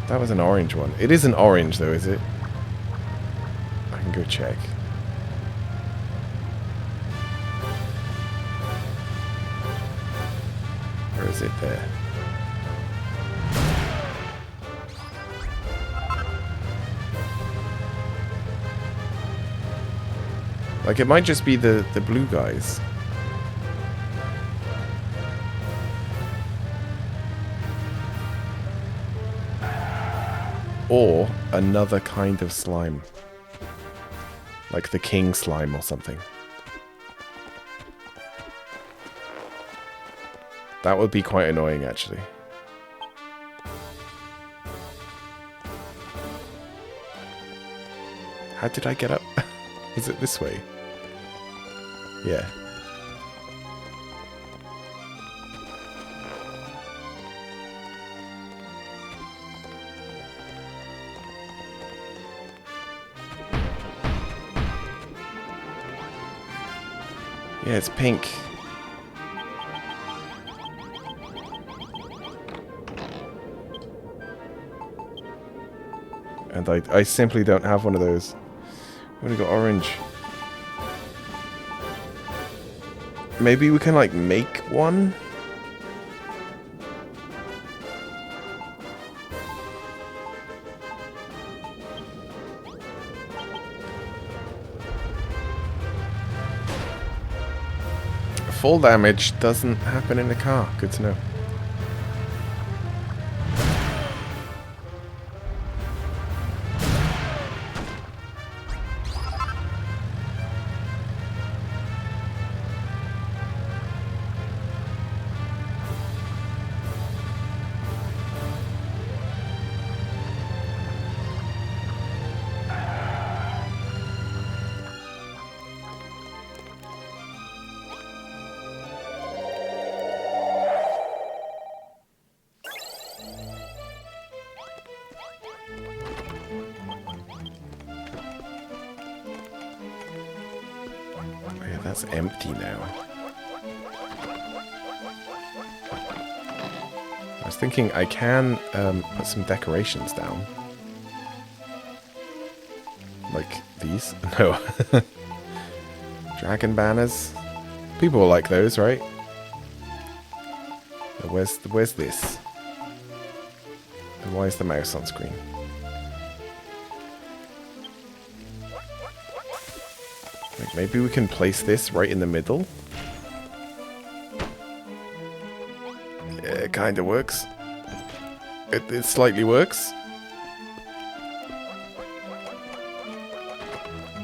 That was an orange one. It isn't orange though, is it? I can go check. Where is it there? Like, it might just be the blue guys. Or another kind of slime. Like the king slime or something. That would be quite annoying, actually. How did I get up? Is it this way? Yeah. Yeah, it's pink. And I simply don't have one of those. I'm gonna go orange. Maybe we can, like, make one? Full damage doesn't happen in the car. Good to know. That's empty now. I was thinking I can put some decorations down. Like these? No. Dragon banners. People will like those, right? Where's this? And why is the mouse on screen? Like, maybe we can place this right in the middle. Yeah, it kind of works. It slightly works.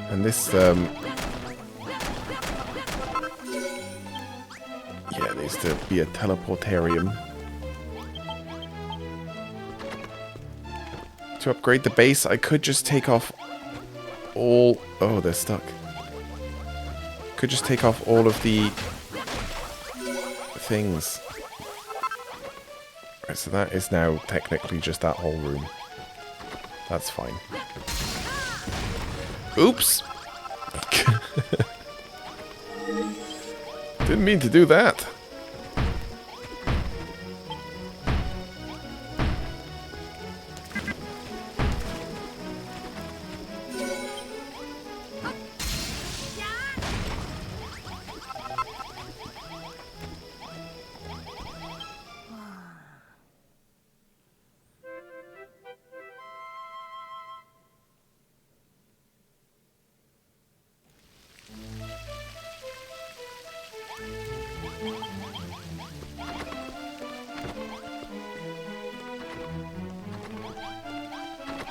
And this, yeah, needs to be a teleportarium. To upgrade the base, I could just take off all... Oh, they're stuck. Could just take off all of the things. Right, so that is now technically just that whole room. That's fine. Oops! Didn't mean to do that.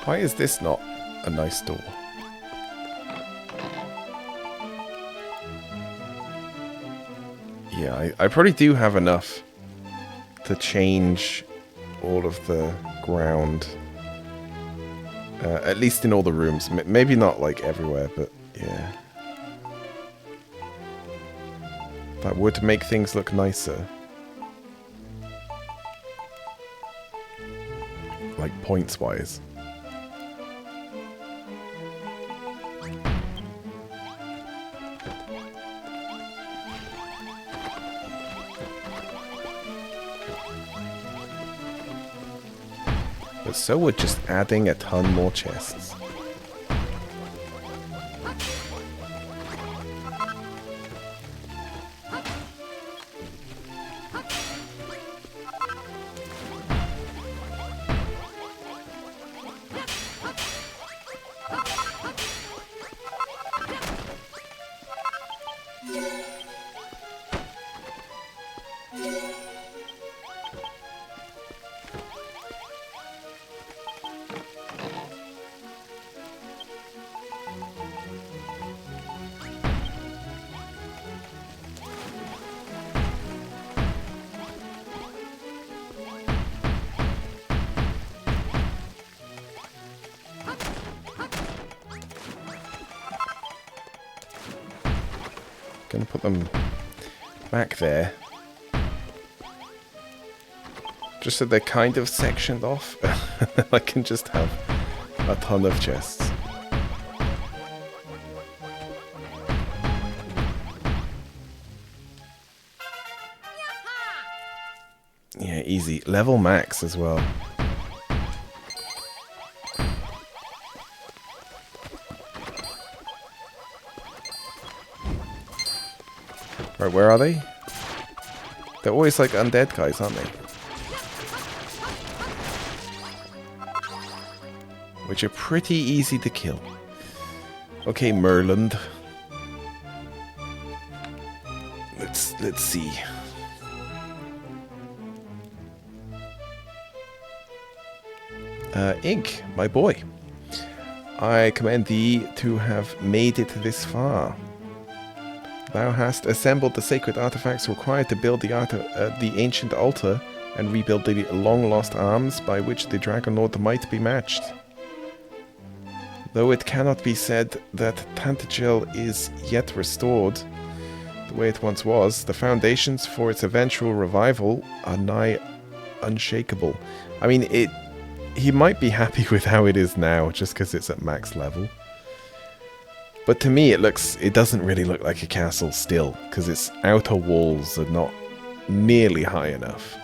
Why is this not a nice door? Yeah, I probably do have enough to change all of the ground. At least in all the rooms. Maybe not like everywhere, but yeah. That would make things look nicer. Like points-wise. But so would just adding a ton more chests. Gonna put them back there. Just so they're kind of sectioned off. I can just have a ton of chests. Yeah, easy. Level max as well. Right, where are they? They're always like undead guys, aren't they? Which are pretty easy to kill. Okay, Merland. Let's see. Ink, my boy. I commend thee to have made it this far. Thou hast assembled the sacred artifacts required to build the ancient altar and rebuild the long-lost arms by which the Dragon Lord might be matched. Though it cannot be said that Tantagel is yet restored the way it once was, the foundations for its eventual revival are nigh unshakable. I mean, he might be happy with how it is now, just because it's at max level. But to me, it doesn't really look like a castle still, because its outer walls are not nearly high enough.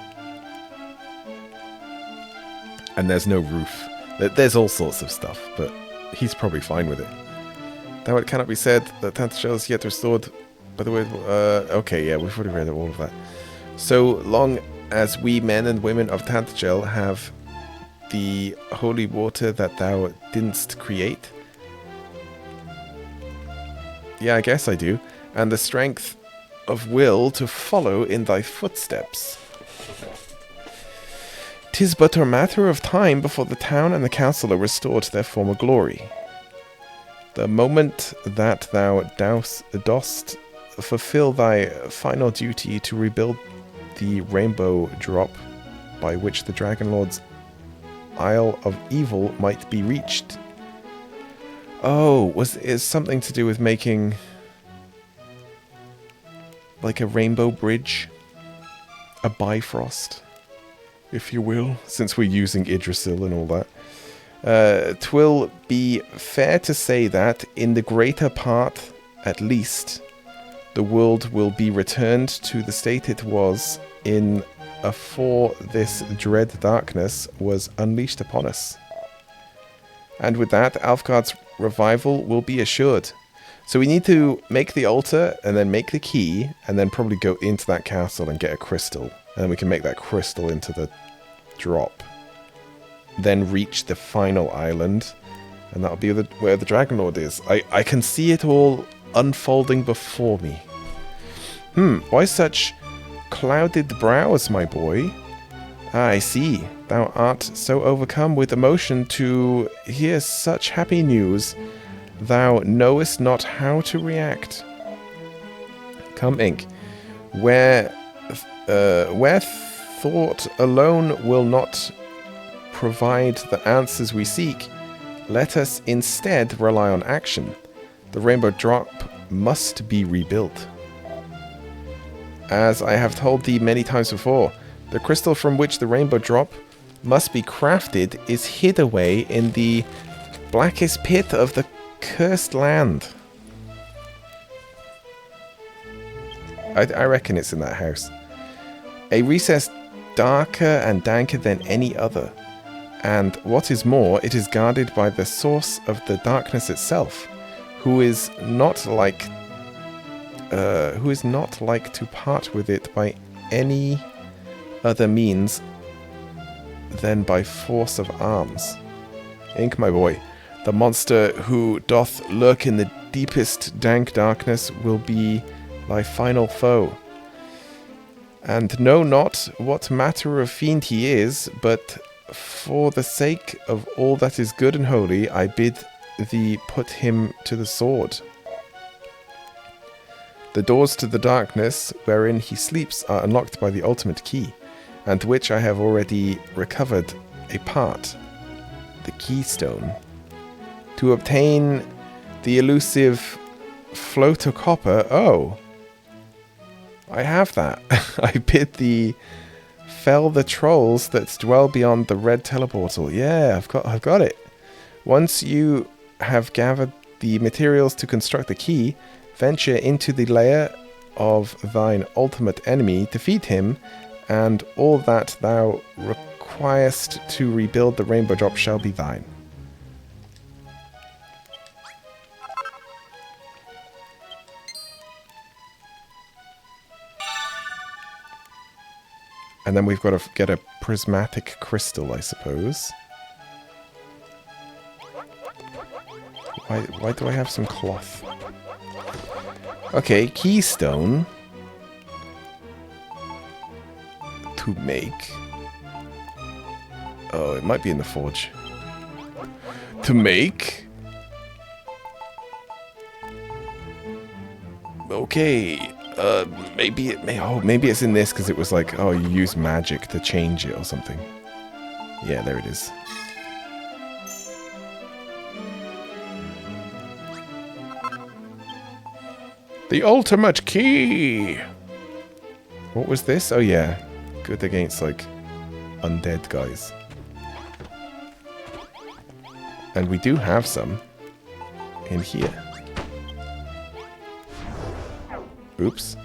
And there's no roof. There's all sorts of stuff, but he's probably fine with it. Though it cannot be said that Tantagel is yet restored. By the way, okay, yeah, we've already read all of that. So long as we men and women of Tantagel have the holy water that thou didst create. Yeah, I guess I do. And the strength of will to follow in thy footsteps. 'Tis but a matter of time before the town and the council are restored to their former glory. The moment that thou dost fulfill thy final duty to rebuild the rainbow drop by which the Dragon Lord's Isle of Evil might be reached. Oh, is something to do with making like a rainbow bridge? A Bifrost, if you will, since we're using Yggdrasil and all that. 'Twill be fair to say that, in the greater part, at least, the world will be returned to the state it was in afore this dread darkness was unleashed upon us. And with that, Alfgard's revival will be assured. So we need to make the altar, and then make the key, and then probably go into that castle and get a crystal. And then we can make that crystal into the drop. Then reach the final island, and that'll be where the Dragon Lord is. I can see it all unfolding before me. Why such clouded brows, my boy? I see. Thou art so overcome with emotion to hear such happy news, thou knowest not how to react. Come, Ink. Where thought alone will not provide the answers we seek, let us instead rely on action. The Rainbow Drop must be rebuilt. As I have told thee many times before, the crystal from which the Rainbow Drop must be crafted is hid away in the blackest pit of the cursed land. I reckon it's in that house. A recess darker and danker than any other. And what is more, it is guarded by the source of the darkness itself, who is not like to part with it by any other means than by force of arms. Ink, my boy, the monster who doth lurk in the deepest dank darkness will be thy final foe. And know not what matter of fiend he is, but for the sake of all that is good and holy, I bid thee put him to the sword. The doors to the darkness wherein he sleeps are unlocked by the ultimate key, and which I have already recovered a part, the keystone. To obtain the elusive floater copper, I have that. I bid thee fell the trolls that dwell beyond the red teleportal. Yeah, I've got it. Once you have gathered the materials to construct the key, venture into the lair of thine ultimate enemy, defeat him, and all that thou requirest to rebuild the Rainbow Drop shall be thine. And then we've got to get a prismatic crystal, I suppose. Why do I have some cloth? Okay, keystone. To make. Oh, it might be in the forge. To make. Okay. Maybe it may. Oh, maybe it's in this because it was like, oh, you use magic to change it or something. Yeah, there it is. The ultimate key! What was this? Oh yeah, good against like undead guys. And we do have some in here. Oops.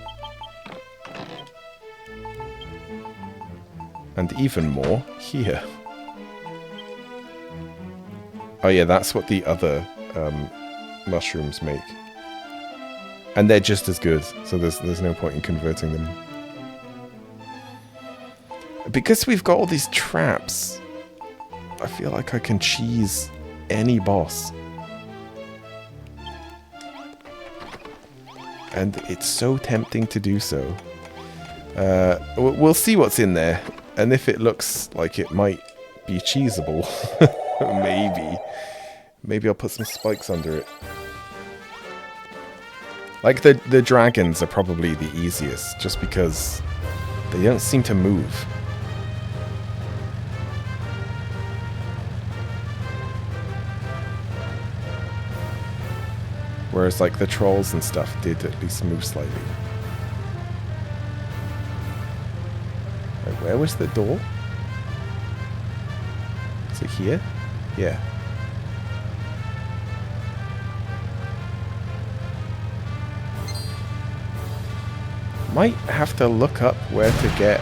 And even more here. Oh yeah, that's what the other mushrooms make. And they're just as good, so there's no point in converting them. Because we've got all these traps, I feel like I can cheese any boss. And it's so tempting to do so. We'll see what's in there, and if it looks like it might be cheesable, maybe I'll put some spikes under it. Like, the dragons are probably the easiest, just because they don't seem to move. Whereas, like, the trolls and stuff did at least move slightly. Wait, where was the door? Is it here? Yeah. Might have to look up where to get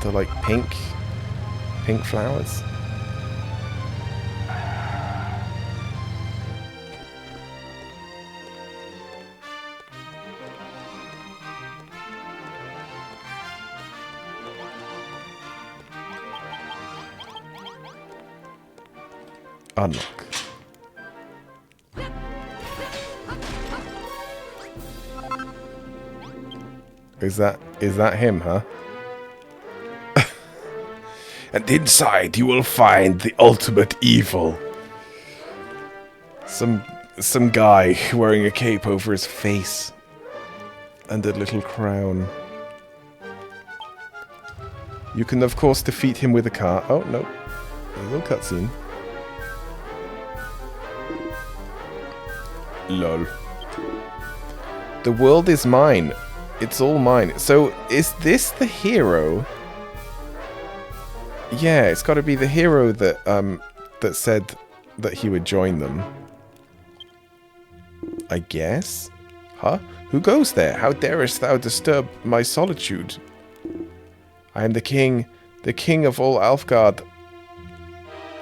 the like pink flowers. Unlock. Is that him, huh? And inside you will find the ultimate evil. Some guy wearing a cape over his face and a little crown. You can of course defeat him with a car. Oh no, a little cutscene. Lol. The world is mine. It's all mine. So, is this the hero? Yeah, it's got to be the hero that that said that he would join them. I guess? Huh? Who goes there? How darest thou disturb my solitude? I am the king of all Alfgard.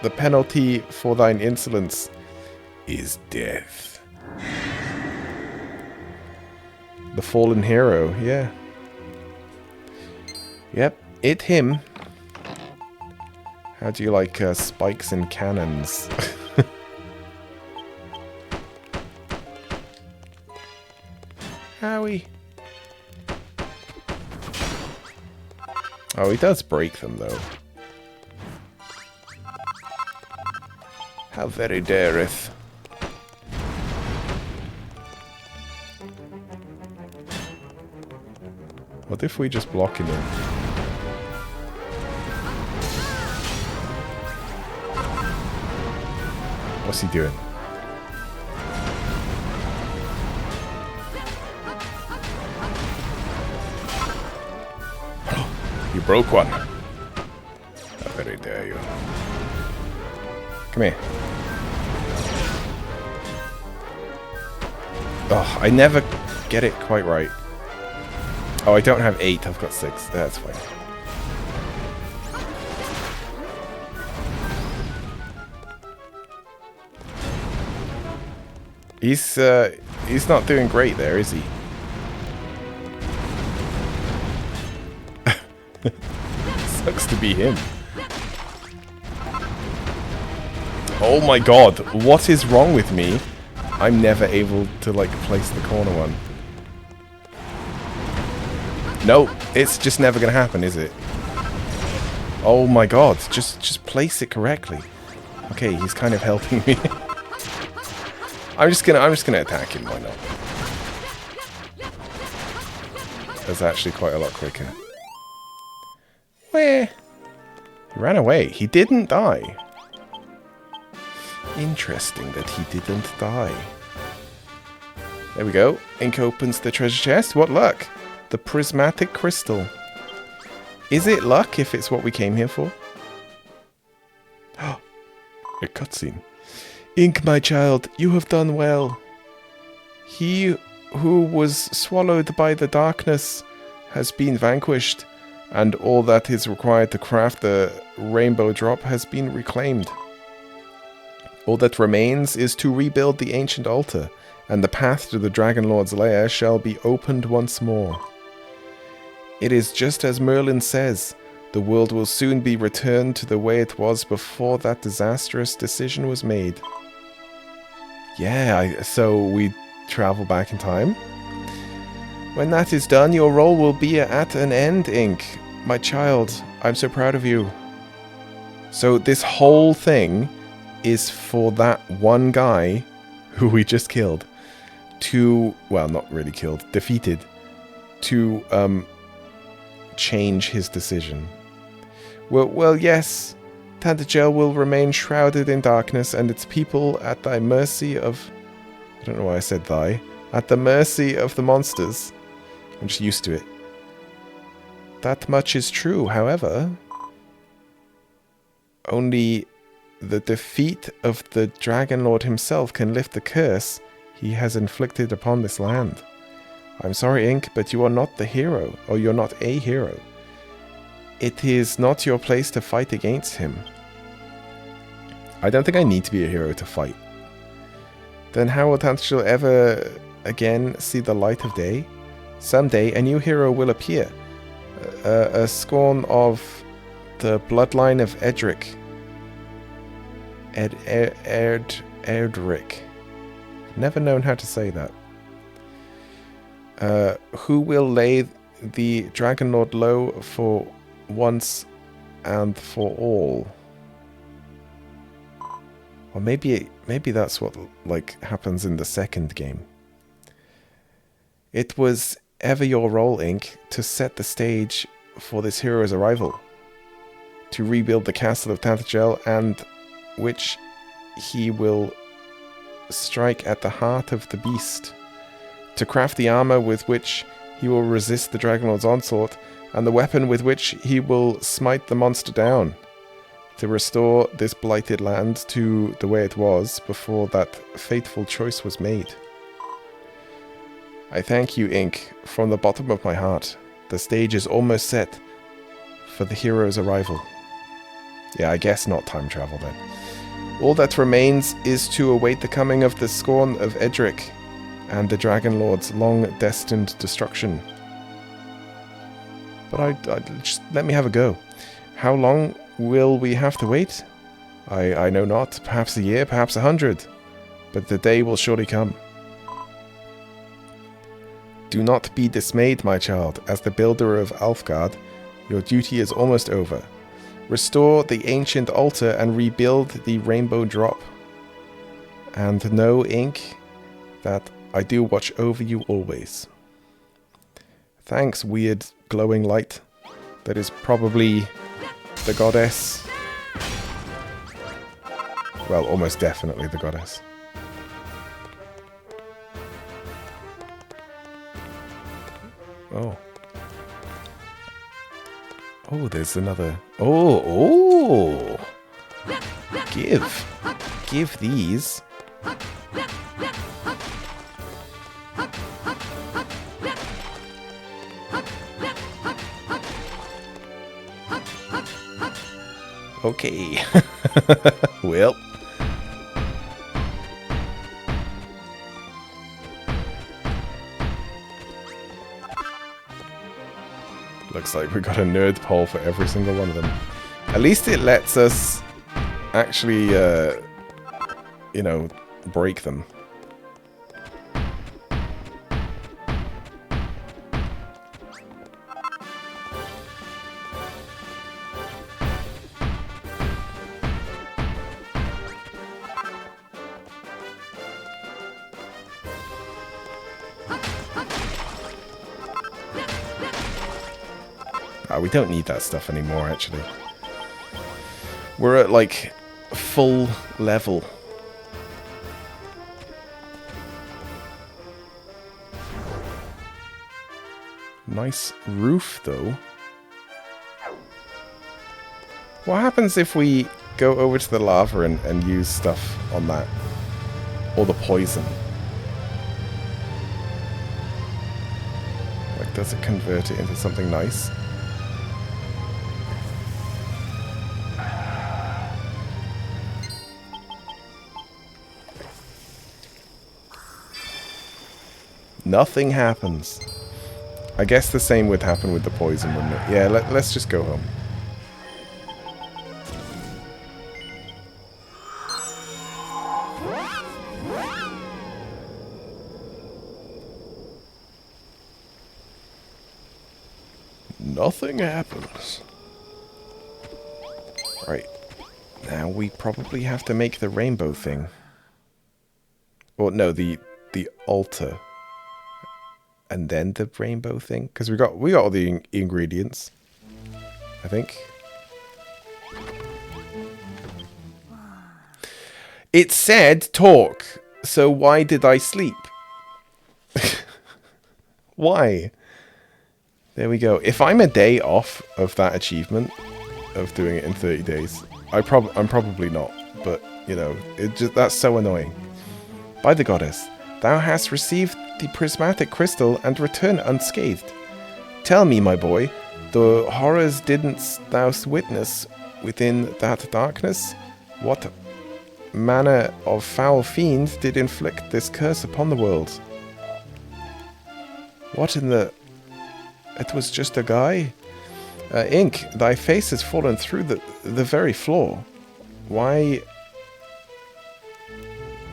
The penalty for thine insolence is death. The fallen hero, yeah. Yep, it him. How do you like spikes and cannons? Howie. Oh, he does break them though. How very dareth. What if we just block him in? What's he doing? You broke one. How very dare you. Come here. Oh, I never get it quite right. Oh, I don't have 8, I've got 6. That's fine. He's not doing great there, is he? Sucks to be him. Oh my god, what is wrong with me? I'm never able to, like, place the corner one. No, it's just never gonna happen, is it? Oh my god, just place it correctly. Okay, he's kind of helping me. I'm just gonna attack him, why not? That's actually quite a lot quicker. Where? He ran away. He didn't die. Interesting that he didn't die. There we go. Ink opens the treasure chest. What luck? The prismatic crystal. Is it luck if it's what we came here for? A cutscene. Ink, my child, you have done well. He who was swallowed by the darkness has been vanquished, and all that is required to craft the rainbow drop has been reclaimed. All that remains is to rebuild the ancient altar, and the path to the Dragon Lord's lair shall be opened once more. It is just as Merlin says, the world will soon be returned to the way it was before that disastrous decision was made. Yeah, so we travel back in time. When that is done, your role will be at an end, Ink. My child, I'm so proud of you. So this whole thing is for that one guy who we just killed to, well, not really killed, defeated, to change his decision. Well, yes, Tantagel will remain shrouded in darkness, and its people at thy mercy of... I don't know why I said thy. At the mercy of the monsters. I'm just used to it. That much is true, however. Only the defeat of the Dragon Lord himself can lift the curse he has inflicted upon this land. I'm sorry, Ink, but you are not the hero, or you're not a hero. It is not your place to fight against him. I don't think I need to be a hero to fight. Then how will Tantegel ever again see the light of day? Someday a new hero will appear. A scorn of the bloodline of Edric. Erdrick. Never known how to say that. Who will lay the Dragon Lord low for once and for all? Or maybe that's what happens in the second game. It was ever your role, Ink, to set the stage for this hero's arrival, to rebuild the castle of Tantegel, and which he will strike at the heart of the beast, to craft the armor with which he will resist the Dragonlord's onslaught, and the weapon with which he will smite the monster down, to restore this blighted land to the way it was before that fateful choice was made. I thank you, Ink, from the bottom of my heart. The stage is almost set for the hero's arrival. Yeah, I guess not time travel then. All that remains is to await the coming of the scorn of Edric and the Dragon Lord's long-destined destruction. But I just let me have a go. How long will we have to wait? I know not. Perhaps a year, perhaps 100. But the day will surely come. Do not be dismayed, my child. As the builder of Alfgard, your duty is almost over. Restore the ancient altar and rebuild the Rainbow Drop. And know, Ink, that I do watch over you always. Thanks, weird glowing light. That is probably the goddess. Well, almost definitely the goddess. Oh. Oh, there's another. Oh. Give these. Okay. Well. Looks like we got a nerd poll for every single one of them. At least it lets us actually, you know, break them. We don't need that stuff anymore, actually. We're at, like, full level. Nice roof, though. What happens if we go over to the lava and use stuff on that? Or the poison? Like, does it convert it into something nice? Nothing happens. I guess the same would happen with the poison, wouldn't it? Yeah, let's just go home. Nothing happens. Right. Now we probably have to make the rainbow thing. Or no, the altar. And then the rainbow thing, because we got all the ingredients, I think. It said talk, so why did I sleep? Why? There we go. If I'm a day off of that achievement of doing it in 30 days, I'm probably not. But you know, that's so annoying. By the goddess. Thou hast received the prismatic crystal and return unscathed. Tell me, my boy, the horrors didn't thou witness within that darkness? What manner of foul fiend did inflict this curse upon the world? What in the... It was just a guy? Ink, thy face has fallen through the very floor. Why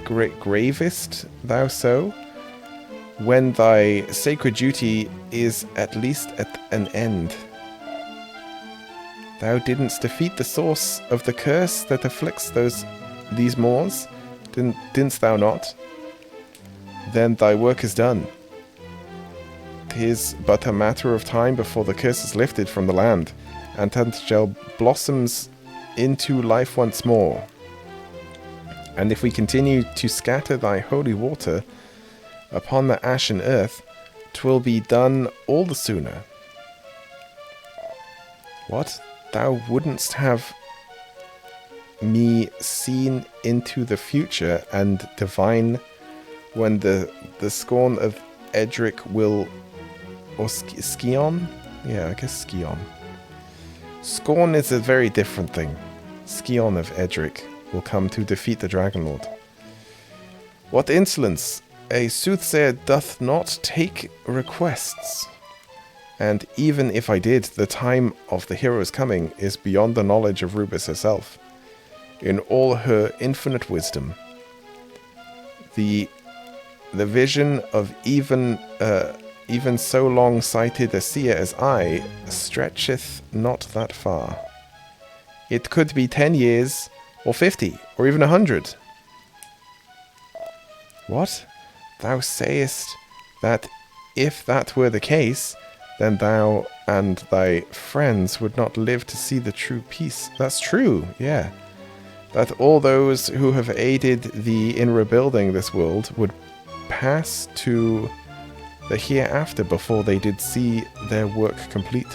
gravest thou so, when thy sacred duty is at least at an end? Thou didn't defeat the source of the curse that afflicts these Moors, didn't thou not? Then thy work is done. 'Tis but a matter of time before the curse is lifted from the land, and Tantagel blossoms into life once more. And if we continue to scatter thy holy water upon the ashen earth, 'twill be done all the sooner. What? Thou wouldn't have me seen into the future and divine when the scorn of Edric will... Or Scion? Yeah, I guess Scion. Scorn is a very different thing. Scion of Edric will come to defeat the Dragonlord. What insolence! A soothsayer doth not take requests. And even if I did, the time of the hero's coming is beyond the knowledge of Rubis herself. In all her infinite wisdom, the vision of even so long-sighted a seer as I stretcheth not that far. It could be 10 years, or 50, or even 100. What? Thou sayest that if that were the case, then thou and thy friends would not live to see the true peace. That's true, yeah. That all those who have aided thee in rebuilding this world would pass to the hereafter before they did see their work complete.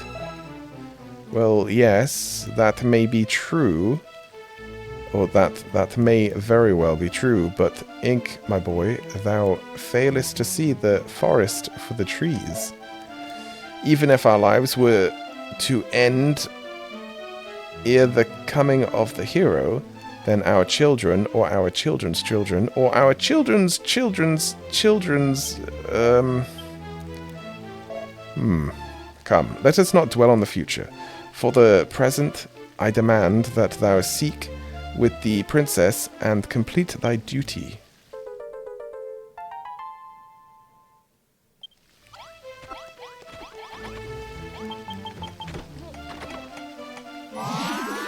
Well, yes, that may be true, or that may very well be true, but Ink, my boy, thou failest to see the forest for the trees. Even if our lives were to end ere the coming of the hero, then our children, or our children's children, or our children's children's children's, Come, let us not dwell on the future. For the present, I demand that thou seek with the princess and complete thy duty.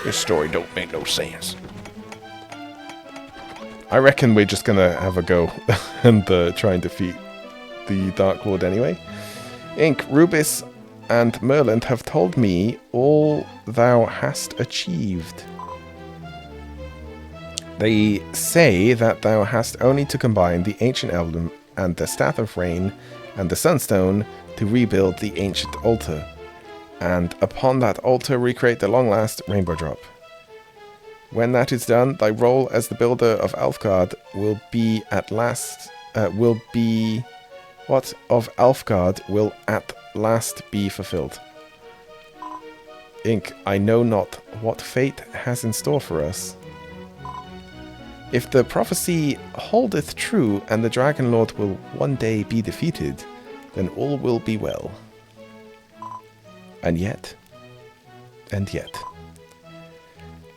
This story don't make no sense. I reckon we're just gonna have a go and try and defeat the Dark Lord anyway. Ink, Rubis and Merlin have told me all thou hast achieved. They say that thou hast only to combine the Ancient Emblem and the Staff of Rain and the Sunstone to rebuild the ancient altar, and upon that altar recreate the long-last Rainbow Drop. When that is done, thy role as the builder of Alfgard will be at last be fulfilled. Ink, I know not what fate has in store for us. If the prophecy holdeth true and the Dragonlord will one day be defeated, then all will be well. And yet,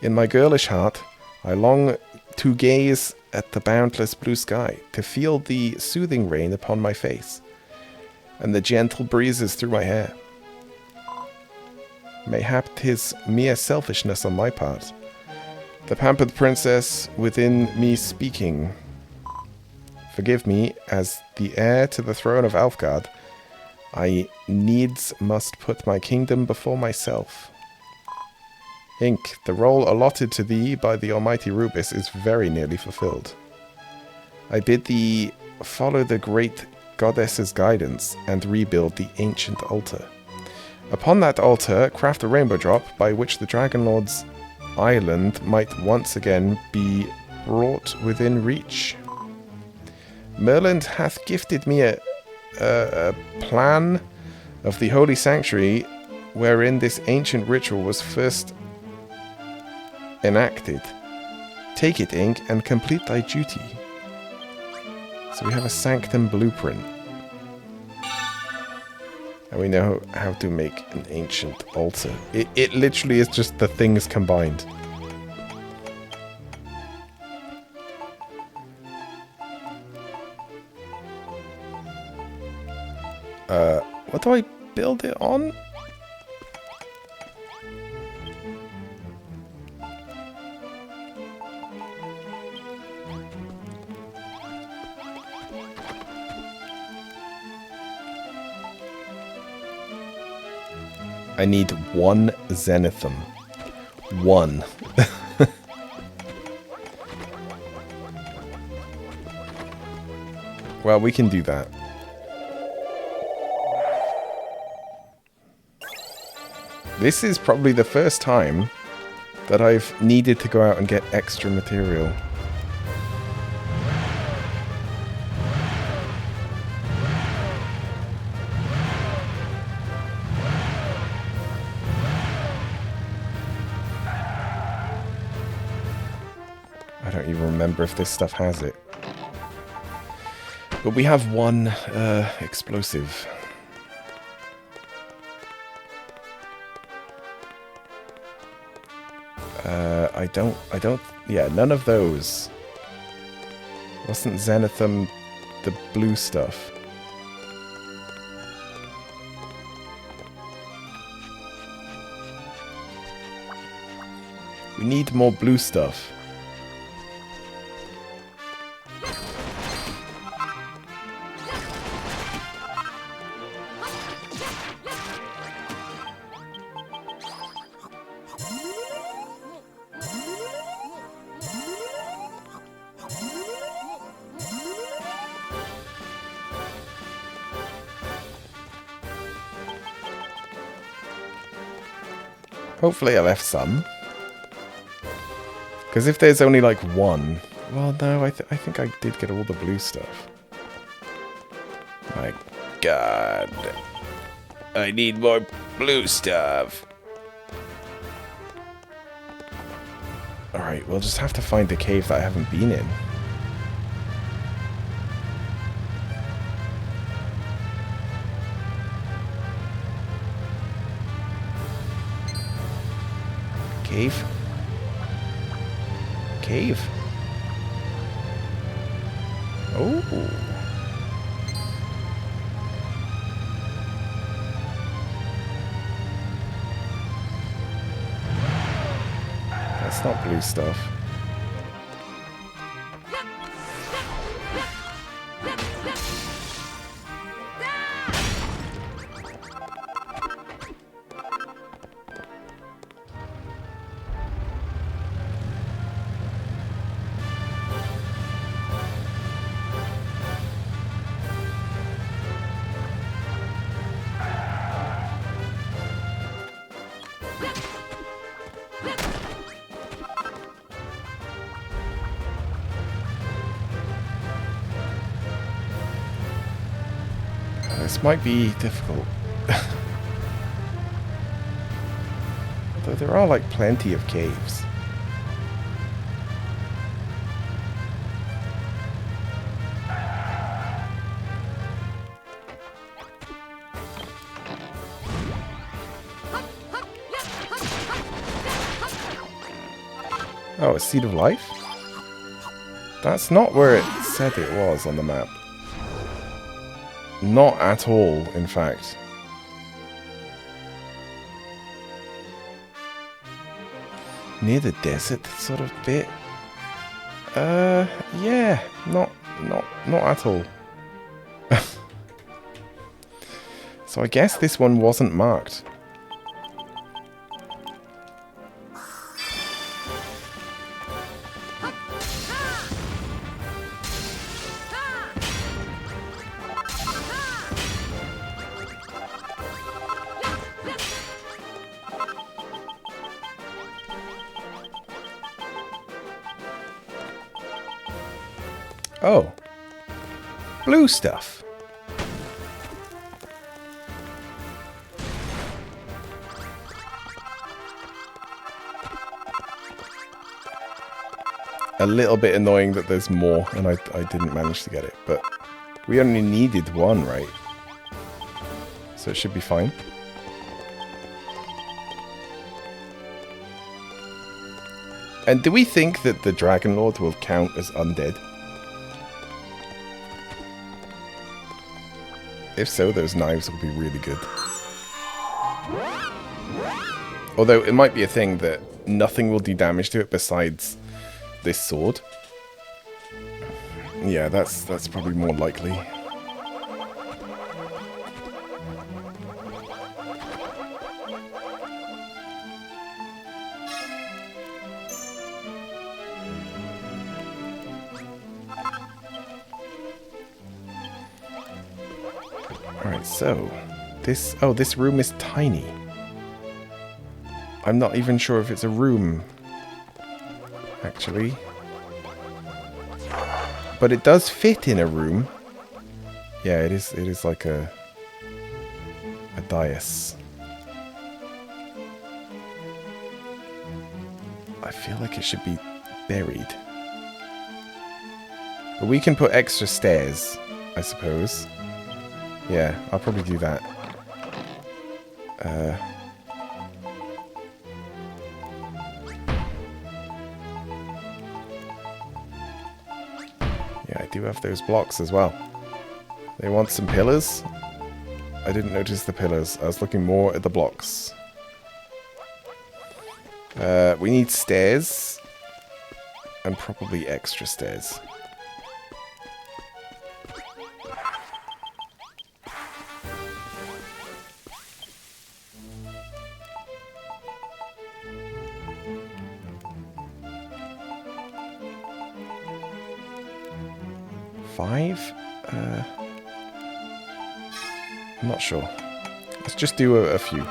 in my girlish heart, I long to gaze at the boundless blue sky, to feel the soothing rain upon my face, and the gentle breezes through my hair. Mayhap 'tis mere selfishness on my part, the pampered princess within me speaking. Forgive me, as the heir to the throne of Alfgard, I needs must put my kingdom before myself. Ink, the role allotted to thee by the almighty Rubis is very nearly fulfilled. I bid thee follow the great goddess's guidance and rebuild the ancient altar. Upon that altar, craft a rainbow drop by which the Dragonlord's island might once again be brought within reach. Merlin hath gifted me a plan of the holy sanctuary wherein this ancient ritual was first enacted. Take it, Ink, and complete thy duty. So we have a sanctum blueprint. And we know how to make an ancient altar. It literally is just the things combined. What do I build it on? I need 1 zenithum. 1. Well, we can do that. This is probably the first time that I've needed to go out and get extra material. I don't even remember if this stuff has it. But we have 1 explosive. I don't, yeah, none of those. Wasn't Zenithum the blue stuff? We need more blue stuff. Hopefully I left some. Because if there's only like 1... Well, no, I think I did get all the blue stuff. My god. I need more blue stuff. Alright, we'll just have to find a cave that I haven't been in. Cave? Cave? Oh. That's not blue stuff. This might be difficult. Though there are like plenty of caves. Oh, a Seed of Life? That's not where it said it was on the map. Not at all, in fact. Near the desert sort of bit? Yeah, not at all. So I guess this one wasn't marked. Oh. blue stuff. A little bit annoying that there's more and I didn't manage to get it, but we only needed one, right? So it should be fine. And do we think that the Dragon Lord will count as undead? If so, those knives will be really good. Although it might be a thing that nothing will do damage to it besides this sword. Yeah, that's probably more likely. Alright, so this room is tiny. I'm not even sure if it's a room, actually. But it does fit in a room. Yeah, it is like a dais. I feel like it should be buried. But we can put extra stairs, I suppose. Yeah, I'll probably do that. Yeah, I do have those blocks as well. They want some pillars. I didn't notice the pillars. I was looking more at the blocks. We need stairs. And probably extra stairs. I'm not sure. Let's just do a few.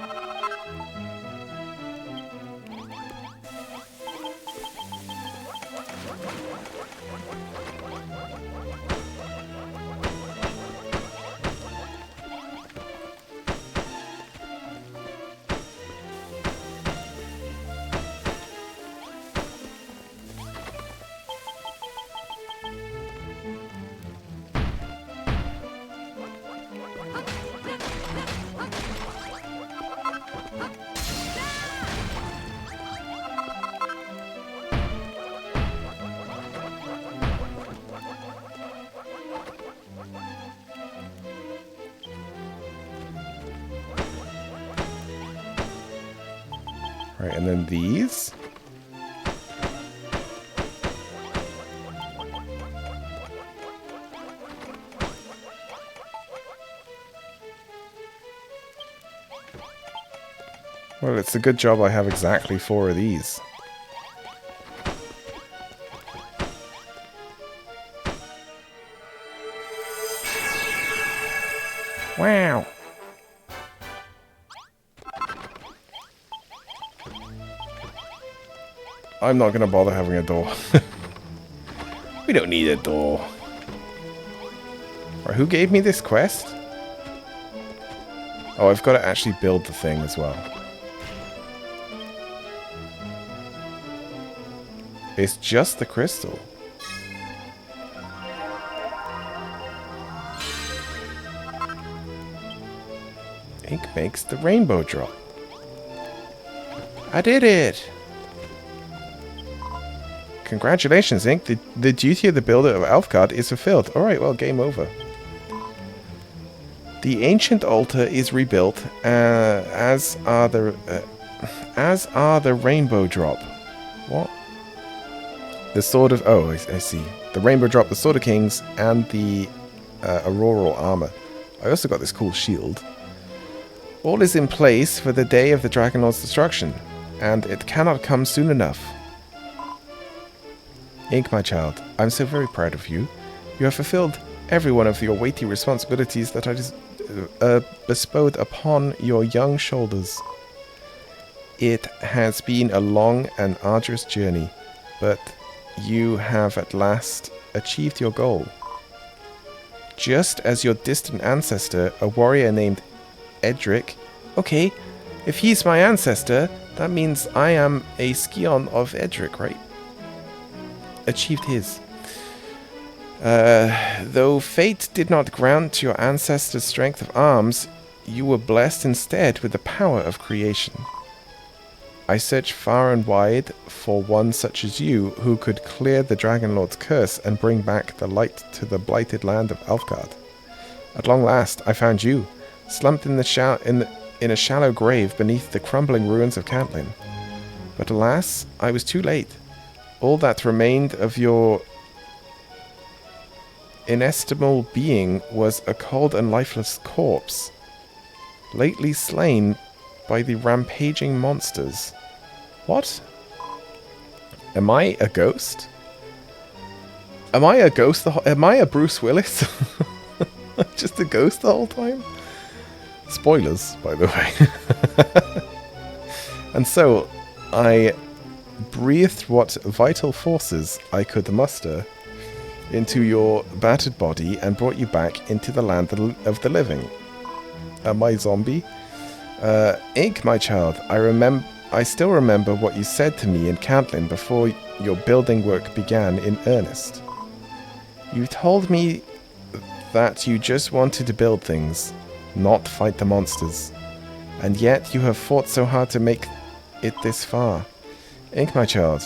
Right, and then these. Well, it's a good job I have exactly 4 of these. Wow. I'm not going to bother having a door. We don't need a door. Right, who gave me this quest? Oh, I've got to actually build the thing as well. It's just the crystal. Ink makes the rainbow drop. I did it! Congratulations, Ink. The duty of the builder of Elfgard is fulfilled. Alright, well, game over. The ancient altar is rebuilt, as are the rainbow drop. What? The sword of... Oh, I see. The rainbow drop, the sword of kings, and the auroral armor. I also got this cool shield. All is in place for the day of the Dragon Lord's destruction, and it cannot come soon enough. Ink, my child, I'm so very proud of you. You have fulfilled every one of your weighty responsibilities that I bestowed upon your young shoulders. It has been a long and arduous journey, but you have at last achieved your goal. just as your distant ancestor, a warrior named Edric. Okay, if he's my ancestor, that means I am a scion of Edric, right? Achieved his. Though fate did not grant your ancestor's strength of arms, you were blessed instead with the power of creation. I searched far and wide for one such as you who could clear the Dragon Lord's curse and bring back the light to the blighted land of Alfgard. At long last, I found you, slumped in a shallow grave beneath the crumbling ruins of Cantlin. But alas, I was too late. All that remained of your inestimable being was a cold and lifeless corpse, lately slain by the rampaging monsters. What? Am I a ghost? Am I a ghost? Am I a Bruce Willis? Just a ghost the whole time? Spoilers, by the way. And so, I breathed what vital forces I could muster into your battered body and brought you back into the land of the living. Am I zombie? Ink, my child, I still remember what you said to me in Cantlin before your building work began in earnest. You told me that you just wanted to build things, not fight the monsters. And yet you have fought so hard to make it this far. Ink, my child,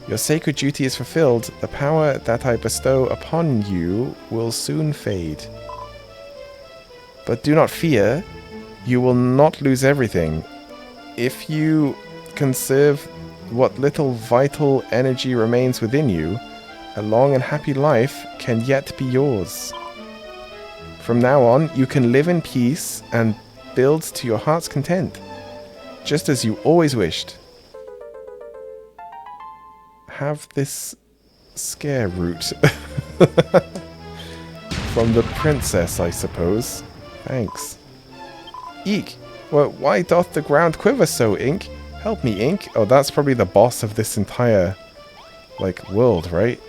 your sacred duty is fulfilled. The power that I bestow upon you will soon fade. But do not fear. You will not lose everything. If you conserve what little vital energy remains within you, a long and happy life can yet be yours. From now on, you can live in peace and build to your heart's content, just as you always wished. Have this scare root from the princess, I suppose. Thanks. Eek! Well, why doth the ground quiver so, Ink? Help me, Ink. Oh, that's probably the boss of this entire, world, right?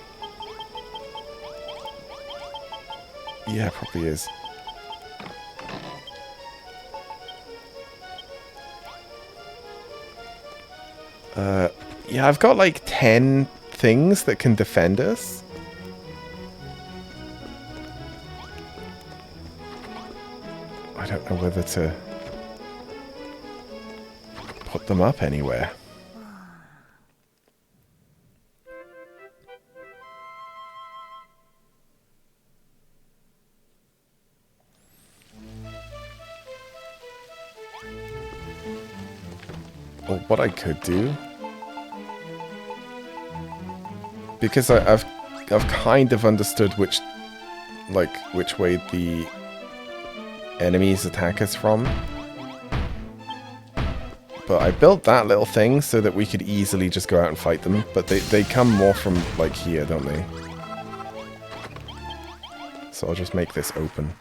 Yeah, probably is. Yeah, I've got 10 things that can defend us. I don't know whether to put them up anywhere. Or what I could do, because I've kind of understood which way the enemies attack us from. But I built that little thing so that we could easily just go out and fight them. But they come more from here, don't they? So I'll just make this open.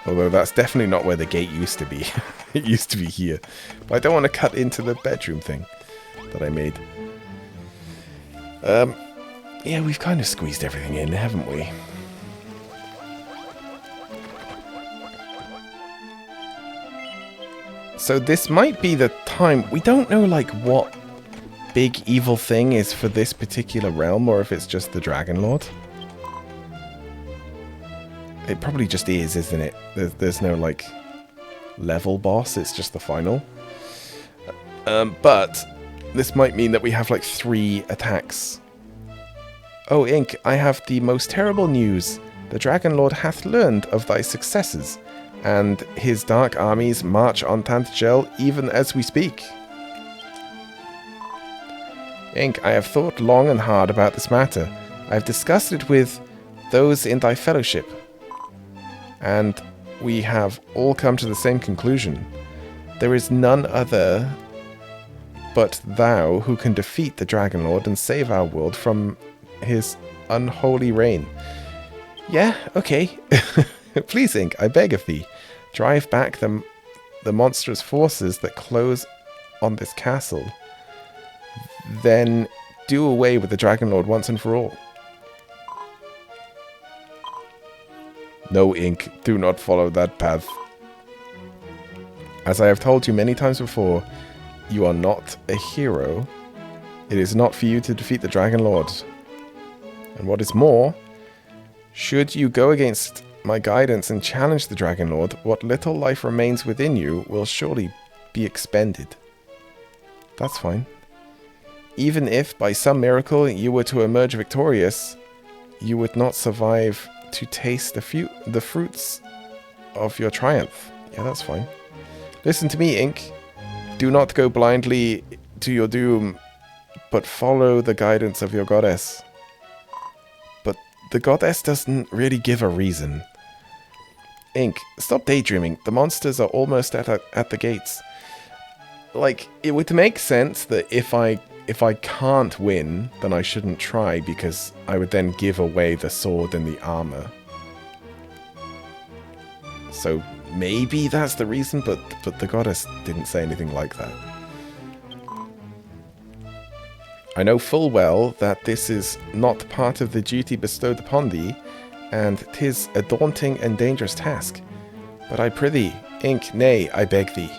Although that's definitely not where the gate used to be. It used to be here. But I don't want to cut into the bedroom thing that I made. Yeah, we've kind of squeezed everything in, haven't we? So this might be the time. We don't know, what big evil thing is for this particular realm, or if it's just the Dragon Lord. It probably just is, isn't it? There's no, level boss. It's just the final. But this might mean that we have, 3 attacks. Oh, Ink, I have the most terrible news. The Dragon Lord hath learned of thy successes, and his dark armies march on Tantagel even as we speak. Ink, I have thought long and hard about this matter. I have discussed it with those in thy fellowship, and we have all come to the same conclusion. There is none other but thou who can defeat the Dragon Lord and save our world from his unholy reign. Yeah, okay. Please, Ink, I beg of thee, drive back the monstrous forces that close on this castle. Then do away with the Dragon Lord once and for all. No, Ink, do not follow that path. As I have told you many times before, you are not a hero. It is not for you to defeat the Dragon Lord. And what is more, should you go against my guidance and challenge the Dragon Lord, what little life remains within you will surely be expended. That's fine. Even if, by some miracle, you were to emerge victorious, you would not survive to taste the fruits of your triumph. Yeah, that's fine. Listen to me, Ink. Do not go blindly to your doom, but follow the guidance of your goddess. But the goddess doesn't really give a reason. Ink, stop daydreaming. The monsters are almost at the gates. Like, it would make sense that if I can't win, then I shouldn't try, because I would then give away the sword and the armor. So maybe that's the reason, but the goddess didn't say anything like that. I know full well that this is not part of the duty bestowed upon thee, and 'tis a daunting and dangerous task. But I prithee, Ink, nay, I beg thee.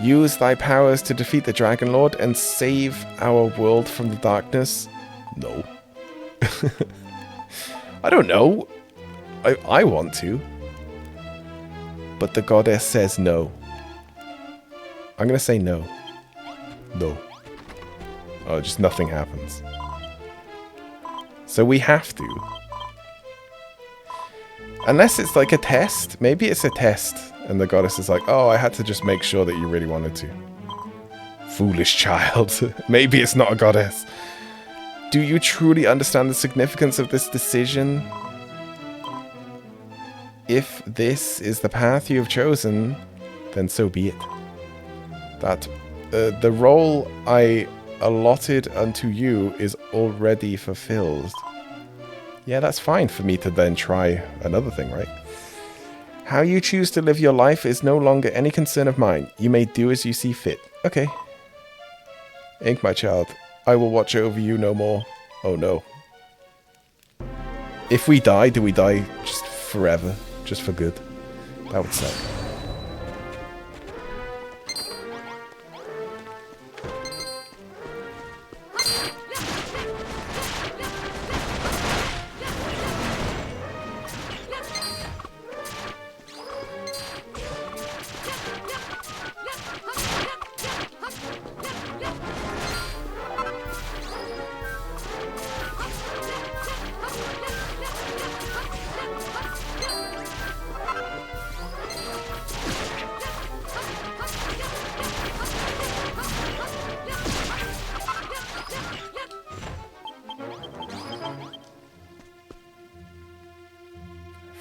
Use thy powers to defeat the Dragon Lord and save our world from the darkness. No. I don't know. I want to. But the goddess says no. I'm going to say no. No. Oh, just nothing happens. So we have to. Unless it's like a test. Maybe it's a test. And the goddess is like, oh, I had to just make sure that you really wanted to. Foolish child. Maybe it's not a goddess. Do you truly understand the significance of this decision? If this is the path you have chosen, then so be it. That the role I allotted unto you is already fulfilled. Yeah, that's fine for me to then try another thing, right? How you choose to live your life is no longer any concern of mine. You may do as you see fit. Okay. Ink, my child, I will watch over you no more. Oh no. If we die, do we die just forever? Just for good? That would suck.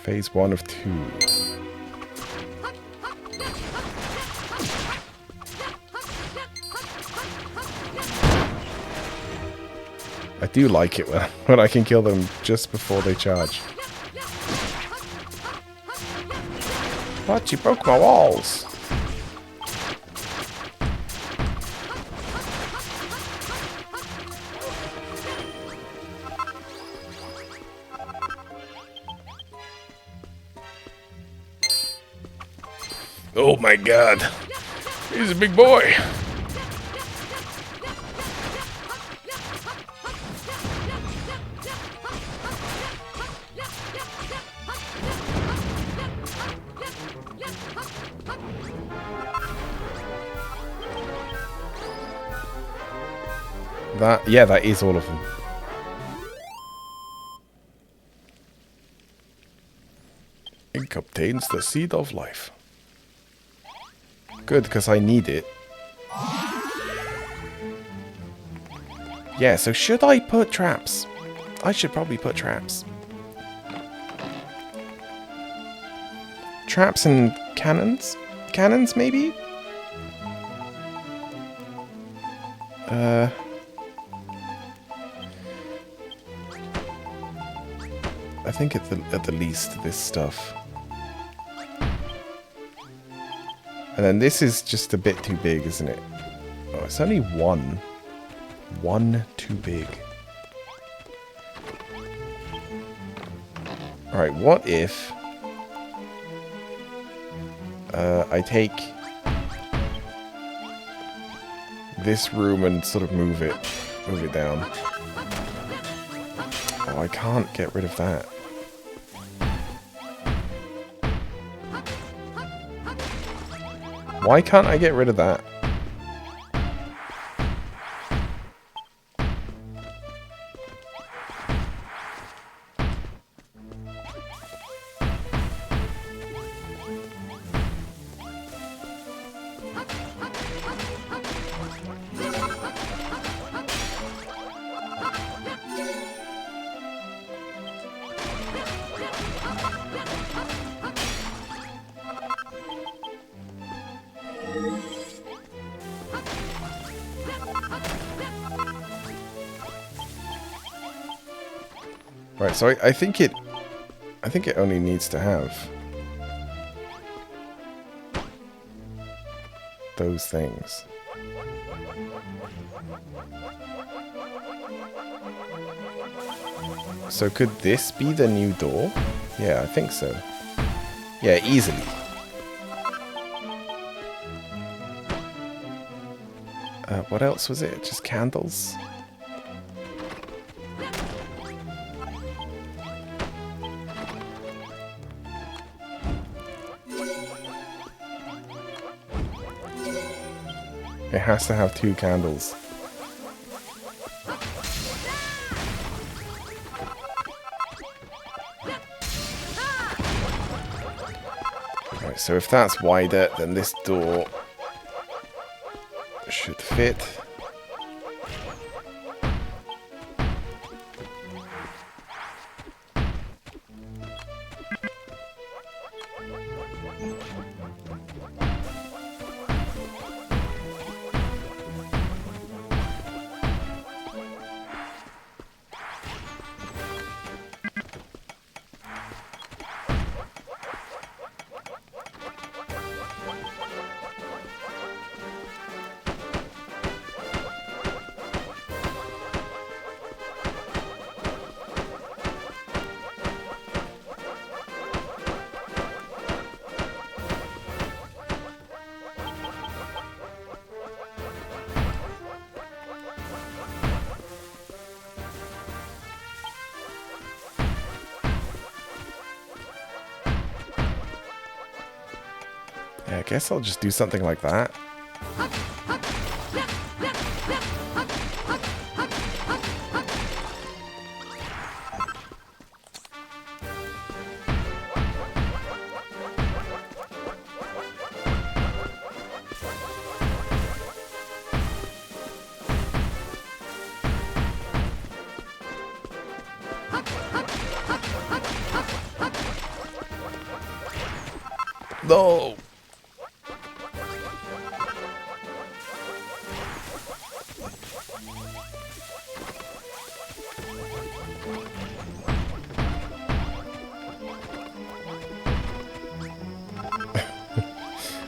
Phase 1 of 2. I do like it when I can kill them just before they charge. What? You broke my walls! Oh my god. He's a big boy. Yeah, that is all of them. Ink obtains the seed of life. Good, because I need it. Yeah, so should I put traps? I should probably put traps. Traps and cannons? Cannons, maybe? I think at the least this stuff. And then this is just a bit too big, isn't it? Oh, it's only one. One too big. Alright, what if I take this room and sort of move it down. Oh, I can't get rid of that. Why can't I get rid of that? Right, so I think it only needs to have those things. So could this be the new door? Yeah, I think so. Yeah, easily. What else was it? Just candles? It has to have 2 candles. Right, so if that's wider, then this door should fit. Yeah, I guess I'll just do something like that. No!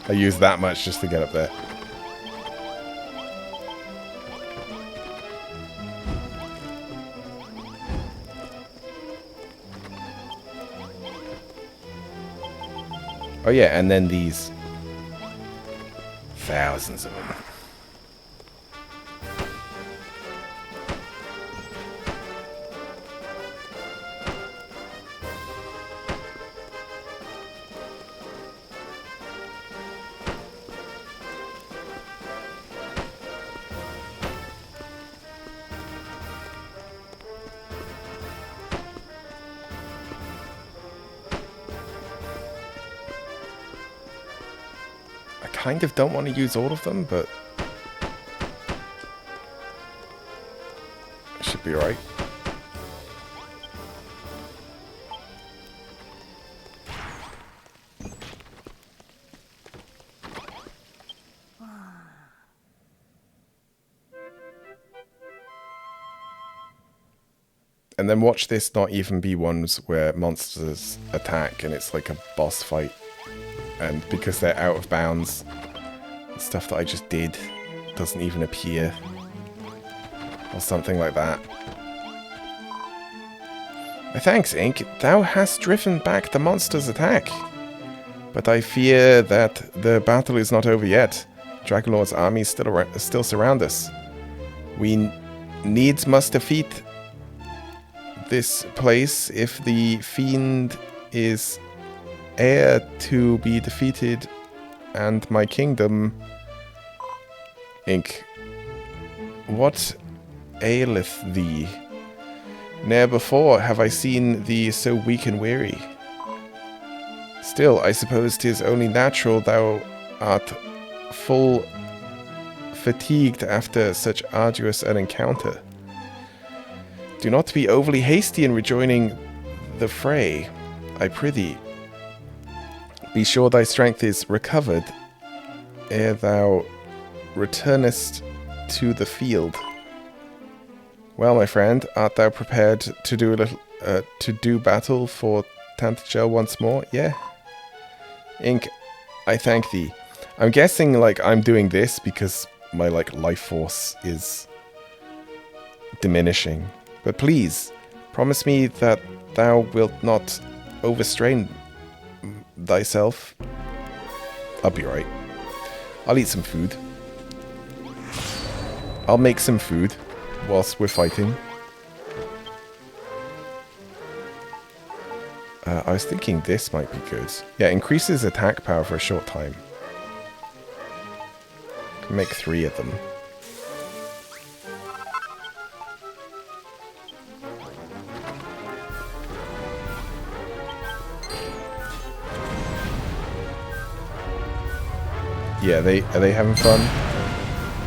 I used that much just to get up there. Oh yeah, and then these thousands of them. Kind of don't want to use all of them, but it should be right. And then watch this not even be ones where monsters attack and it's like a boss fight. And because they're out of bounds, stuff that I just did doesn't even appear. Or something like that. Thanks, Ink. Thou hast driven back the monster's attack. But I fear that the battle is not over yet. Dragonlord's armies still surround us. We needs must defeat this place if the fiend is heir to be defeated, and my kingdom. Ink. What aileth thee? Ne'er before have I seen thee so weak and weary. Still, I suppose 'tis only natural thou art full fatigued after such arduous an encounter. Do not be overly hasty in rejoining the fray, I prithee. Be sure thy strength is recovered ere thou returnest to the field. Well, my friend, art thou prepared to do battle for Tantegel once more? Yeah. Ink, I thank thee. I'm guessing, like, I'm doing this because my, like, life force is diminishing. But please, promise me that thou wilt not overstrain thyself. I'll be right. I'll eat some food. I'll make some food whilst we're fighting. I was thinking this might be good. Yeah, increases attack power for a short time. Can make 3 of them. Yeah, are they having fun?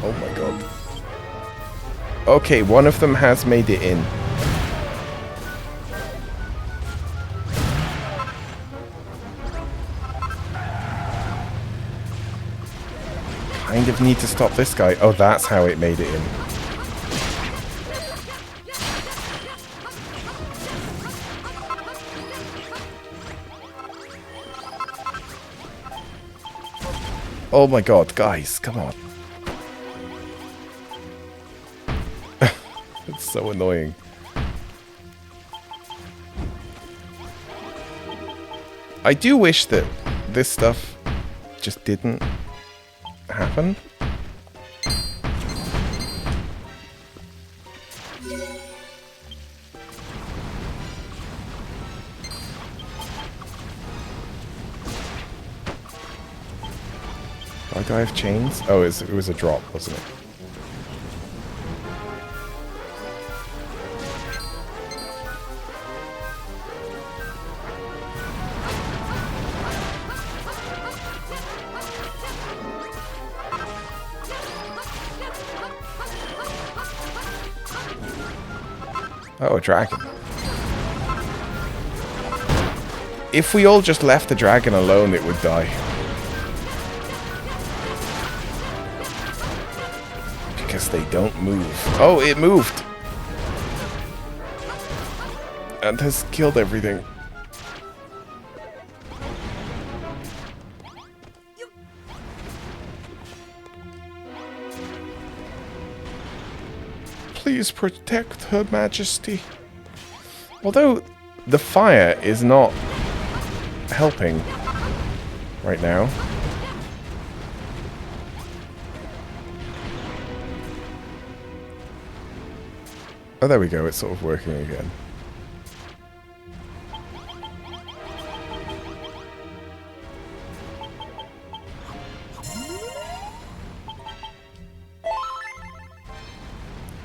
Oh my god. Okay, one of them has made it in. Kind of need to stop this guy. Oh, that's how it made it in. Oh my god, guys, come on. It's so annoying. I do wish that this stuff just didn't happen. Do I have chains? Oh, it was a drop, wasn't it? Oh, a dragon. If we all just left the dragon alone, it would die. Because they don't move. Oh, it moved! And has killed everything. Please protect Her Majesty. Although the fire is not helping right now. Oh, there we go. It's sort of working again.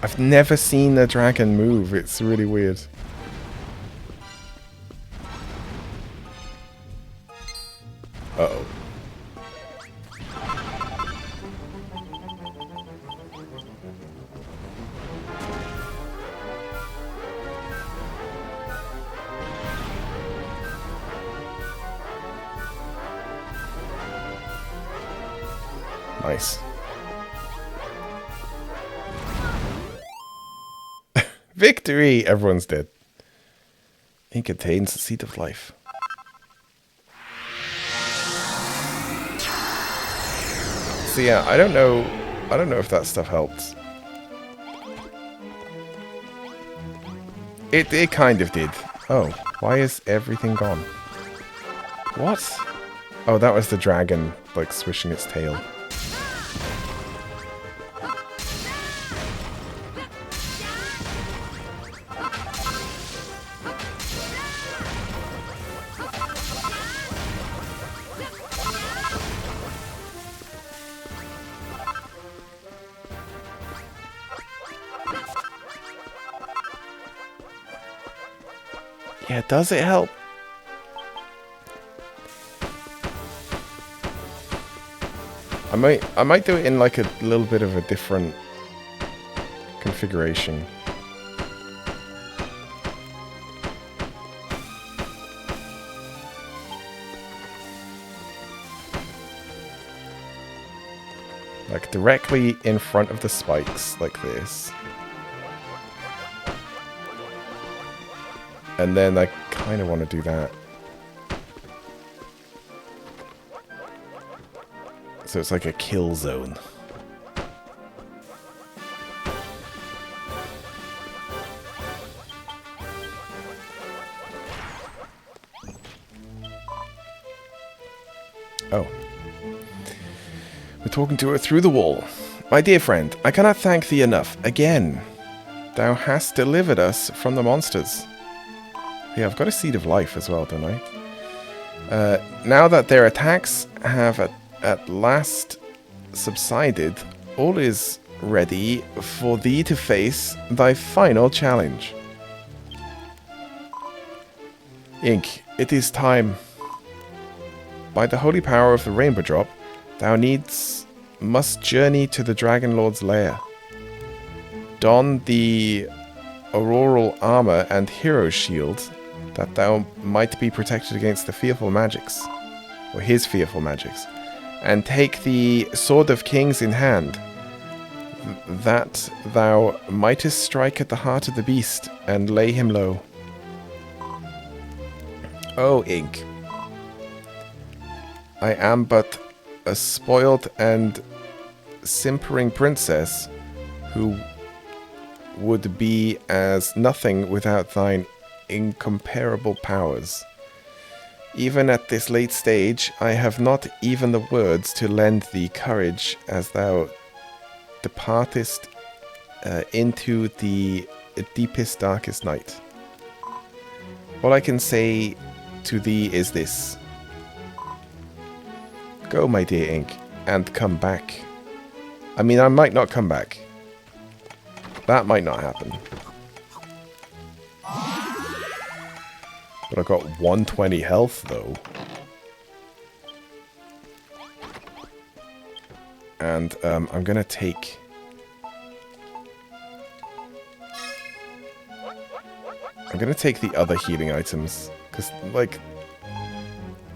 I've never seen a dragon move. It's really weird. Uh-oh. Nice. Victory! Everyone's dead. It contains the seed of life. So yeah, I don't know if that stuff helped. It kind of did. Oh, why is everything gone? What? Oh, that was the dragon, like, swishing its tail. Yeah, does it help? I might do it in like a little bit of a different configuration. Like directly in front of the spikes, like this. And then I kind of want to do that. So it's like a kill zone. Oh. We're talking to her through the wall. My dear friend, I cannot thank thee enough. Again, thou hast delivered us from the monsters. Yeah, I've got a Seed of Life as well, don't I? Now that their attacks have at last subsided, all is ready for thee to face thy final challenge. Ink, it is time. By the holy power of the Rainbow Drop, thou must journey to the Dragon Lord's lair. Don the auroral armor and hero shield, that thou might be protected against the fearful magics, or his fearful magics, and take the Sword of Kings in hand, that thou mightest strike at the heart of the beast and lay him low. Oh, Ink, I am but a spoiled and simpering princess who would be as nothing without thine incomparable powers. Even at this late stage, I have not even the words to lend thee courage as thou departest into the deepest, darkest night. All I can say to thee is this. Go, my dear Ink, and come back. I mean, I might not come back. That might not happen. But I got 120 health, though. And I'm going to take... I'm going to take the other healing items. Because, like,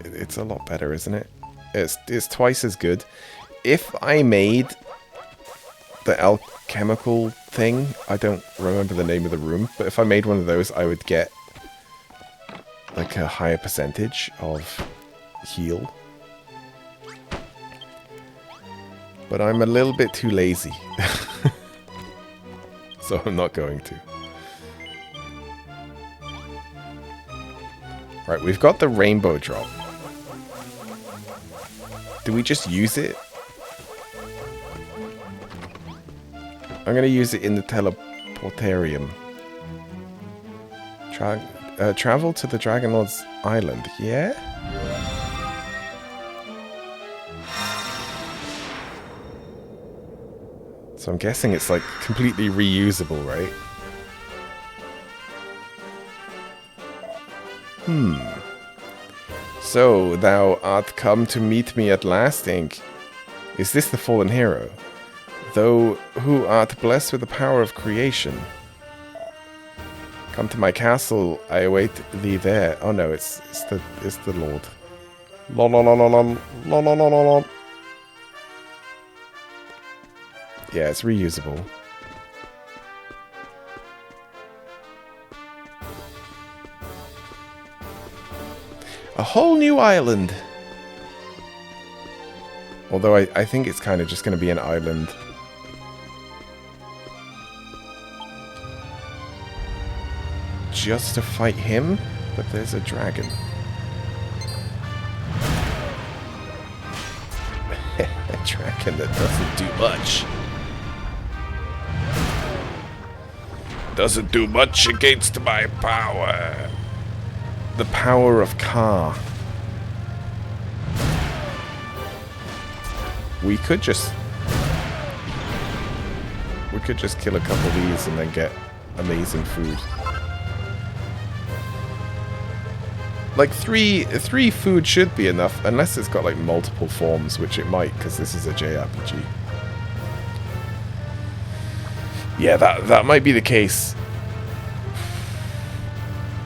it's a lot better, isn't it? It's twice as good. If I made the alchemical thing, I don't remember the name of the room, but if I made one of those, I would get like a higher percentage of heal. But I'm a little bit too lazy. So I'm not going to. Right, we've got the Rainbow Drop. Do we just use it? I'm going to use it in the teleportarium. Travel to the Dragon Lord's island. Yeah? So I'm guessing it's like completely reusable, right? So, thou art come to meet me at last, Ink. Is this the fallen hero? Thou who art blessed with the power of creation. Come to my castle, I await thee there. Oh no, it's the Lord. La la la la la la la la la la. Yeah, it's reusable. A whole new island. Although I think it's kind of just going to be an island. just to fight him, but there's a dragon. A dragon that doesn't do much. Doesn't do much against my power. The power of Ka. We could just kill a couple of these and then get amazing food. Like three food should be enough, unless it's got like multiple forms, which it might, because this is a JRPG. Yeah, that might be the case.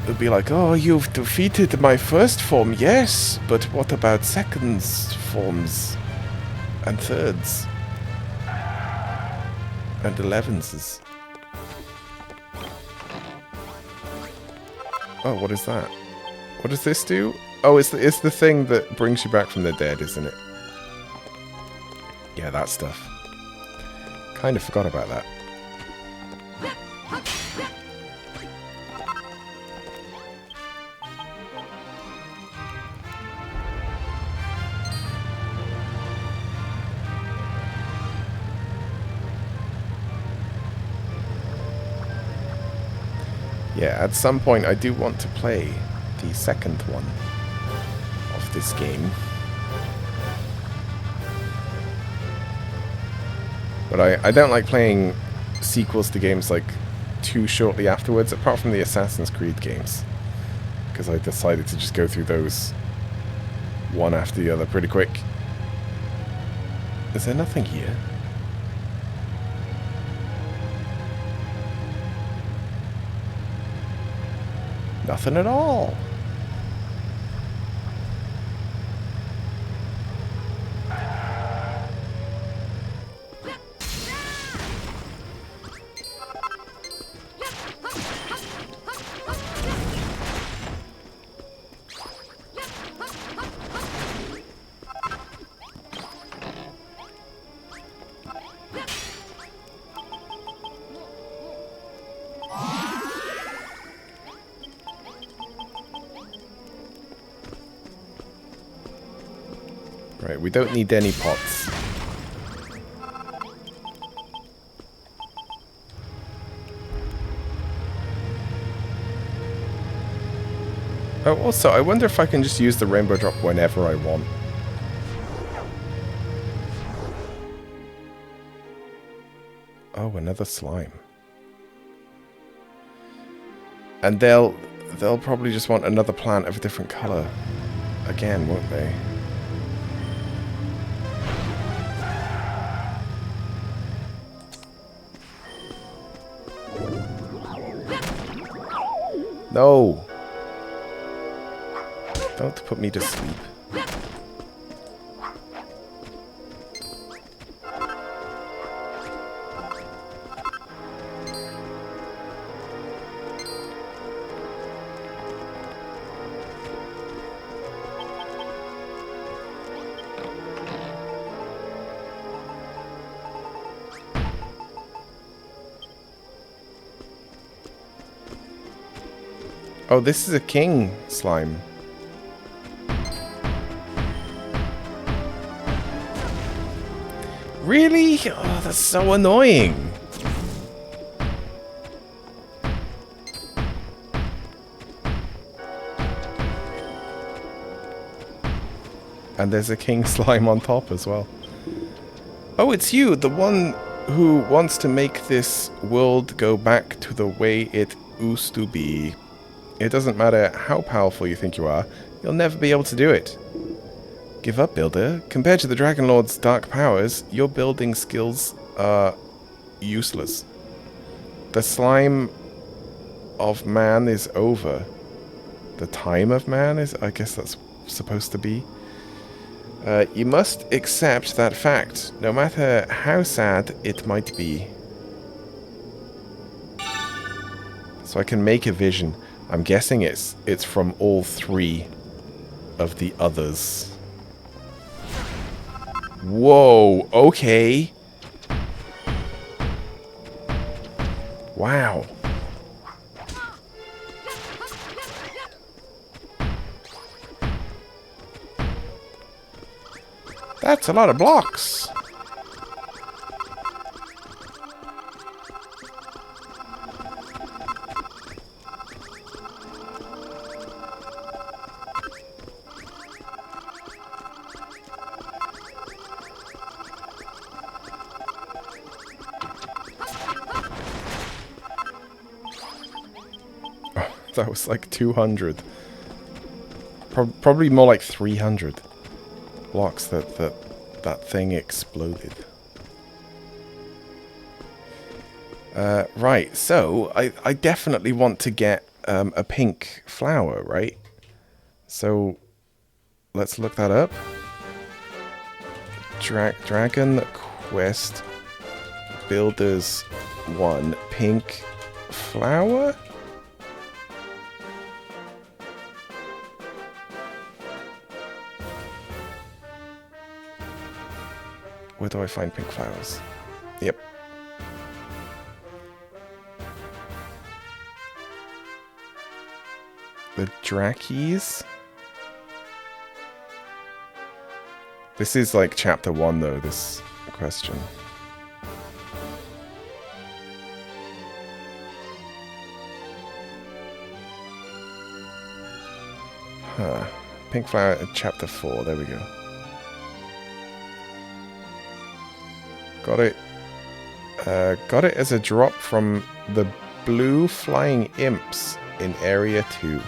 It'll be like, oh, you've defeated my first form, yes, but what about seconds forms and thirds and 11s? Oh, what is that? What does this do? Oh, it's the thing that brings you back from the dead, isn't it? Yeah, that stuff. Kind of forgot about that. Yeah, at some point I do want to play the second one of this game. But I don't like playing sequels to games like too shortly afterwards, apart from the Assassin's Creed games. Because I decided to just go through those one after the other pretty quick. Is there nothing here? Nothing at all. Right, we don't need any pots. Oh, also, I wonder if I can just use the rainbow drop whenever I want. Oh, another slime. And they'll probably just want another plant of a different color again, won't they? No! Don't put me to sleep. Oh, this is a king slime. Really? Oh, that's so annoying. And there's a king slime on top as well. Oh, it's you, the one who wants to make this world go back to the way it used to be. It doesn't matter how powerful you think you are, you'll never be able to do it. Give up, builder. Compared to the Dragon Lord's dark powers, your building skills are useless. The slime of man is over. The time of man is, I guess that's supposed to be. You must accept that fact, no matter how sad it might be. So I can make a vision. I'm guessing it's from all three of the others. Whoa, okay. That's a lot of blocks. That was like 200. Probably more like 300 blocks that thing exploded. Right, so I definitely want to get a pink flower, right? So let's look that up. Dragon Quest Builders 1 pink flower? Where do I find pink flowers? Yep. The Drakis. This is like chapter 1 though, this question. Huh. Pink flower, chapter 4, there we go. Got it. Got it as a drop from the blue flying imps in area 2.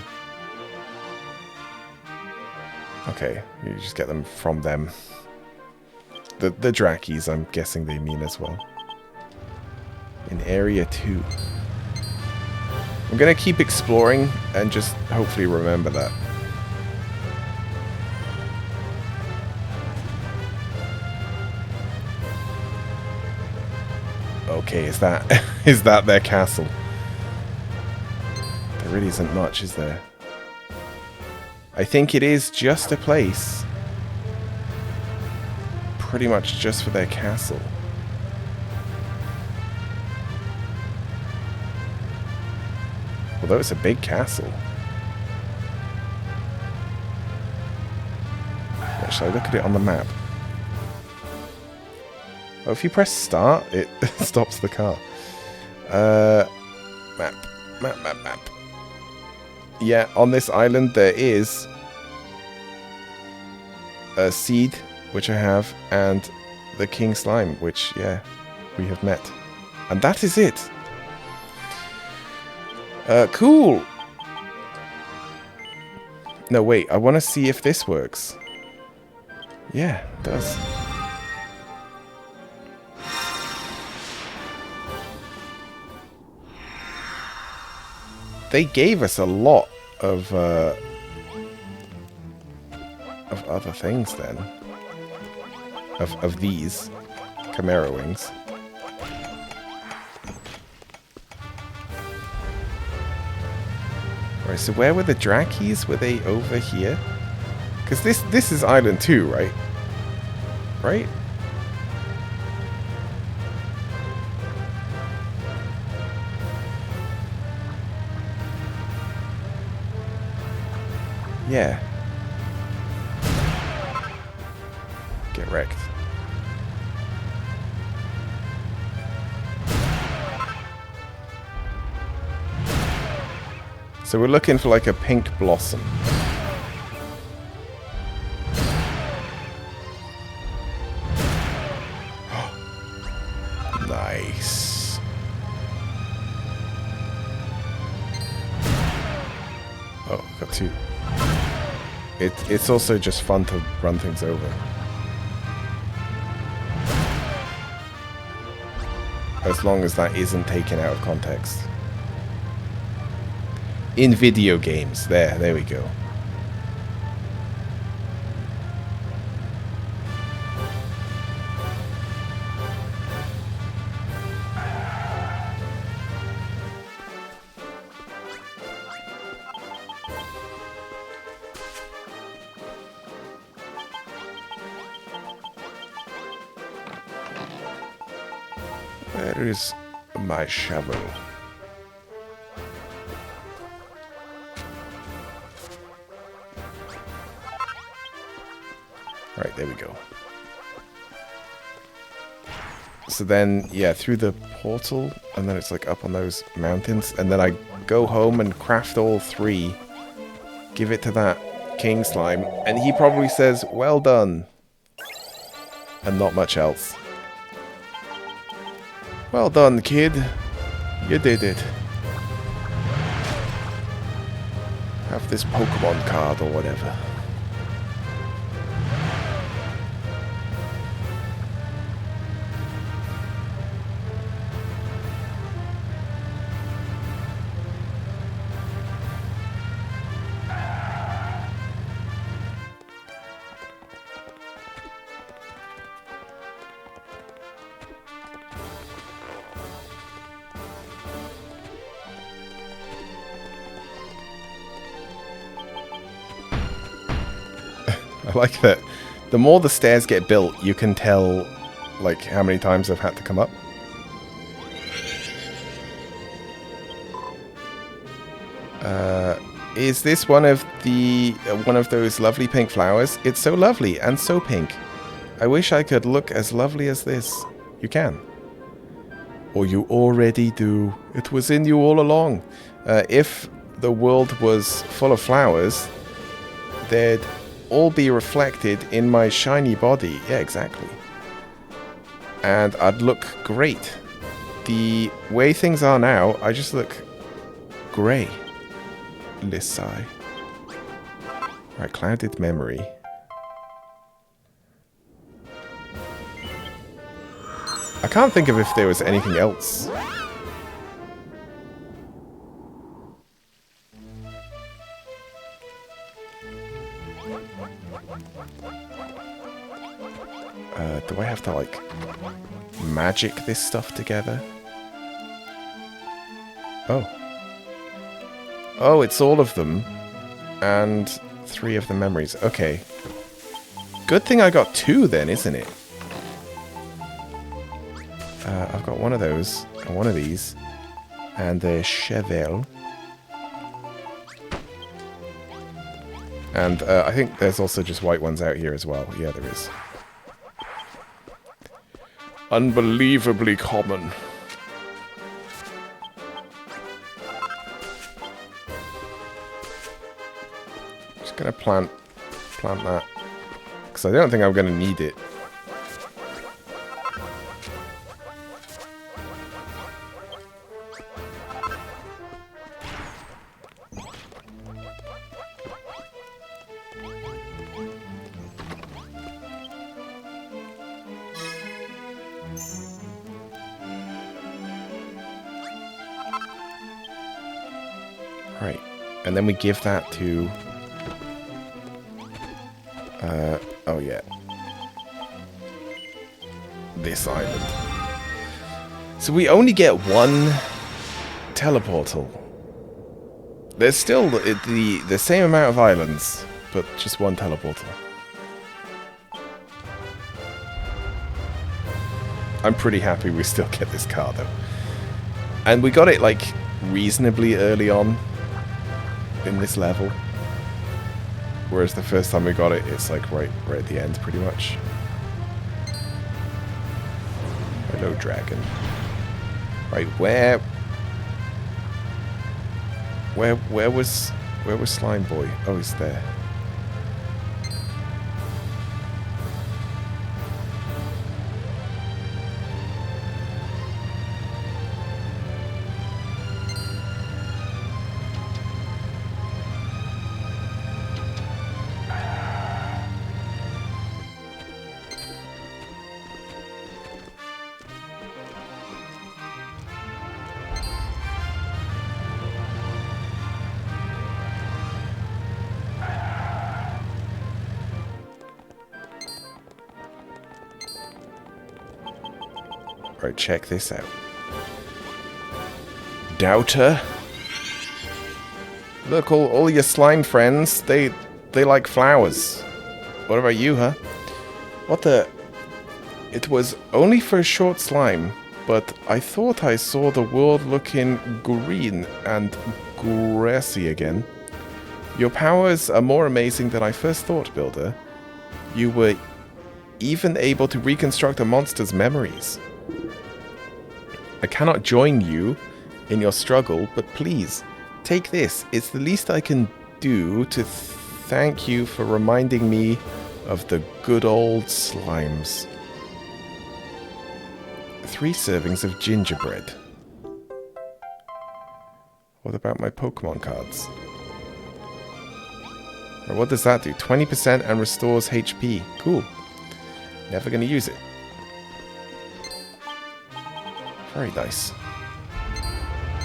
Okay, you just get them from them. The Drakis, I'm guessing they mean as well. In area 2. I'm gonna keep exploring and just hopefully remember that. Okay, is that their castle? There really isn't much, is there? I think it is just a place pretty much just for their castle. Although it's a big castle. Wait, shall I look at it on the map? Oh, if you press start, it stops the car. Map. Yeah, on this island there is a seed, which I have, and the king slime, which, yeah, we have met. And that is it. Cool. No, wait, I want to see if this works. Yeah, it does. They gave us a lot of other things then. Of these Chimera wings. Right, so where were the Drakis? Were they over here? Because this is Island 2, right? Right? Yeah. Get wrecked. So we're looking for like a pink blossom. Nice. Oh, got 2. It's also just fun to run things over. As long as that isn't taken out of context. In video games. There we go. Where is my shovel? Right, there we go. So then, yeah, through the portal, and then it's like up on those mountains, and then I go home and craft all 3, give it to that king slime, and he probably says, well done, and not much else. Well done, kid. You did it. Have this Pokemon card or whatever. I like that. The more the stairs get built, you can tell, like, how many times I've had to come up. Is this one of those lovely pink flowers? It's so lovely and so pink. I wish I could look as lovely as this. You can. Or you already do. It was in you all along. If the world was full of flowers, they'd all be reflected in my shiny body. Yeah, exactly. And I'd look great. The way things are now, I just look grey. Lissai. Right, clouded memory. I can't think of if there was anything else. Do I have to, like, magic this stuff together? Oh. Oh, it's all of them. And 3 of the memories. Okay. Good thing I got 2 then, isn't it? I've got one of those, and one of these, and the Chevel. And I think there's also just white ones out here as well. Yeah, there is. Unbelievably common. Just gonna plant that, because I don't think I'm gonna need it. Right, and then we give that to... oh yeah. This island. So we only get 1 teleportal. There's still the same amount of islands, but just 1 teleportal. I'm pretty happy we still get this car though. And we got it like reasonably early on in this level, whereas the first time we got it, it's like right at the end, pretty much. Hello, dragon. Right, where was Slime Boy? Oh, he's there. Right, check this out. Doubter. Look, all your slime friends, they like flowers. What about you, huh? What the... It was only for a short slime, but I thought I saw the world looking green and grassy again. Your powers are more amazing than I first thought, Builder. You were even able to reconstruct a monster's memories. I cannot join you in your struggle, but please, take this. It's the least I can do to thank you for reminding me of the good old slimes. 3 servings of gingerbread. What about my Pokemon cards? Or what does that do? 20% and restores HP. Cool. Never gonna use it. Very nice.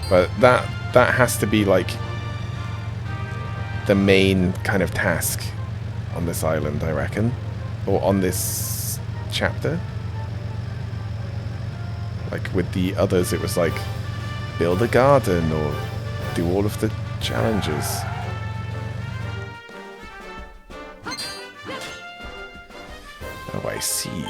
But that has to be like the main kind of task on this island, I reckon. Or on this chapter. Like with the others, it was like build a garden or do all of the challenges. Oh, I see.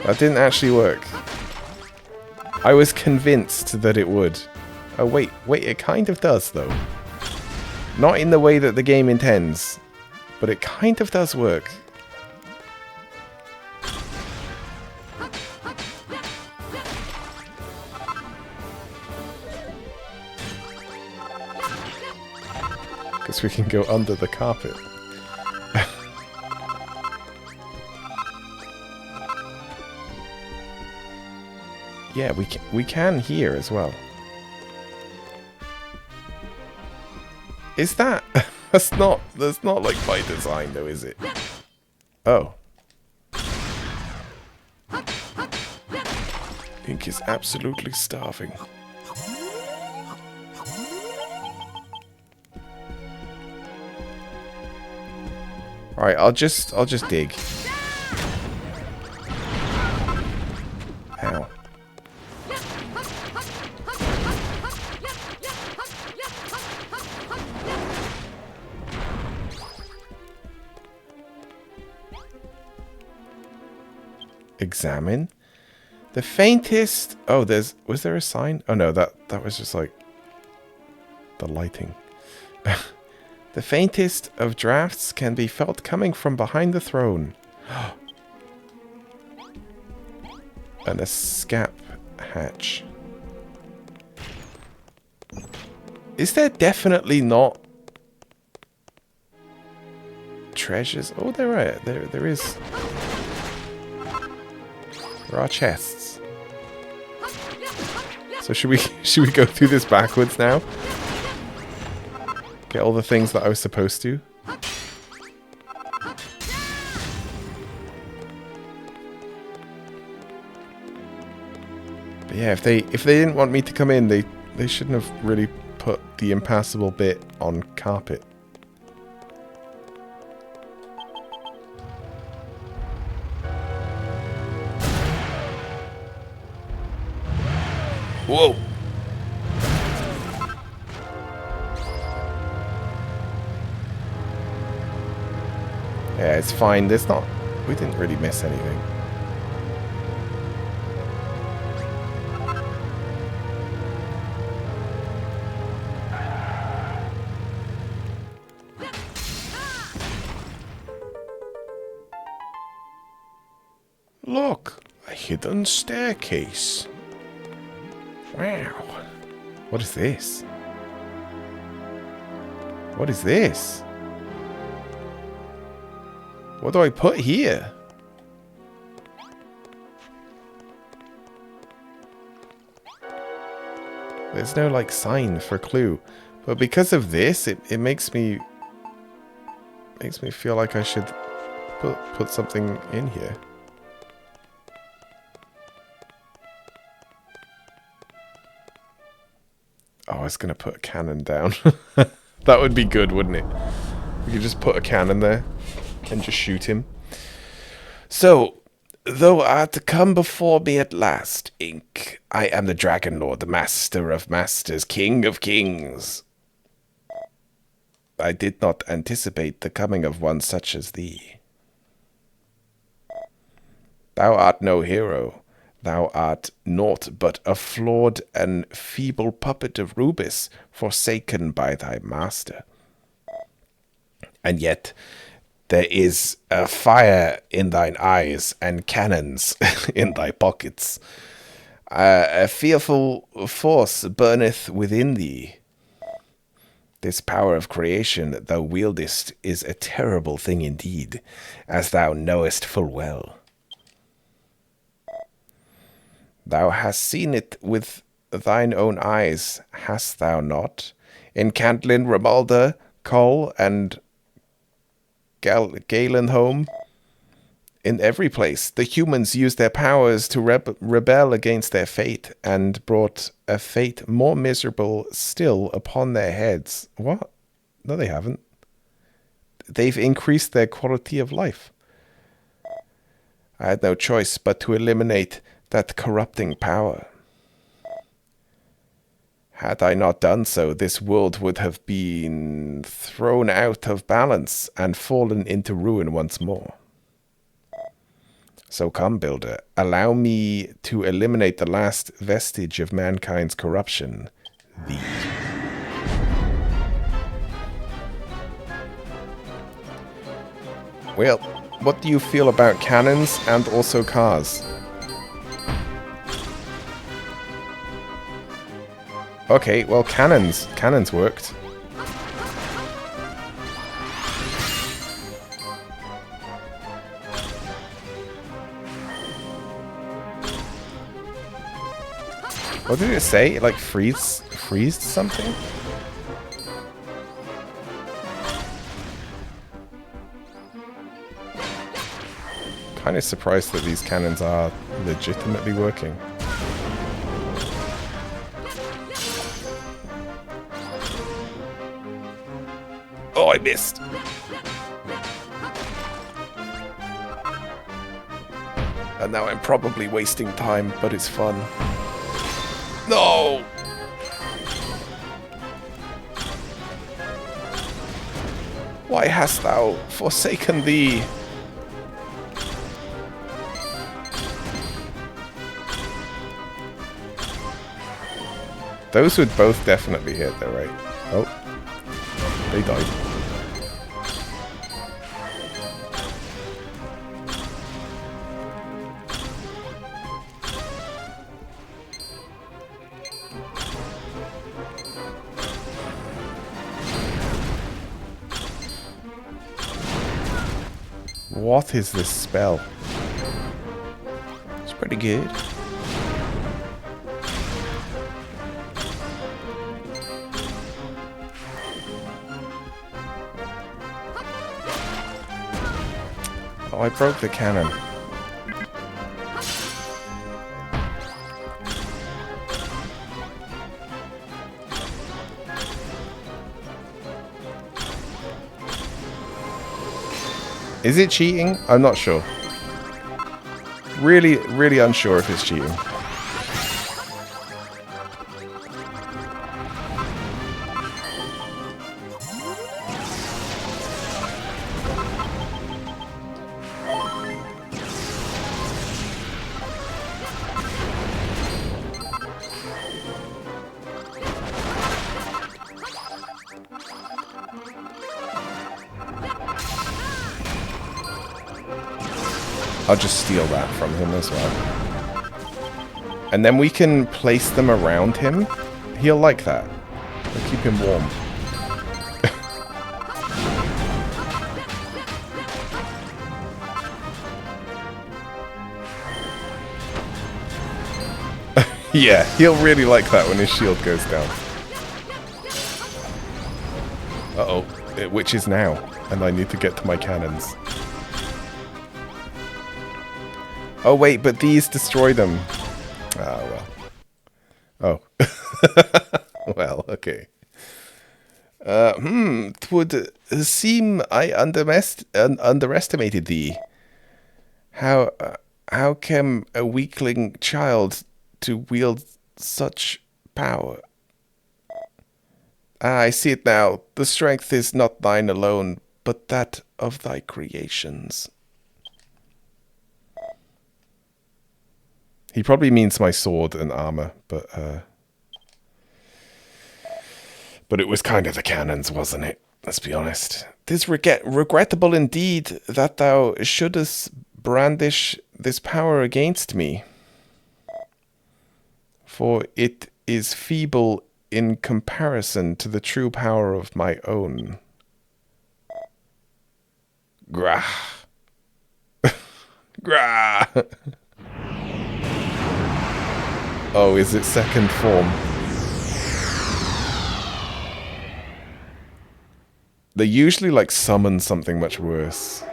That didn't actually work. I was convinced that it would. Oh, wait, it kind of does, though. Not in the way that the game intends, but it kind of does work. Because we can go under the carpet. Yeah, we can here as well. Is that... that's not like by design though, is it? Oh. Link is absolutely starving. Alright, I'll just dig. Ow. Examine. The faintest... Oh, was there a sign? Oh no, that was just like the lighting. The faintest of drafts can be felt coming from behind the throne. An escape hatch. Is there definitely not treasures? Oh, there are. There is. There are chests. So should we go through this backwards now? Get all the things that I was supposed to. But yeah, if they didn't want me to come in, they shouldn't have really put the impassable bit on carpet. Whoa! Yeah, it's fine. We didn't really miss anything. Look, a hidden staircase. Wow. What is this? What is this? What do I put here? There's no, like, sign for clue. But because of this, it makes me feel like I should put something in here. Oh, I was going to put a cannon down. That would be good, wouldn't it? We could just put a cannon there and just shoot him. So, though art come before me at last, Ink, I am the Dragon Lord, the Master of Masters, King of Kings. I did not anticipate the coming of one such as thee. Thou art no hero. Thou art naught but a flawed and feeble puppet of Rubis, forsaken by thy master. And yet there is a fire in thine eyes and cannons in thy pockets. A fearful force burneth within thee. This power of creation thou wieldest is a terrible thing indeed, as thou knowest full well. Thou hast seen it with thine own eyes, hast thou not? In Cantlin, Ramalda, Col, and Galenholm. In every place, the humans used their powers to rebel against their fate, and brought a fate more miserable still upon their heads. What? No, they haven't. They've increased their quality of life. I had no choice but to eliminate that corrupting power. Had I not done so, this world would have been thrown out of balance and fallen into ruin once more. So come, Builder, allow me to eliminate the last vestige of mankind's corruption, thee. Well, what do you feel about cannons and also cars? Okay, well, cannons. Cannons worked. What did it say? It, like, freezed something? Kind of surprised that these cannons are legitimately working. Oh, I missed. And now I'm probably wasting time, but it's fun. No! Why hast thou forsaken thee? Those would both definitely hit though, right? Oh. They died. What is this spell? It's pretty good. Oh, I broke the cannon. Is it cheating? I'm not sure. Really, really unsure if it's cheating. I'll just steal that from him as well. And then we can place them around him. He'll like that. We'll keep him warm. Yeah, he'll really like that when his shield goes down. Uh-oh. Which is now. And I need to get to my cannons. Oh, wait, but these destroy them. Ah, well. Oh. Well, okay. Twould seem I underestimated thee. How can a weakling child to wield such power? Ah, I see it now. The strength is not thine alone, but that of thy creations. He probably means my sword and armor, but it was kind of the cannons, wasn't it? Let's be honest. 'Tis regrettable indeed that thou shouldest brandish this power against me, for it is feeble in comparison to the true power of my own. Grah. Grah. Oh, is it second form? They usually like summon something much worse.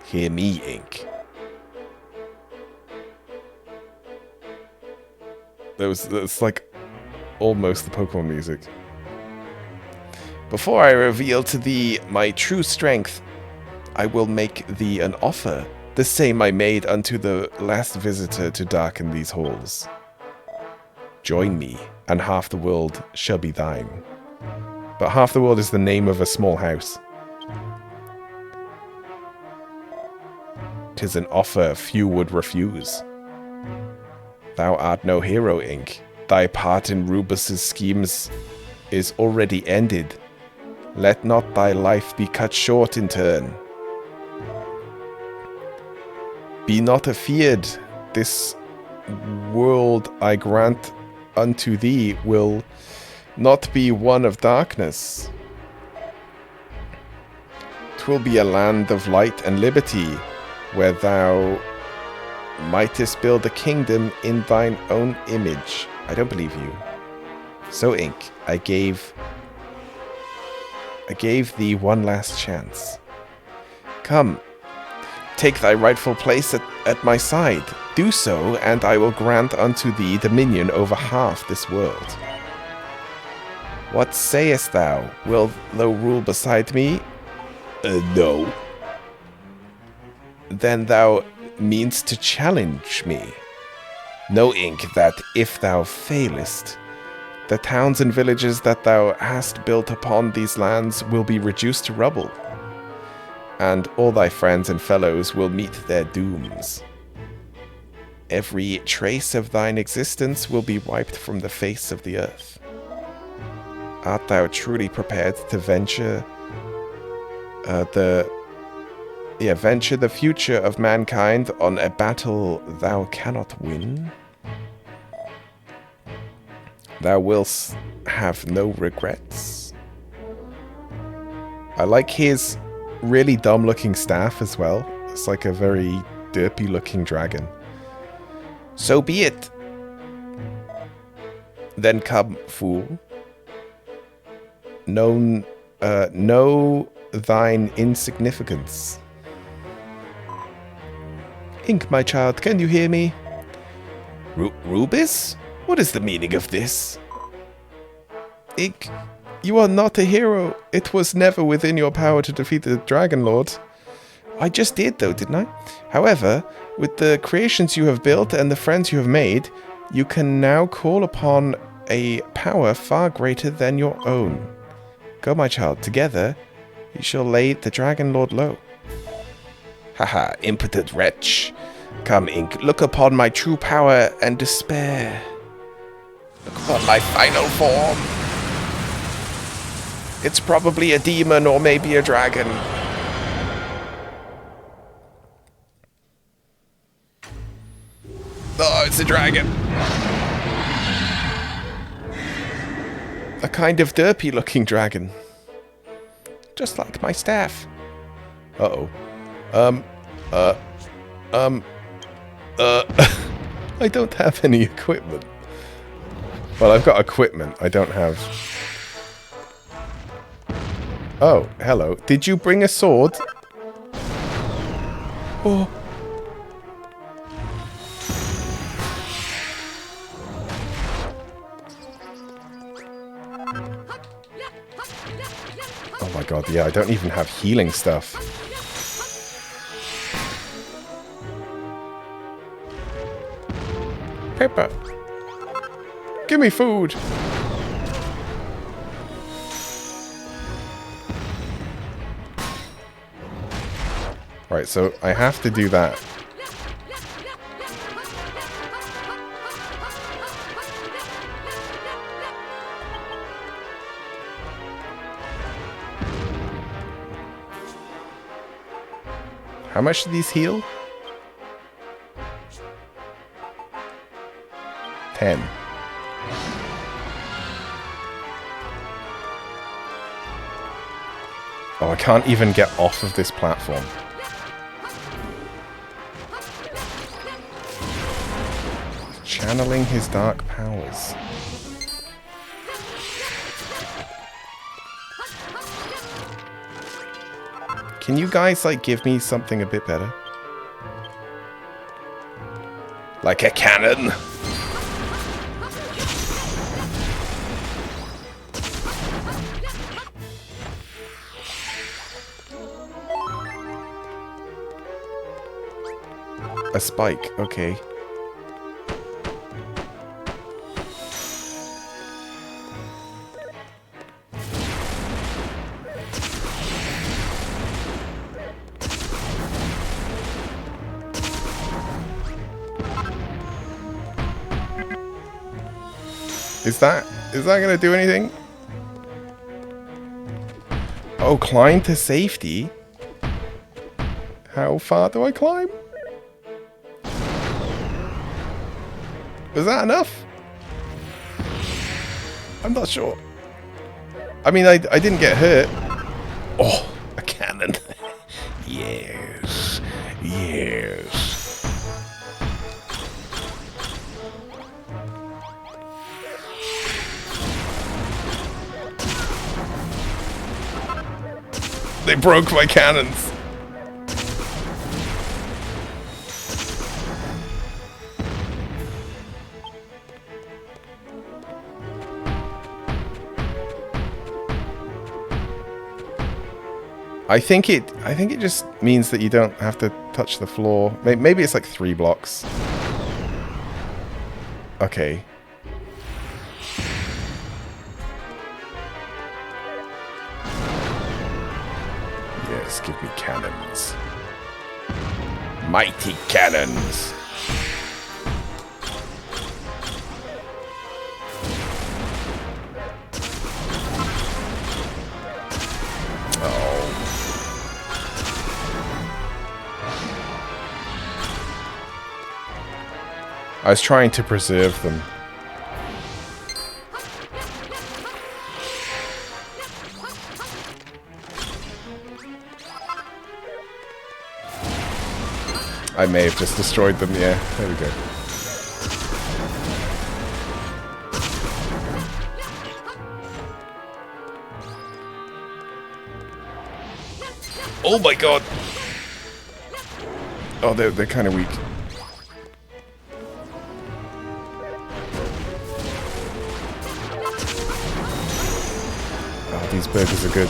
Hear me, Ink. That's like almost the Pokemon music. Before I reveal to thee my true strength, I will make thee an offer, the same I made unto the last visitor to darken these halls. Join me, and half the world shall be thine. But half the world is the name of a small house. 'Tis an offer few would refuse. Thou art no hero, Ink. Thy part in Rubus's schemes is already ended. Let not thy life be cut short in turn. Be not afeard, this world I grant unto thee will not be one of darkness. 'Twill be a land of light and liberty, where thou mightest build a kingdom in thine own image. I don't believe you. So, Ink, I gave thee one last chance. Come, take thy rightful place at my side. Do so, and I will grant unto thee dominion over half this world. What sayest thou? Wilt thou rule beside me? No. Then thou meanst to challenge me. Know, Ink, that if thou failest, the towns and villages that thou hast built upon these lands will be reduced to rubble, and all thy friends and fellows will meet their dooms. Every trace of thine existence will be wiped from the face of the earth. Art thou truly prepared to venture the future of mankind on a battle thou cannot win? Thou wilt have no regrets. I like his really dumb-looking staff as well. It's like a very derpy-looking dragon. So be it. Then come, fool. Know thine insignificance. Ink, my child, can you hear me? Rubus? What is the meaning of this? Ink, you are not a hero. It was never within your power to defeat the Dragon Lord. I just did, though, didn't I? However, with the creations you have built and the friends you have made, you can now call upon a power far greater than your own. Go, my child, together you shall lay the Dragon Lord low. Haha, impotent wretch. Come, Ink, look upon my true power and despair. Look upon my final form. It's probably a demon or maybe a dragon. Oh, it's a dragon. A kind of derpy-looking dragon. Just like my staff. Uh-oh. I don't have any equipment. Well, I've got equipment. I don't have... Oh, hello. Did you bring a sword? Oh. Oh my god, yeah, I don't even have healing stuff. Pepper. Give me food. Right, so I have to do that. How much do these heal? 10. Oh, I can't even get off of this platform. Channeling his dark powers. Can you guys, like, give me something a bit better? Like a cannon? A spike, okay. Is that gonna do anything? Oh, climb to safety? How far do I climb? Was that enough? I'm not sure. I mean, I didn't get hurt. Oh, a cannon. Yes. Yes. They broke my cannons. I think it just means that you don't have to touch the floor. Maybe it's like 3 blocks. Okay. Yes, give me cannons. Mighty cannons. I was trying to preserve them. I may have just destroyed them, yeah. There we go. Oh my god! Oh, they're kind of weak. These burgers are good.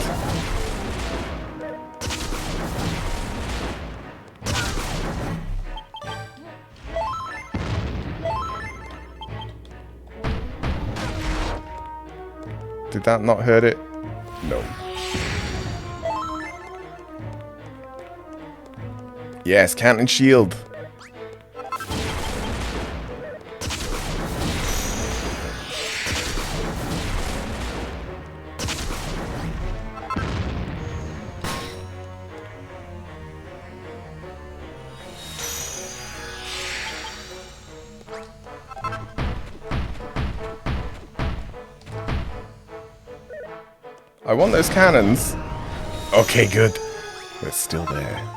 Did that not hurt it? No. Yes, cannon shield. I want those cannons. Okay, good. They're still there.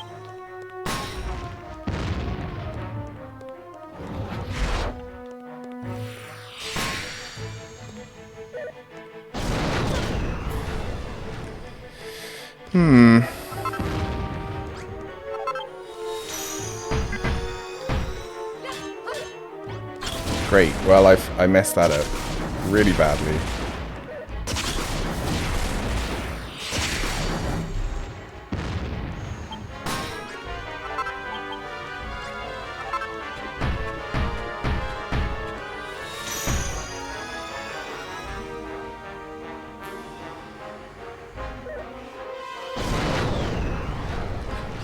Great. Well, I messed that up really badly.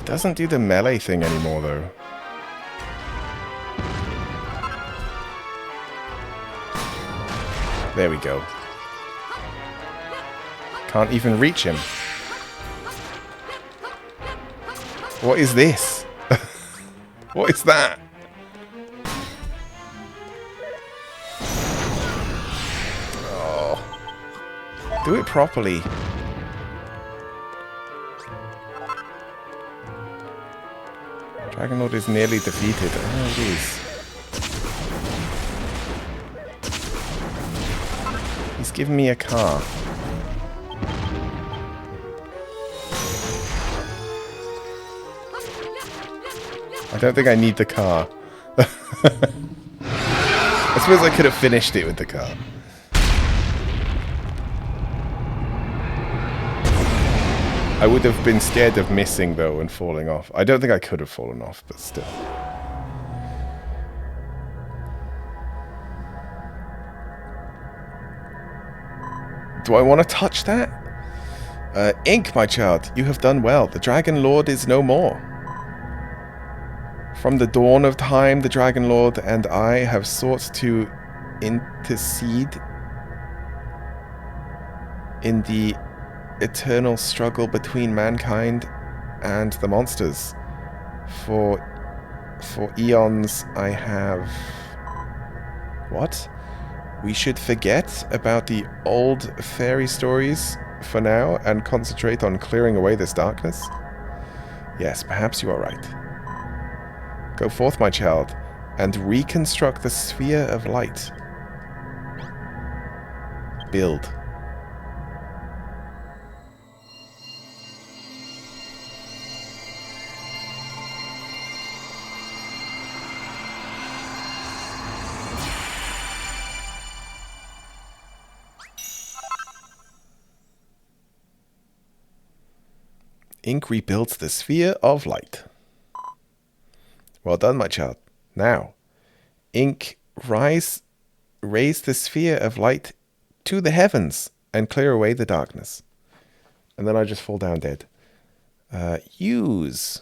Doesn't do the melee thing anymore, though. There we go. Can't even reach him. What is this? What is that? Oh. Do it properly. Dragon Lord is nearly defeated. Oh, it is. He's giving me a car. I don't think I need the car. I suppose I could have finished it with the car. I would have been scared of missing, though, and falling off. I don't think I could have fallen off, but still. Do I want to touch that? Ink, my child, you have done well. The Dragon Lord is no more. From the dawn of time, the Dragon Lord and I have sought to intercede in the eternal struggle between mankind and the monsters. For eons I have... What? We should forget about the old fairy stories for now and concentrate on clearing away this darkness? Yes, perhaps you are right. Go forth, my child, and reconstruct the sphere of light. Build. Ink rebuilds the sphere of light. Well done, my child. Now, Ink, raise the sphere of light to the heavens and clear away the darkness. And then I just fall down dead. Use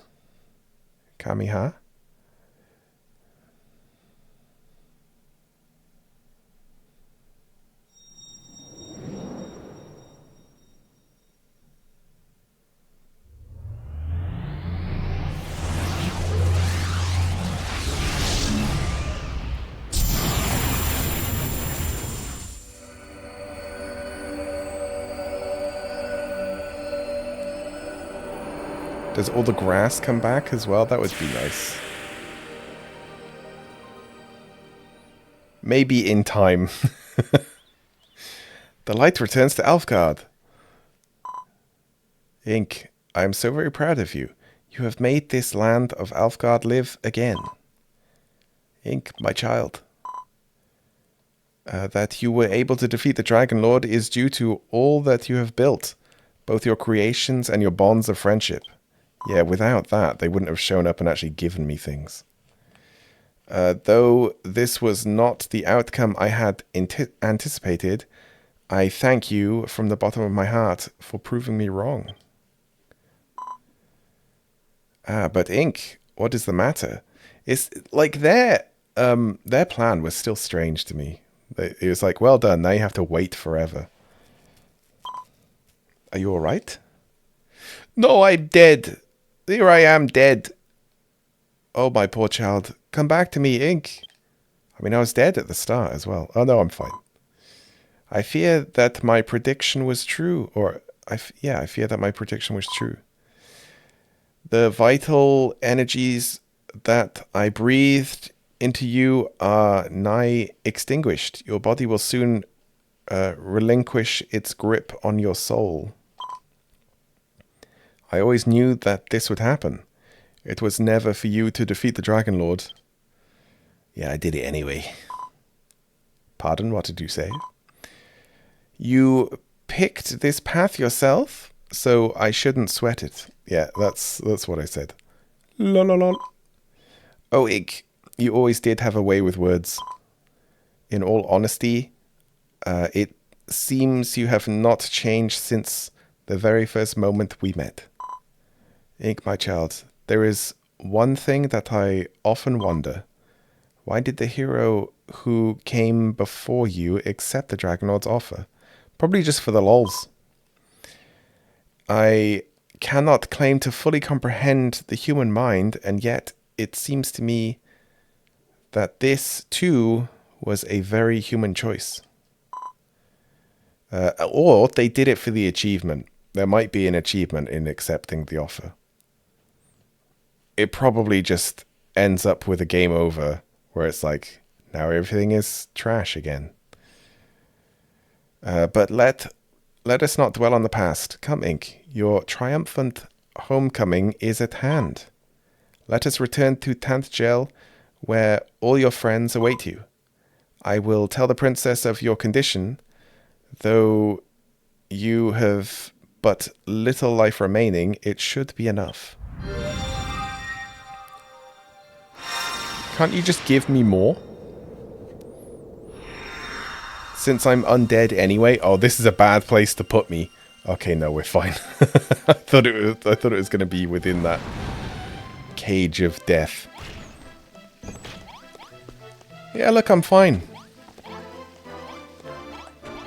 Kamiha. Does all the grass come back as well? That would be nice. Maybe in time. The light returns to Alfgard. Ink, I am so very proud of you. You have made this land of Alfgard live again. Ink, my child. That you were able to defeat the Dragon Lord is due to all that you have built. Both your creations and your bonds of friendship. Yeah, without that, they wouldn't have shown up and actually given me things. Though this was not the outcome I had anticipated, I thank you from the bottom of my heart for proving me wrong. But Ink, what is the matter? It's like their plan was still strange to me. It was like, well done, now you have to wait forever. Are you alright? No, I'm dead. Here I am, dead. Oh, my poor child. Come back to me, Ink. I mean, I was dead at the start as well. Oh, no, I'm fine. I fear that my prediction was true. Or, I fear that my prediction was true. The vital energies that I breathed into you are nigh extinguished. Your body will soon relinquish its grip on your soul. I always knew that this would happen. It was never for you to defeat the Dragon Lord. Yeah, I did it anyway. Pardon, what did you say? You picked this path yourself, so I shouldn't sweat it. Yeah, that's what I said. Lololol. Oh, Ink, you always did have a way with words. In all honesty, it seems you have not changed since the very first moment we met. Ink, my child, there is one thing that I often wonder. Why did the hero who came before you accept the Dragon Lord's offer? Probably just for the lols. I cannot claim to fully comprehend the human mind, and yet it seems to me that this, too, was a very human choice. Or they did it for the achievement. There might be an achievement in accepting the offer. It probably just ends up with a game over where it's like, now everything is trash again. But let us not dwell on the past. Come, Ink, your triumphant homecoming is at hand. Let us return to Tantgel, where all your friends await you. I will tell the princess of your condition, though you have but little life remaining, it should be enough. Can't you just give me more? Since I'm undead anyway. Oh, this is a bad place to put me. Okay, no, we're fine. I thought it was going to be within that cage of death. Yeah, look, I'm fine.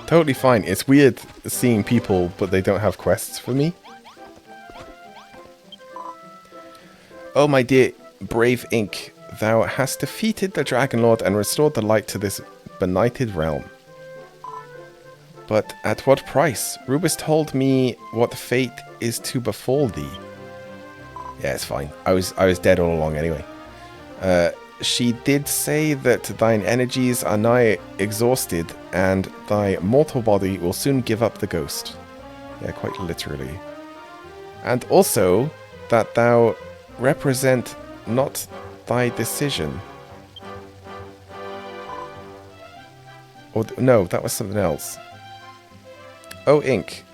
Totally fine. It's weird seeing people, but they don't have quests for me. Oh, my dear brave Ink, thou hast defeated the Dragon Lord and restored the light to this benighted realm. But at what price? Rubus told me what fate is to befall thee. Yeah, it's fine. I was dead all along anyway. She did say that thine energies are nigh exhausted, and thy mortal body will soon give up the ghost. Yeah, quite literally. And also, that thou represent not thy decision. Or, no, that was something else. Oh, Ink.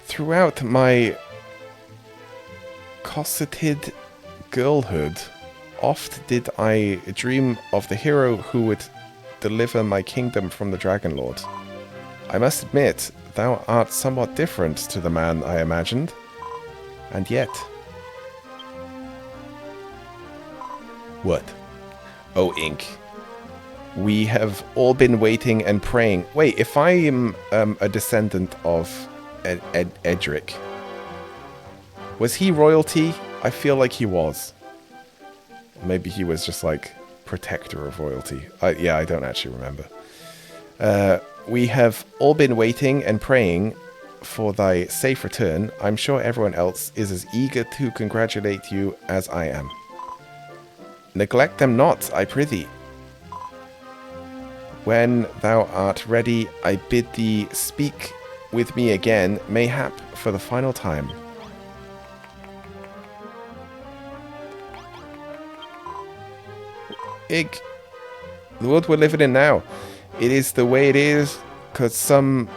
Throughout my cosseted girlhood, oft did I dream of the hero who would deliver my kingdom from the Dragon Lord. I must admit, thou art somewhat different to the man I imagined. And yet... What? Oh, Ink. We have all been waiting and praying. Wait, if I am a descendant of Edric, was he royalty? I feel like he was. Maybe he was just like protector of royalty. Yeah, I don't actually remember. We have all been waiting and praying for thy safe return. I'm sure everyone else is as eager to congratulate you as I am. Neglect them not, I prithee. When thou art ready, I bid thee speak with me again, mayhap for the final time. Ig, the world we're living in now, it is the way it is because some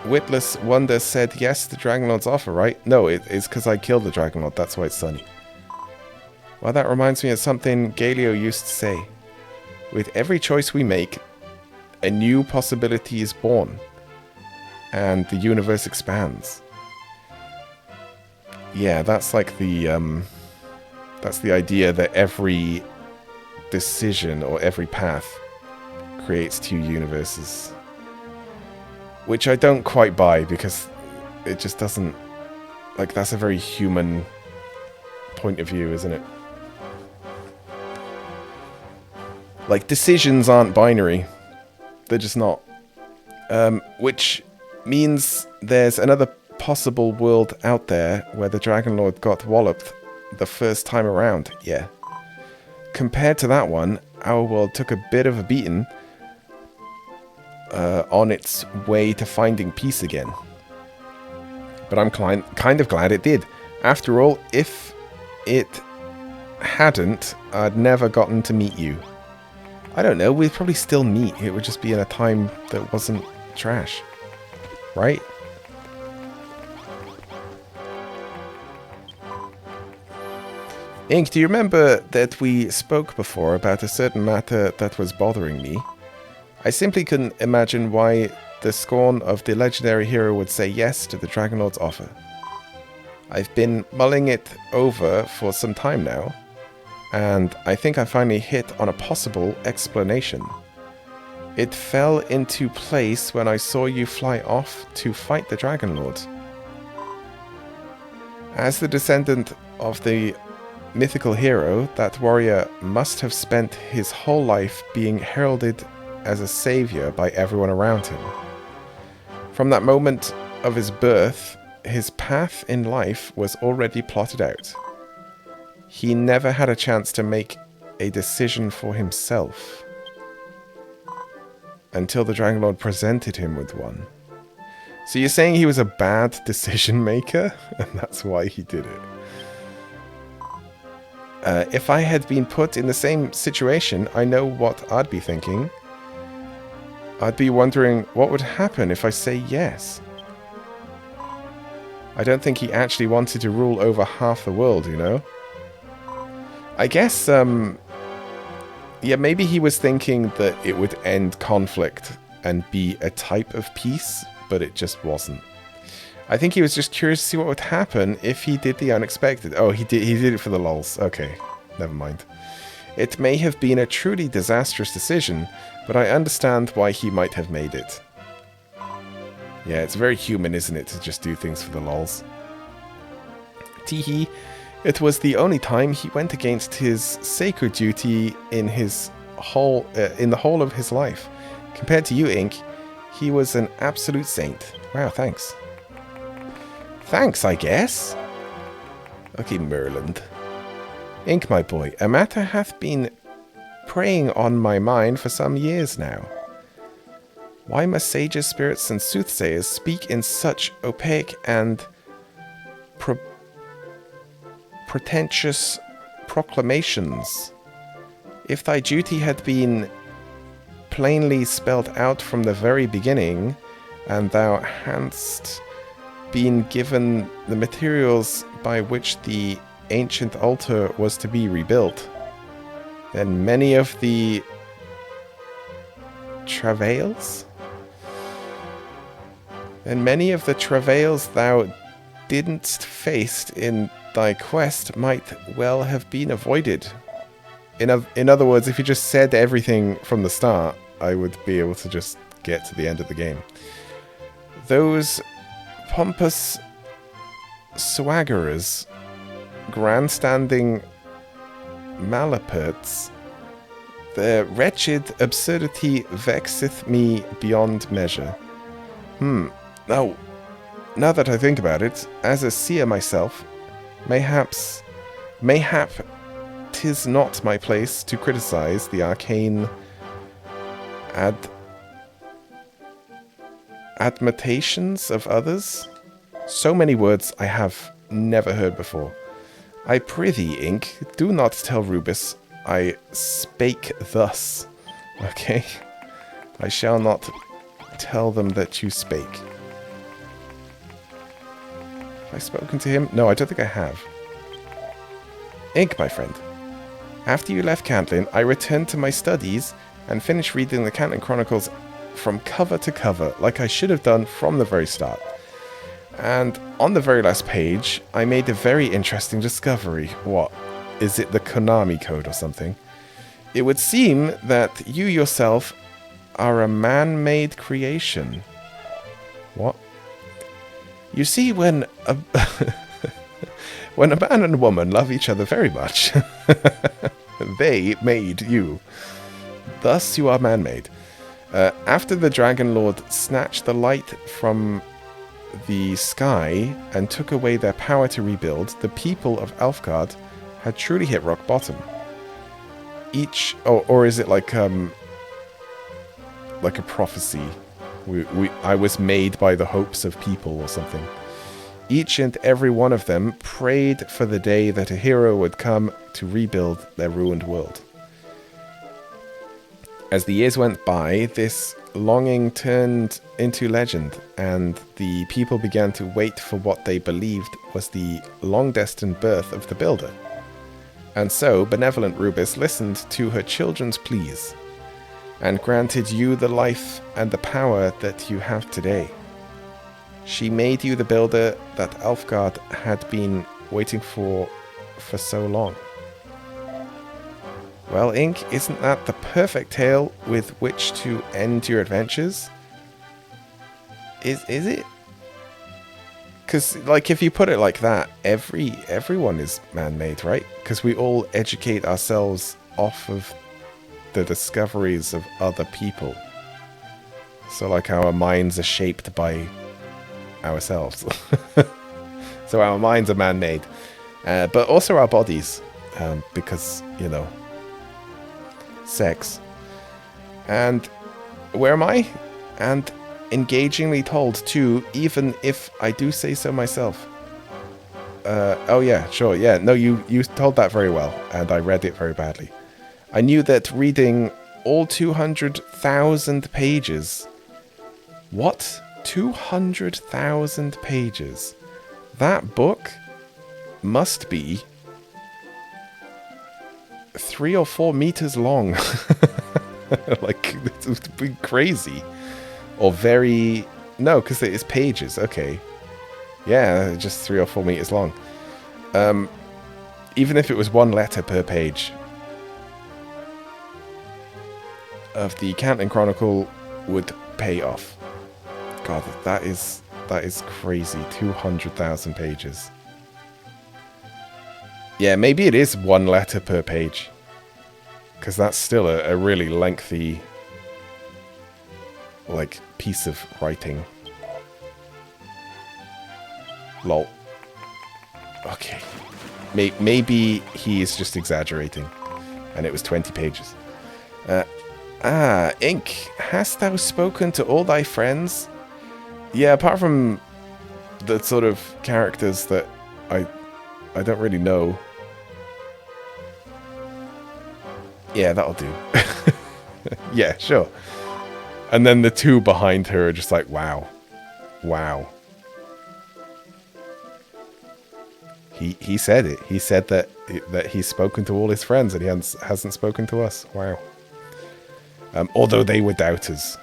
witless wonder said yes to the Dragon Lord's offer, right? No, it's because I killed the Dragon Lord, that's why it's sunny. Well, that reminds me of something Galio used to say. With every choice we make, a new possibility is born, and the universe expands. Yeah, that's like the idea that every decision or every path creates two universes. Which I don't quite buy, because it just doesn't... Like, that's a very human point of view, isn't it? Like, decisions aren't binary. They're just not. Which means there's another possible world out there where the Dragon Lord got walloped the first time around. Yeah. Compared to that one, our world took a bit of a beating on its way to finding peace again. But I'm kind of glad it did. After all, if it hadn't, I'd never gotten to meet you. I don't know, we'd probably still meet. It would just be in a time that wasn't trash. Right? Ink, do you remember that we spoke before about a certain matter that was bothering me? I simply couldn't imagine why the scorn of the legendary hero would say yes to the Dragon Lord's offer. I've been mulling it over for some time now, and I think I finally hit on a possible explanation. It fell into place when I saw you fly off to fight the Dragon Lord. As the descendant of the mythical hero, that warrior must have spent his whole life being heralded as a savior by everyone around him. From that moment of his birth, his path in life was already plotted out. He never had a chance to make a decision for himself until the Dragon Lord presented him with one. So you're saying he was a bad decision maker, and that's why he did it. If I had been put in the same situation, I know what I'd be thinking. I'd be wondering what would happen if I say yes. I don't think he actually wanted to rule over half the world, you know? I guess, yeah, maybe he was thinking that it would end conflict and be a type of peace, but it just wasn't. I think he was just curious to see what would happen if he did the unexpected. Oh, he did it for the lols. Okay, never mind. It may have been a truly disastrous decision, but I understand why he might have made it. Yeah, it's very human, isn't it, to just do things for the lols. Teehee, it was the only time he went against his sacred duty in the whole of his life. Compared to you, Ink, he was an absolute saint. Wow, thanks. Thanks, I guess. Okay, Merland. Ink, my boy, a matter hath been preying on my mind for some years now. Why must sages, spirits, and soothsayers speak in such opaque and pretentious proclamations? If thy duty had been plainly spelled out from the very beginning, and thou hadst been given the materials by which the ancient altar was to be rebuilt, then many of the travails thou didn't face in thy quest might well have been avoided. In other words, if you just said everything from the start, I would be able to just get to the end of the game. Those pompous swaggerers, grandstanding malaperts, their wretched absurdity vexeth me beyond measure. Now that I think about it, as a seer myself, mayhap 'tis not my place to criticize the arcane admonitions of others. So many words I have never heard before. I prithee, Ink, do not tell Rubus I spake thus. Okay? I shall not tell them that you spake. Have I spoken to him? No, I don't think I have. Ink, my friend. After you left Cantlin, I returned to my studies and finished reading the Cantlin Chronicles from cover to cover, like I should have done from the very start. And on the very last page, I made a very interesting discovery. What? Is it the Konami code or something? It would seem that you yourself are a man-made creation. What? You see, when a man and a woman love each other very much, they made you. Thus you are man-made. After the Dragon Lord snatched the light from the sky and took away their power to rebuild, the people of Elfgard had truly hit rock bottom. Or is it like a prophecy? I was made by the hopes of people or something. Each and every one of them prayed for the day that a hero would come to rebuild their ruined world. As the years went by, this longing turned into legend, and the people began to wait for what they believed was the long-destined birth of the builder. And so, benevolent Rubus listened to her children's pleas, and granted you the life and the power that you have today. She made you the builder that Elfgard had been waiting for so long. Well, Ink, isn't that the perfect tale with which to end your adventures? Is it? Because, like, if you put it like that, everyone is man-made, right? Because we all educate ourselves off of the discoveries of other people. So, like, our minds are shaped by ourselves. So our minds are man-made. But also our bodies. Because, you know, sex. And where am I? And engagingly told too, even if I do say so myself. Oh yeah, sure, yeah. No, you told that very well, and I read it very badly. I knew that reading all 200,000 pages... What? 200,000 pages? That book must be 3 or 4 meters long. Like, it would be crazy. Or very... No, because it is pages. Okay. Yeah, just 3 or 4 meters long. Even if it was 1 letter per page of the Canton Chronicle would pay off. God, that is crazy. 200,000 pages. Yeah, maybe it is 1 letter per page. Because that's still a really lengthy... like, piece of writing. Lol. Okay. Maybe he is just exaggerating. And it was 20 pages. Ink, hast thou spoken to all thy friends? Yeah, apart from the sort of characters that I don't really know. Yeah, that'll do. Yeah, sure. And then the 2 behind her are just like, wow. Wow. He said it. He said that he's spoken to all his friends and he hasn't spoken to us. Wow. Although they were doubters.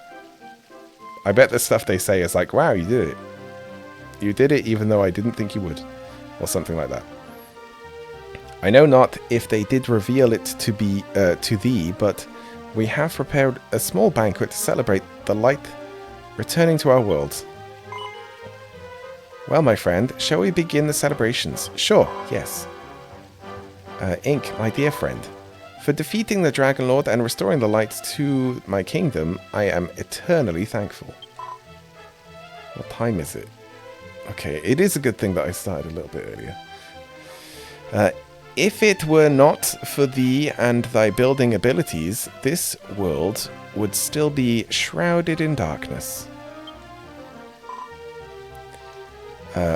I bet the stuff they say is like, wow, you did it. You did it even though I didn't think you would. Or something like that. I know not if they did reveal it to be to thee, but we have prepared a small banquet to celebrate the light returning to our world. Well, my friend, shall we begin the celebrations? Sure, yes. Ink, my dear friend, for defeating the Dragon Lord and restoring the light to my kingdom, I am eternally thankful. What time is it? Okay, it is a good thing that I started a little bit earlier. If it were not for thee and thy building abilities, this world would still be shrouded in darkness.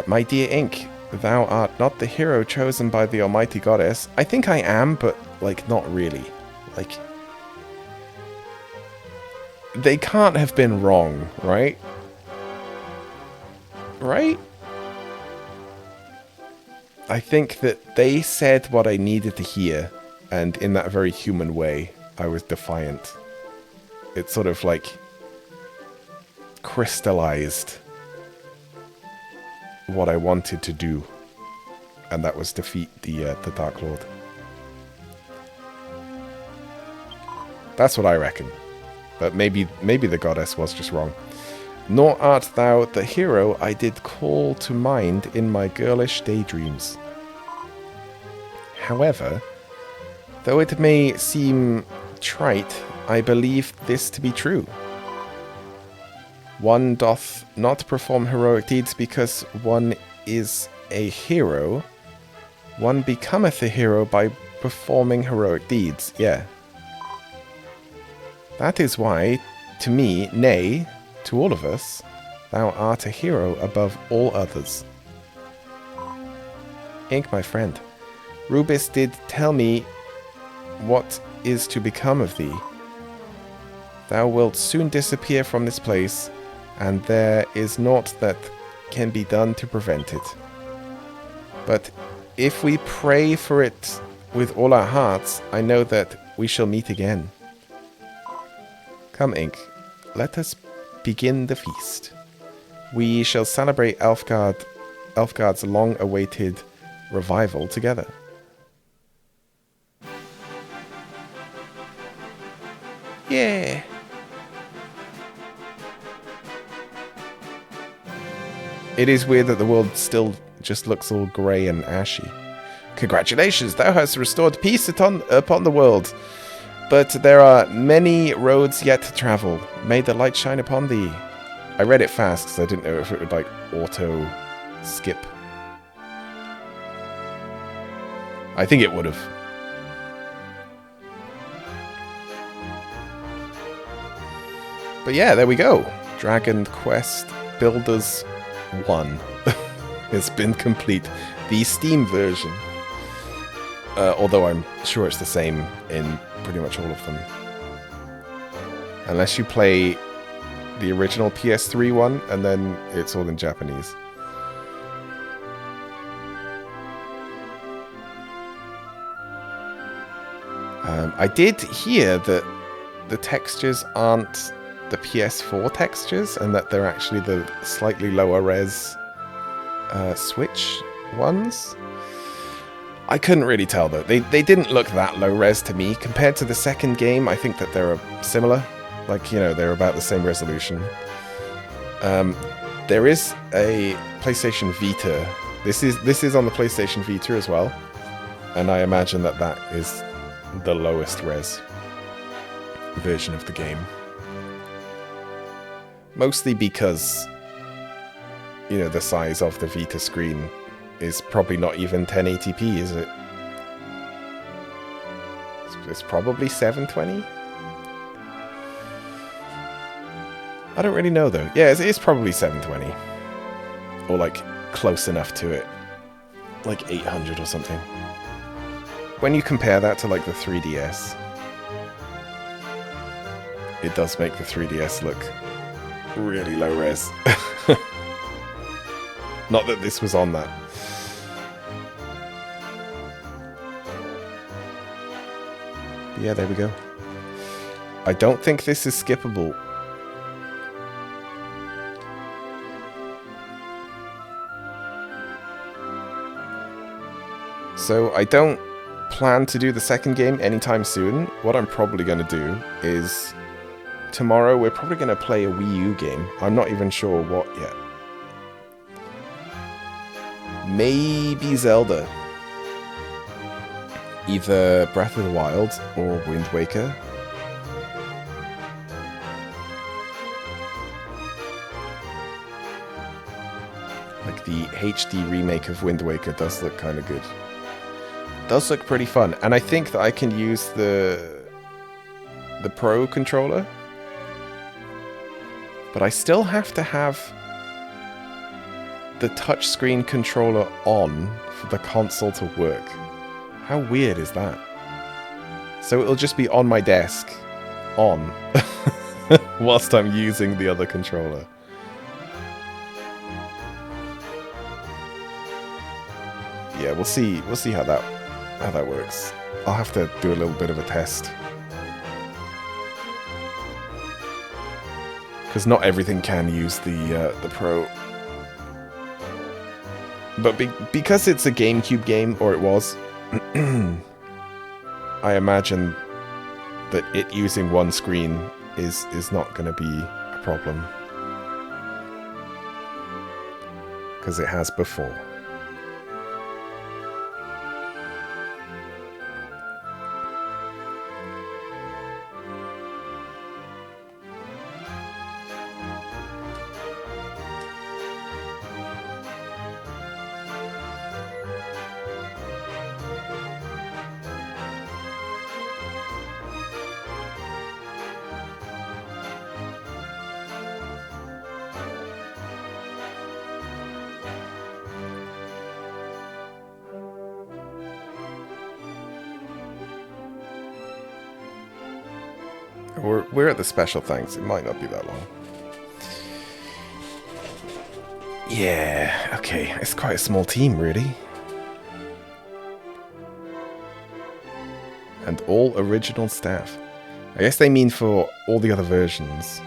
My dear Ink, thou art not the hero chosen by the almighty goddess. I think I am, but, like, not really. Like, they can't have been wrong, right? Right? I think that they said what I needed to hear, and in that very human way, I was defiant. It sort of, like, crystallized what I wanted to do, and that was defeat the Dark Lord. That's what I reckon. But maybe the goddess was just wrong. Nor art thou the hero I did call to mind in my girlish daydreams. However, though it may seem trite, I believe this to be true. One doth not perform heroic deeds because one is a hero. One becometh a hero by performing heroic deeds. Yeah. That is why, to me, nay, to all of us, thou art a hero above all others. Ink, my friend, Rubis did tell me what is to become of thee. Thou wilt soon disappear from this place, and there is naught that can be done to prevent it. But if we pray for it with all our hearts, I know that we shall meet again. Come, Ink, let us begin the feast. We shall celebrate Elfgard's long-awaited revival together. Yeah. It is weird that the world still just looks all grey and ashy. Congratulations, thou hast restored peace upon the world. But there are many roads yet to travel. May the light shine upon thee. I read it fast because I didn't know if it would like auto skip. I think it would have. But yeah, there we go. Dragon Quest Builders 1 has been complete. The Steam version. Although I'm sure it's the same in pretty much all of them. Unless you play the original PS3 one, and then it's all in Japanese. I did hear that the textures aren't the PS4 textures, and that they're actually the slightly lower res Switch ones. I couldn't really tell though. They didn't look that low res to me. Compared to the second game, I think that they're similar. Like, you know, they're about the same resolution. There is a PlayStation Vita. This is on the PlayStation Vita as well. And I imagine that is the lowest res version of the game. Mostly because, you know, the size of the Vita screen is probably not even 1080p, is it? It's probably 720? I don't really know though. Yeah, it's probably 720. Or like close enough to it. Like 800 or something. When you compare that to like the 3DS, it does make the 3DS look really low res. Not that this was on that. But yeah, there we go. I don't think this is skippable. So I don't plan to do the second game anytime soon. What I'm probably going to do is tomorrow we're probably going to play a Wii U game. I'm not even sure what yet. Maybe Zelda. Either Breath of the Wild or Wind Waker. Like the HD remake of Wind Waker does look kind of good. Does look pretty fun, and I think that I can use the Pro controller, but I still have to have the touchscreen controller on for the console to work. How weird is that? So it'll just be on my desk, on, whilst I'm using the other controller. Yeah, we'll see how that works. I'll have to do a little bit of a test. Because not everything can use the Pro. But because it's a GameCube game, or it was, I imagine that it using one screen is not going to be a problem. Because it has before. We're at the special thanks. It might not be that long. Yeah, okay. It's quite a small team, really. And all original staff. I guess they mean for all the other versions.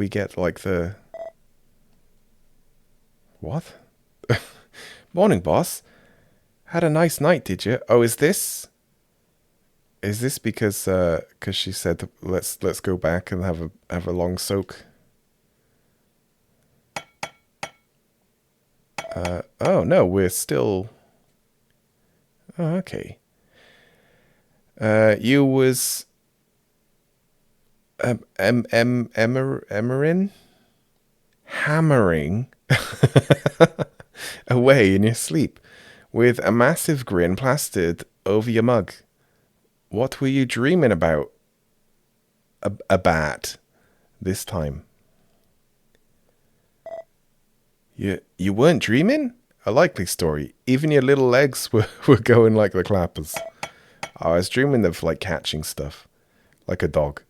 we get like the... What? Morning, boss. Had a nice night, did you? Oh, is this because she said let's go back and have a long soak? Oh no, we're still... Oh, okay. You was Emerin hammering away in your sleep with a massive grin plastered over your mug. What were you dreaming about? A bat this time. You weren't dreaming? A likely story. Even your little legs were going like the clappers. I was dreaming of like catching stuff. Like a dog.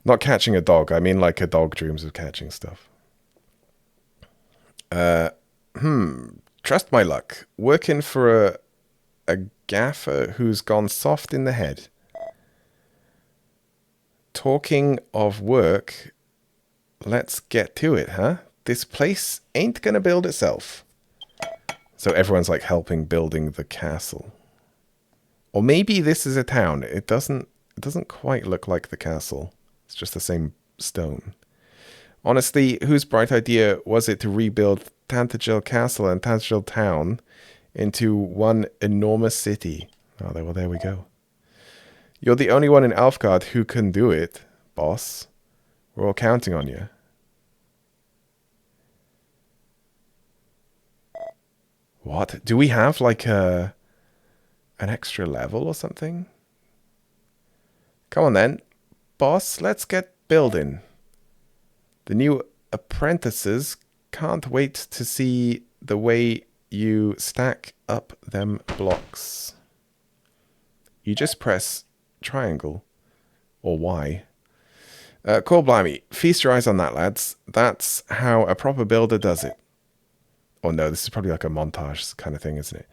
Not catching a dog, I mean like a dog dreams of catching stuff. Trust my luck. Working for a gaffer who's gone soft in the head. Talking of work, let's get to it, huh? This place ain't gonna build itself. So everyone's like helping building the castle. Or maybe this is a town. It doesn't quite look like the castle. It's just the same stone. Honestly, whose bright idea was it to rebuild Tantagel Castle and Tantagel Town into one enormous city? Oh, well, there we go. You're the only one in Alfgard who can do it, boss. We're all counting on you. What? Do we have like an extra level or something? Come on then. Boss, let's get building. The new apprentices can't wait to see the way you stack up them blocks. You just press triangle or Y. Cool blimey. Feast your eyes on that, lads. That's how a proper builder does it. Oh no, this is probably like a montage kind of thing, isn't it?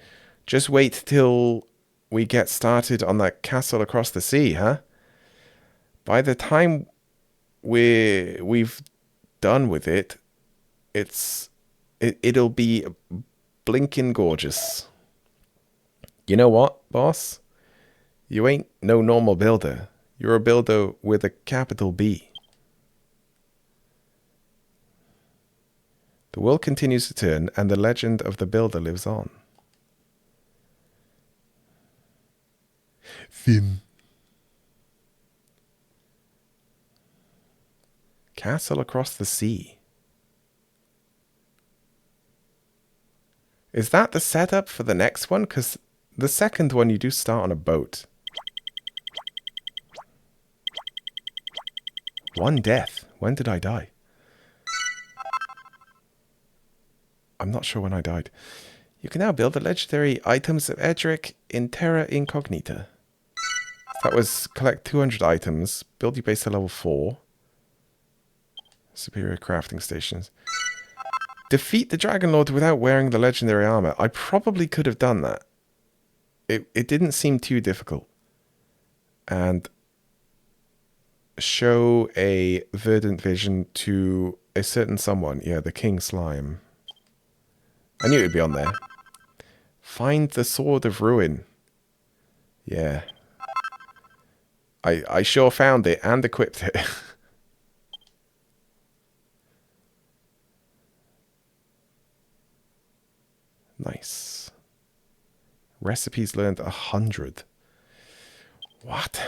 Just wait till we get started on that castle across the sea, huh? By the time we've done with it, it'll be blinking gorgeous. You know what, boss? You ain't no normal builder. You're a builder with a capital B. The world continues to turn, and the legend of the builder lives on. Thin. Castle across the sea. Is that the setup for the next one? Because the second one you do start on a boat. One death. When did I die? I'm not sure when I died. You can now build the legendary items of Edric in Terra Incognita. That was collect 200 items, build your base to level 4. Superior crafting stations. Defeat the Dragon Lord without wearing the legendary armor. I probably could have done that. It didn't seem too difficult. And show a verdant vision to a certain someone. Yeah, the King Slime. I knew it would be on there. Find the Sword of Ruin. Yeah. I sure found it and equipped it. Nice. Recipes learned 100. What?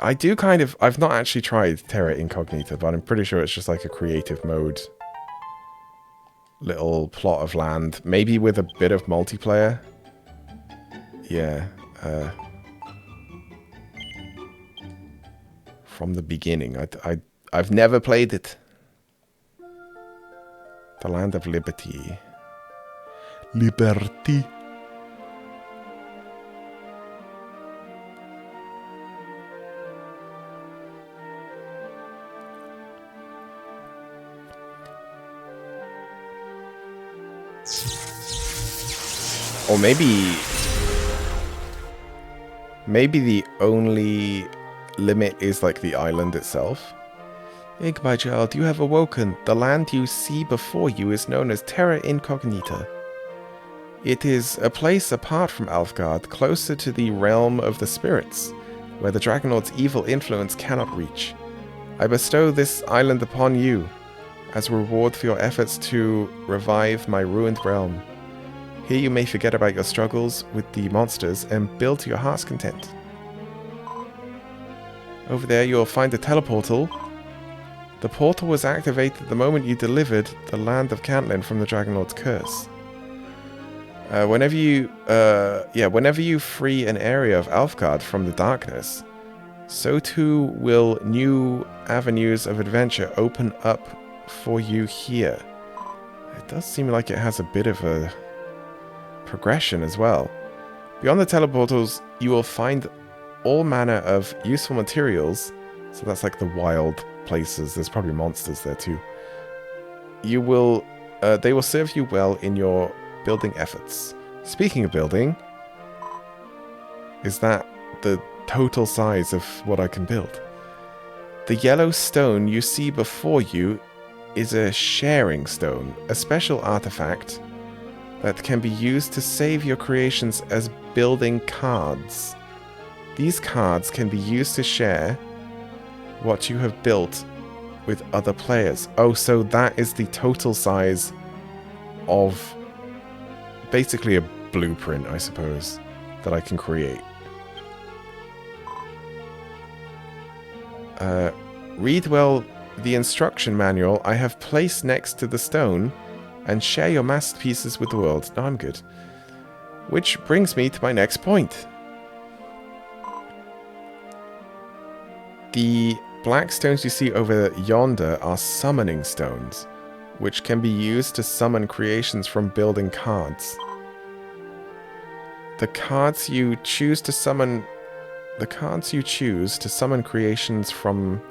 I do kind of... I've not actually tried Terra Incognita, but I'm pretty sure it's just like a creative mode. Little plot of land. Maybe with a bit of multiplayer. Yeah. From the beginning. I've never played it. The Land of Liberty. Liberty. Or maybe the only limit is like the island itself. Ig, my child, you have awoken. The land you see before you is known as Terra Incognita. It is a place apart from Alfgard, closer to the realm of the spirits, where the Dragonlord's evil influence cannot reach. I bestow this island upon you, as a reward for your efforts to revive my ruined realm. Here you may forget about your struggles with the monsters and build to your heart's content. Over there you will find a teleportal. The portal was activated the moment you delivered the land of Cantlin from the Dragonlord's curse. Whenever you free an area of Alfgard from the darkness, so too will new avenues of adventure open up for you here. It does seem like it has a bit of a progression as well. Beyond the teleportals, you will find all manner of useful materials. So that's like the wild places. There's probably monsters there too. They will serve you well in your building efforts. Speaking of building, is that the total size of what I can build? The yellow stone you see before you is a sharing stone, a special artifact that can be used to save your creations as building cards. These cards can be used to share what you have built with other players. Oh, so that is the total size of basically a blueprint, I suppose, that I can create. Read well the instruction manual I have placed next to the stone and share your masterpieces with the world. No, I'm good. Which brings me to my next point. The black stones you see over yonder are summoning stones, which can be used to summon creations from building cards. The cards you choose to summon creations from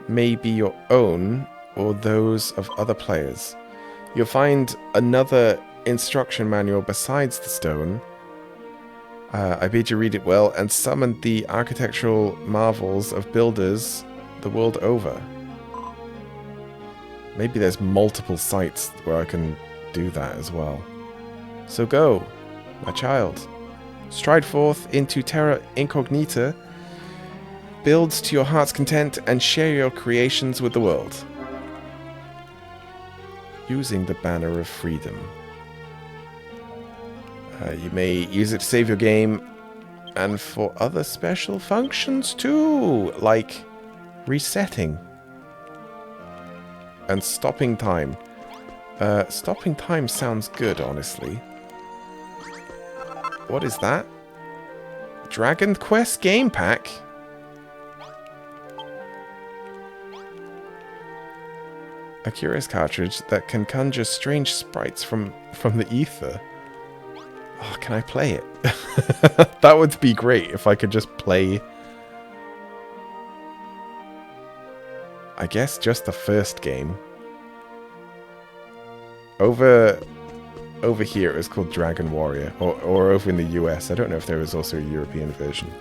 may be your own or those of other players. You'll find another instruction manual besides the stone. I bid you read it well and summon the architectural marvels of builders the world over. Maybe there's multiple sites where I can do that as well. So go, my child. Stride forth into Terra Incognita, build to your heart's content, and share your creations with the world. Using the Banner of Freedom. You may use it to save your game, and for other special functions too, like resetting and stopping time. Stopping time sounds good, honestly. What is that? Dragon Quest game pack? A curious cartridge that can conjure strange sprites from the ether. Oh, can I play it? That would be great if I could just play, I guess, just the first game. Over here it was called Dragon Warrior, or over in the US. I don't know if there was also a European version.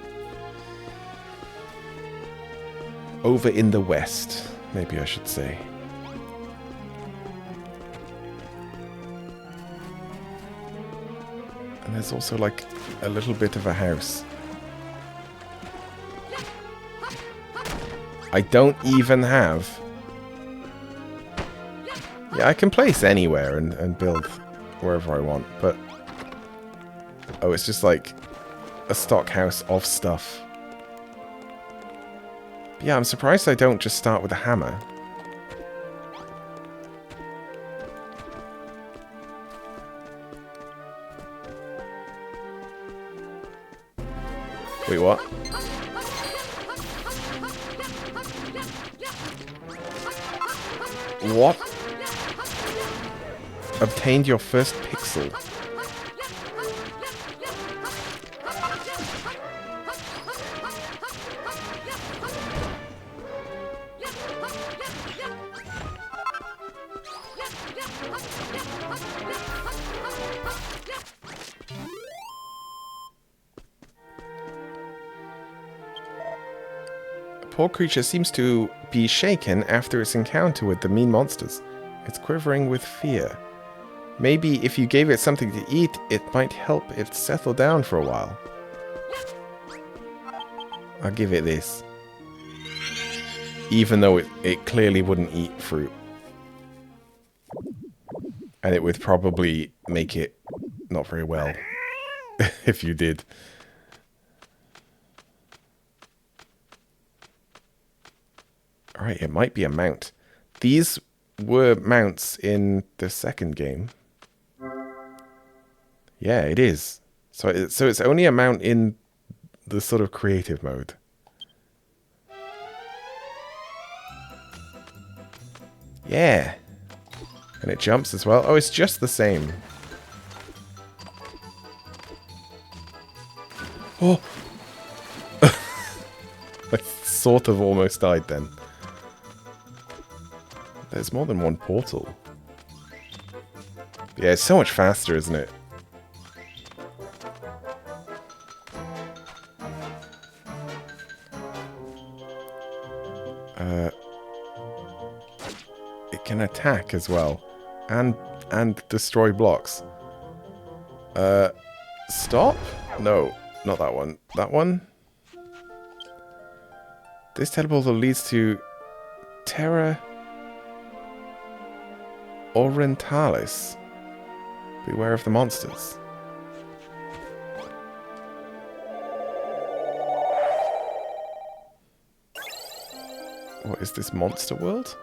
Over in the West, maybe I should say. And there's also like a little bit of a house. I don't even have... Yeah, I can place anywhere and build wherever I want, but... Oh, it's just like a stock house of stuff. But yeah, I'm surprised I don't just start with a hammer. Wait, what? What? Obtained your first pixel. poor creature seems to be shaken after its encounter with the mean monsters. It's quivering with fear. Maybe if you gave it something to eat, it might help it settle down for a while. I'll give it this. Even though it clearly wouldn't eat fruit. And it would probably make it not very well if you did. Alright, it might be a mount. These were mounts in the second game. Yeah, it is. So it's only a mount in the sort of creative mode. Yeah. And it jumps as well. Oh, it's just the same. Oh! I sort of almost died then. There's more than one portal. Yeah, it's so much faster, isn't it? It can attack as well. And destroy blocks. Stop? No, not that one. That one? This teleportal leads to Terra Orientalis. Beware of the monsters. What is this, monster world?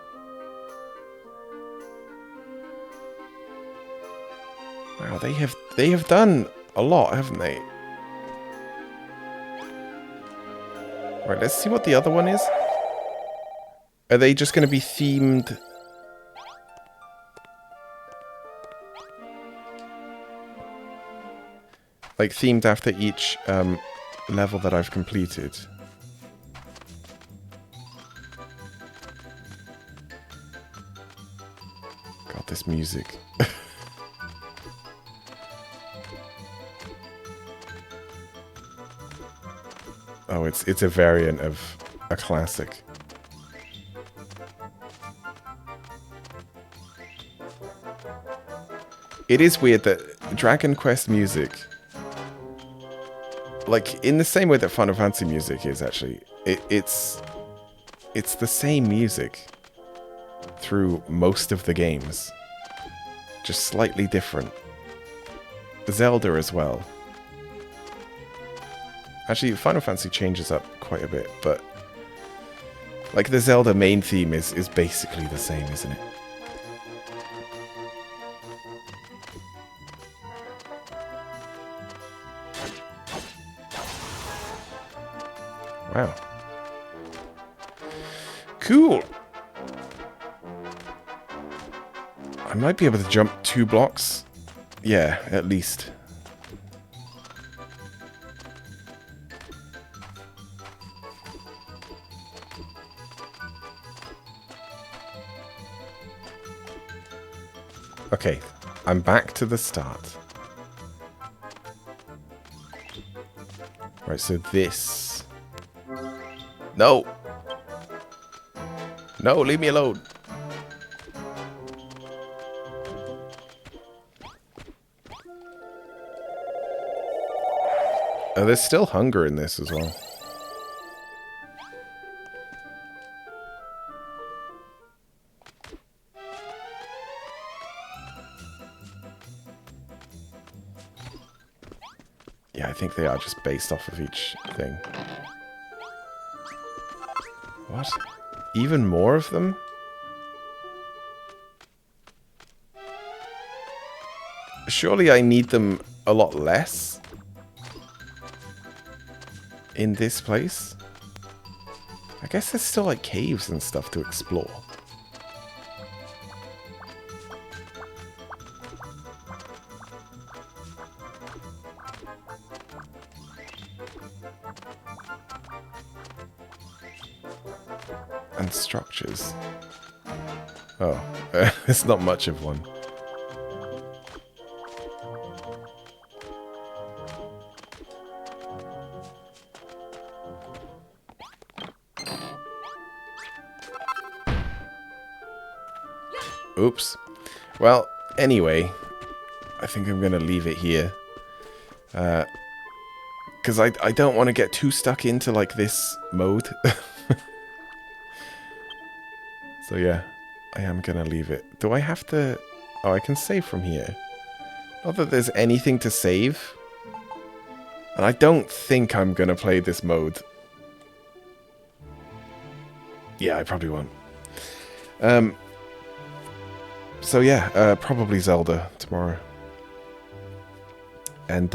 Wow, they have done a lot, haven't they? Right, let's see what the other one is. Are they just going to be themed? Like themed after each level that I've completed. God, this music. Oh, it's a variant of a classic. It is weird that Dragon Quest music, like in the same way that Final Fantasy music is actually, it's the same music through most of the games, just slightly different. Zelda as well. Actually, Final Fantasy changes up quite a bit, but like the Zelda main theme is basically the same, isn't it? Wow. Cool. I might be able to jump 2 blocks. Yeah, at least. Okay, I'm back to the start. Right, so this... No! No, leave me alone! Oh, there's still hunger in this as well. Yeah, I think they are just based off of each thing. What? Even more of them? Surely I need them a lot less in this place? I guess there's still like caves and stuff to explore. And structures. Oh, it's not much of one. Oops. Well, anyway, I think I'm going to leave it here. Because I don't want to get too stuck into, like, this mode. So, yeah, I am going to leave it. Do I have to... Oh, I can save from here. Not that there's anything to save. And I don't think I'm going to play this mode. Yeah, I probably won't. So yeah, probably Zelda tomorrow. And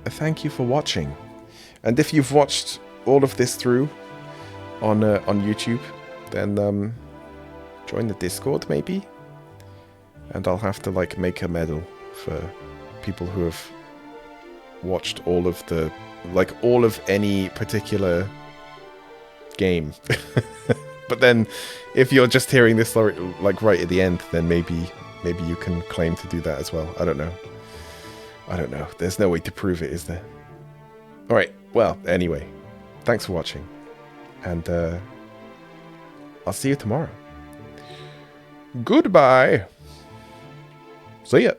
thank you for watching. And if you've watched all of this through on YouTube, then join the Discord maybe. And I'll have to like make a medal for people who have watched all of the all of any particular game. But then, if you're just hearing this like right at the end, then maybe you can claim to do that as well. I don't know. There's no way to prove it, is there? All right. Well, anyway, thanks for watching, and I'll see you tomorrow. Goodbye. See ya.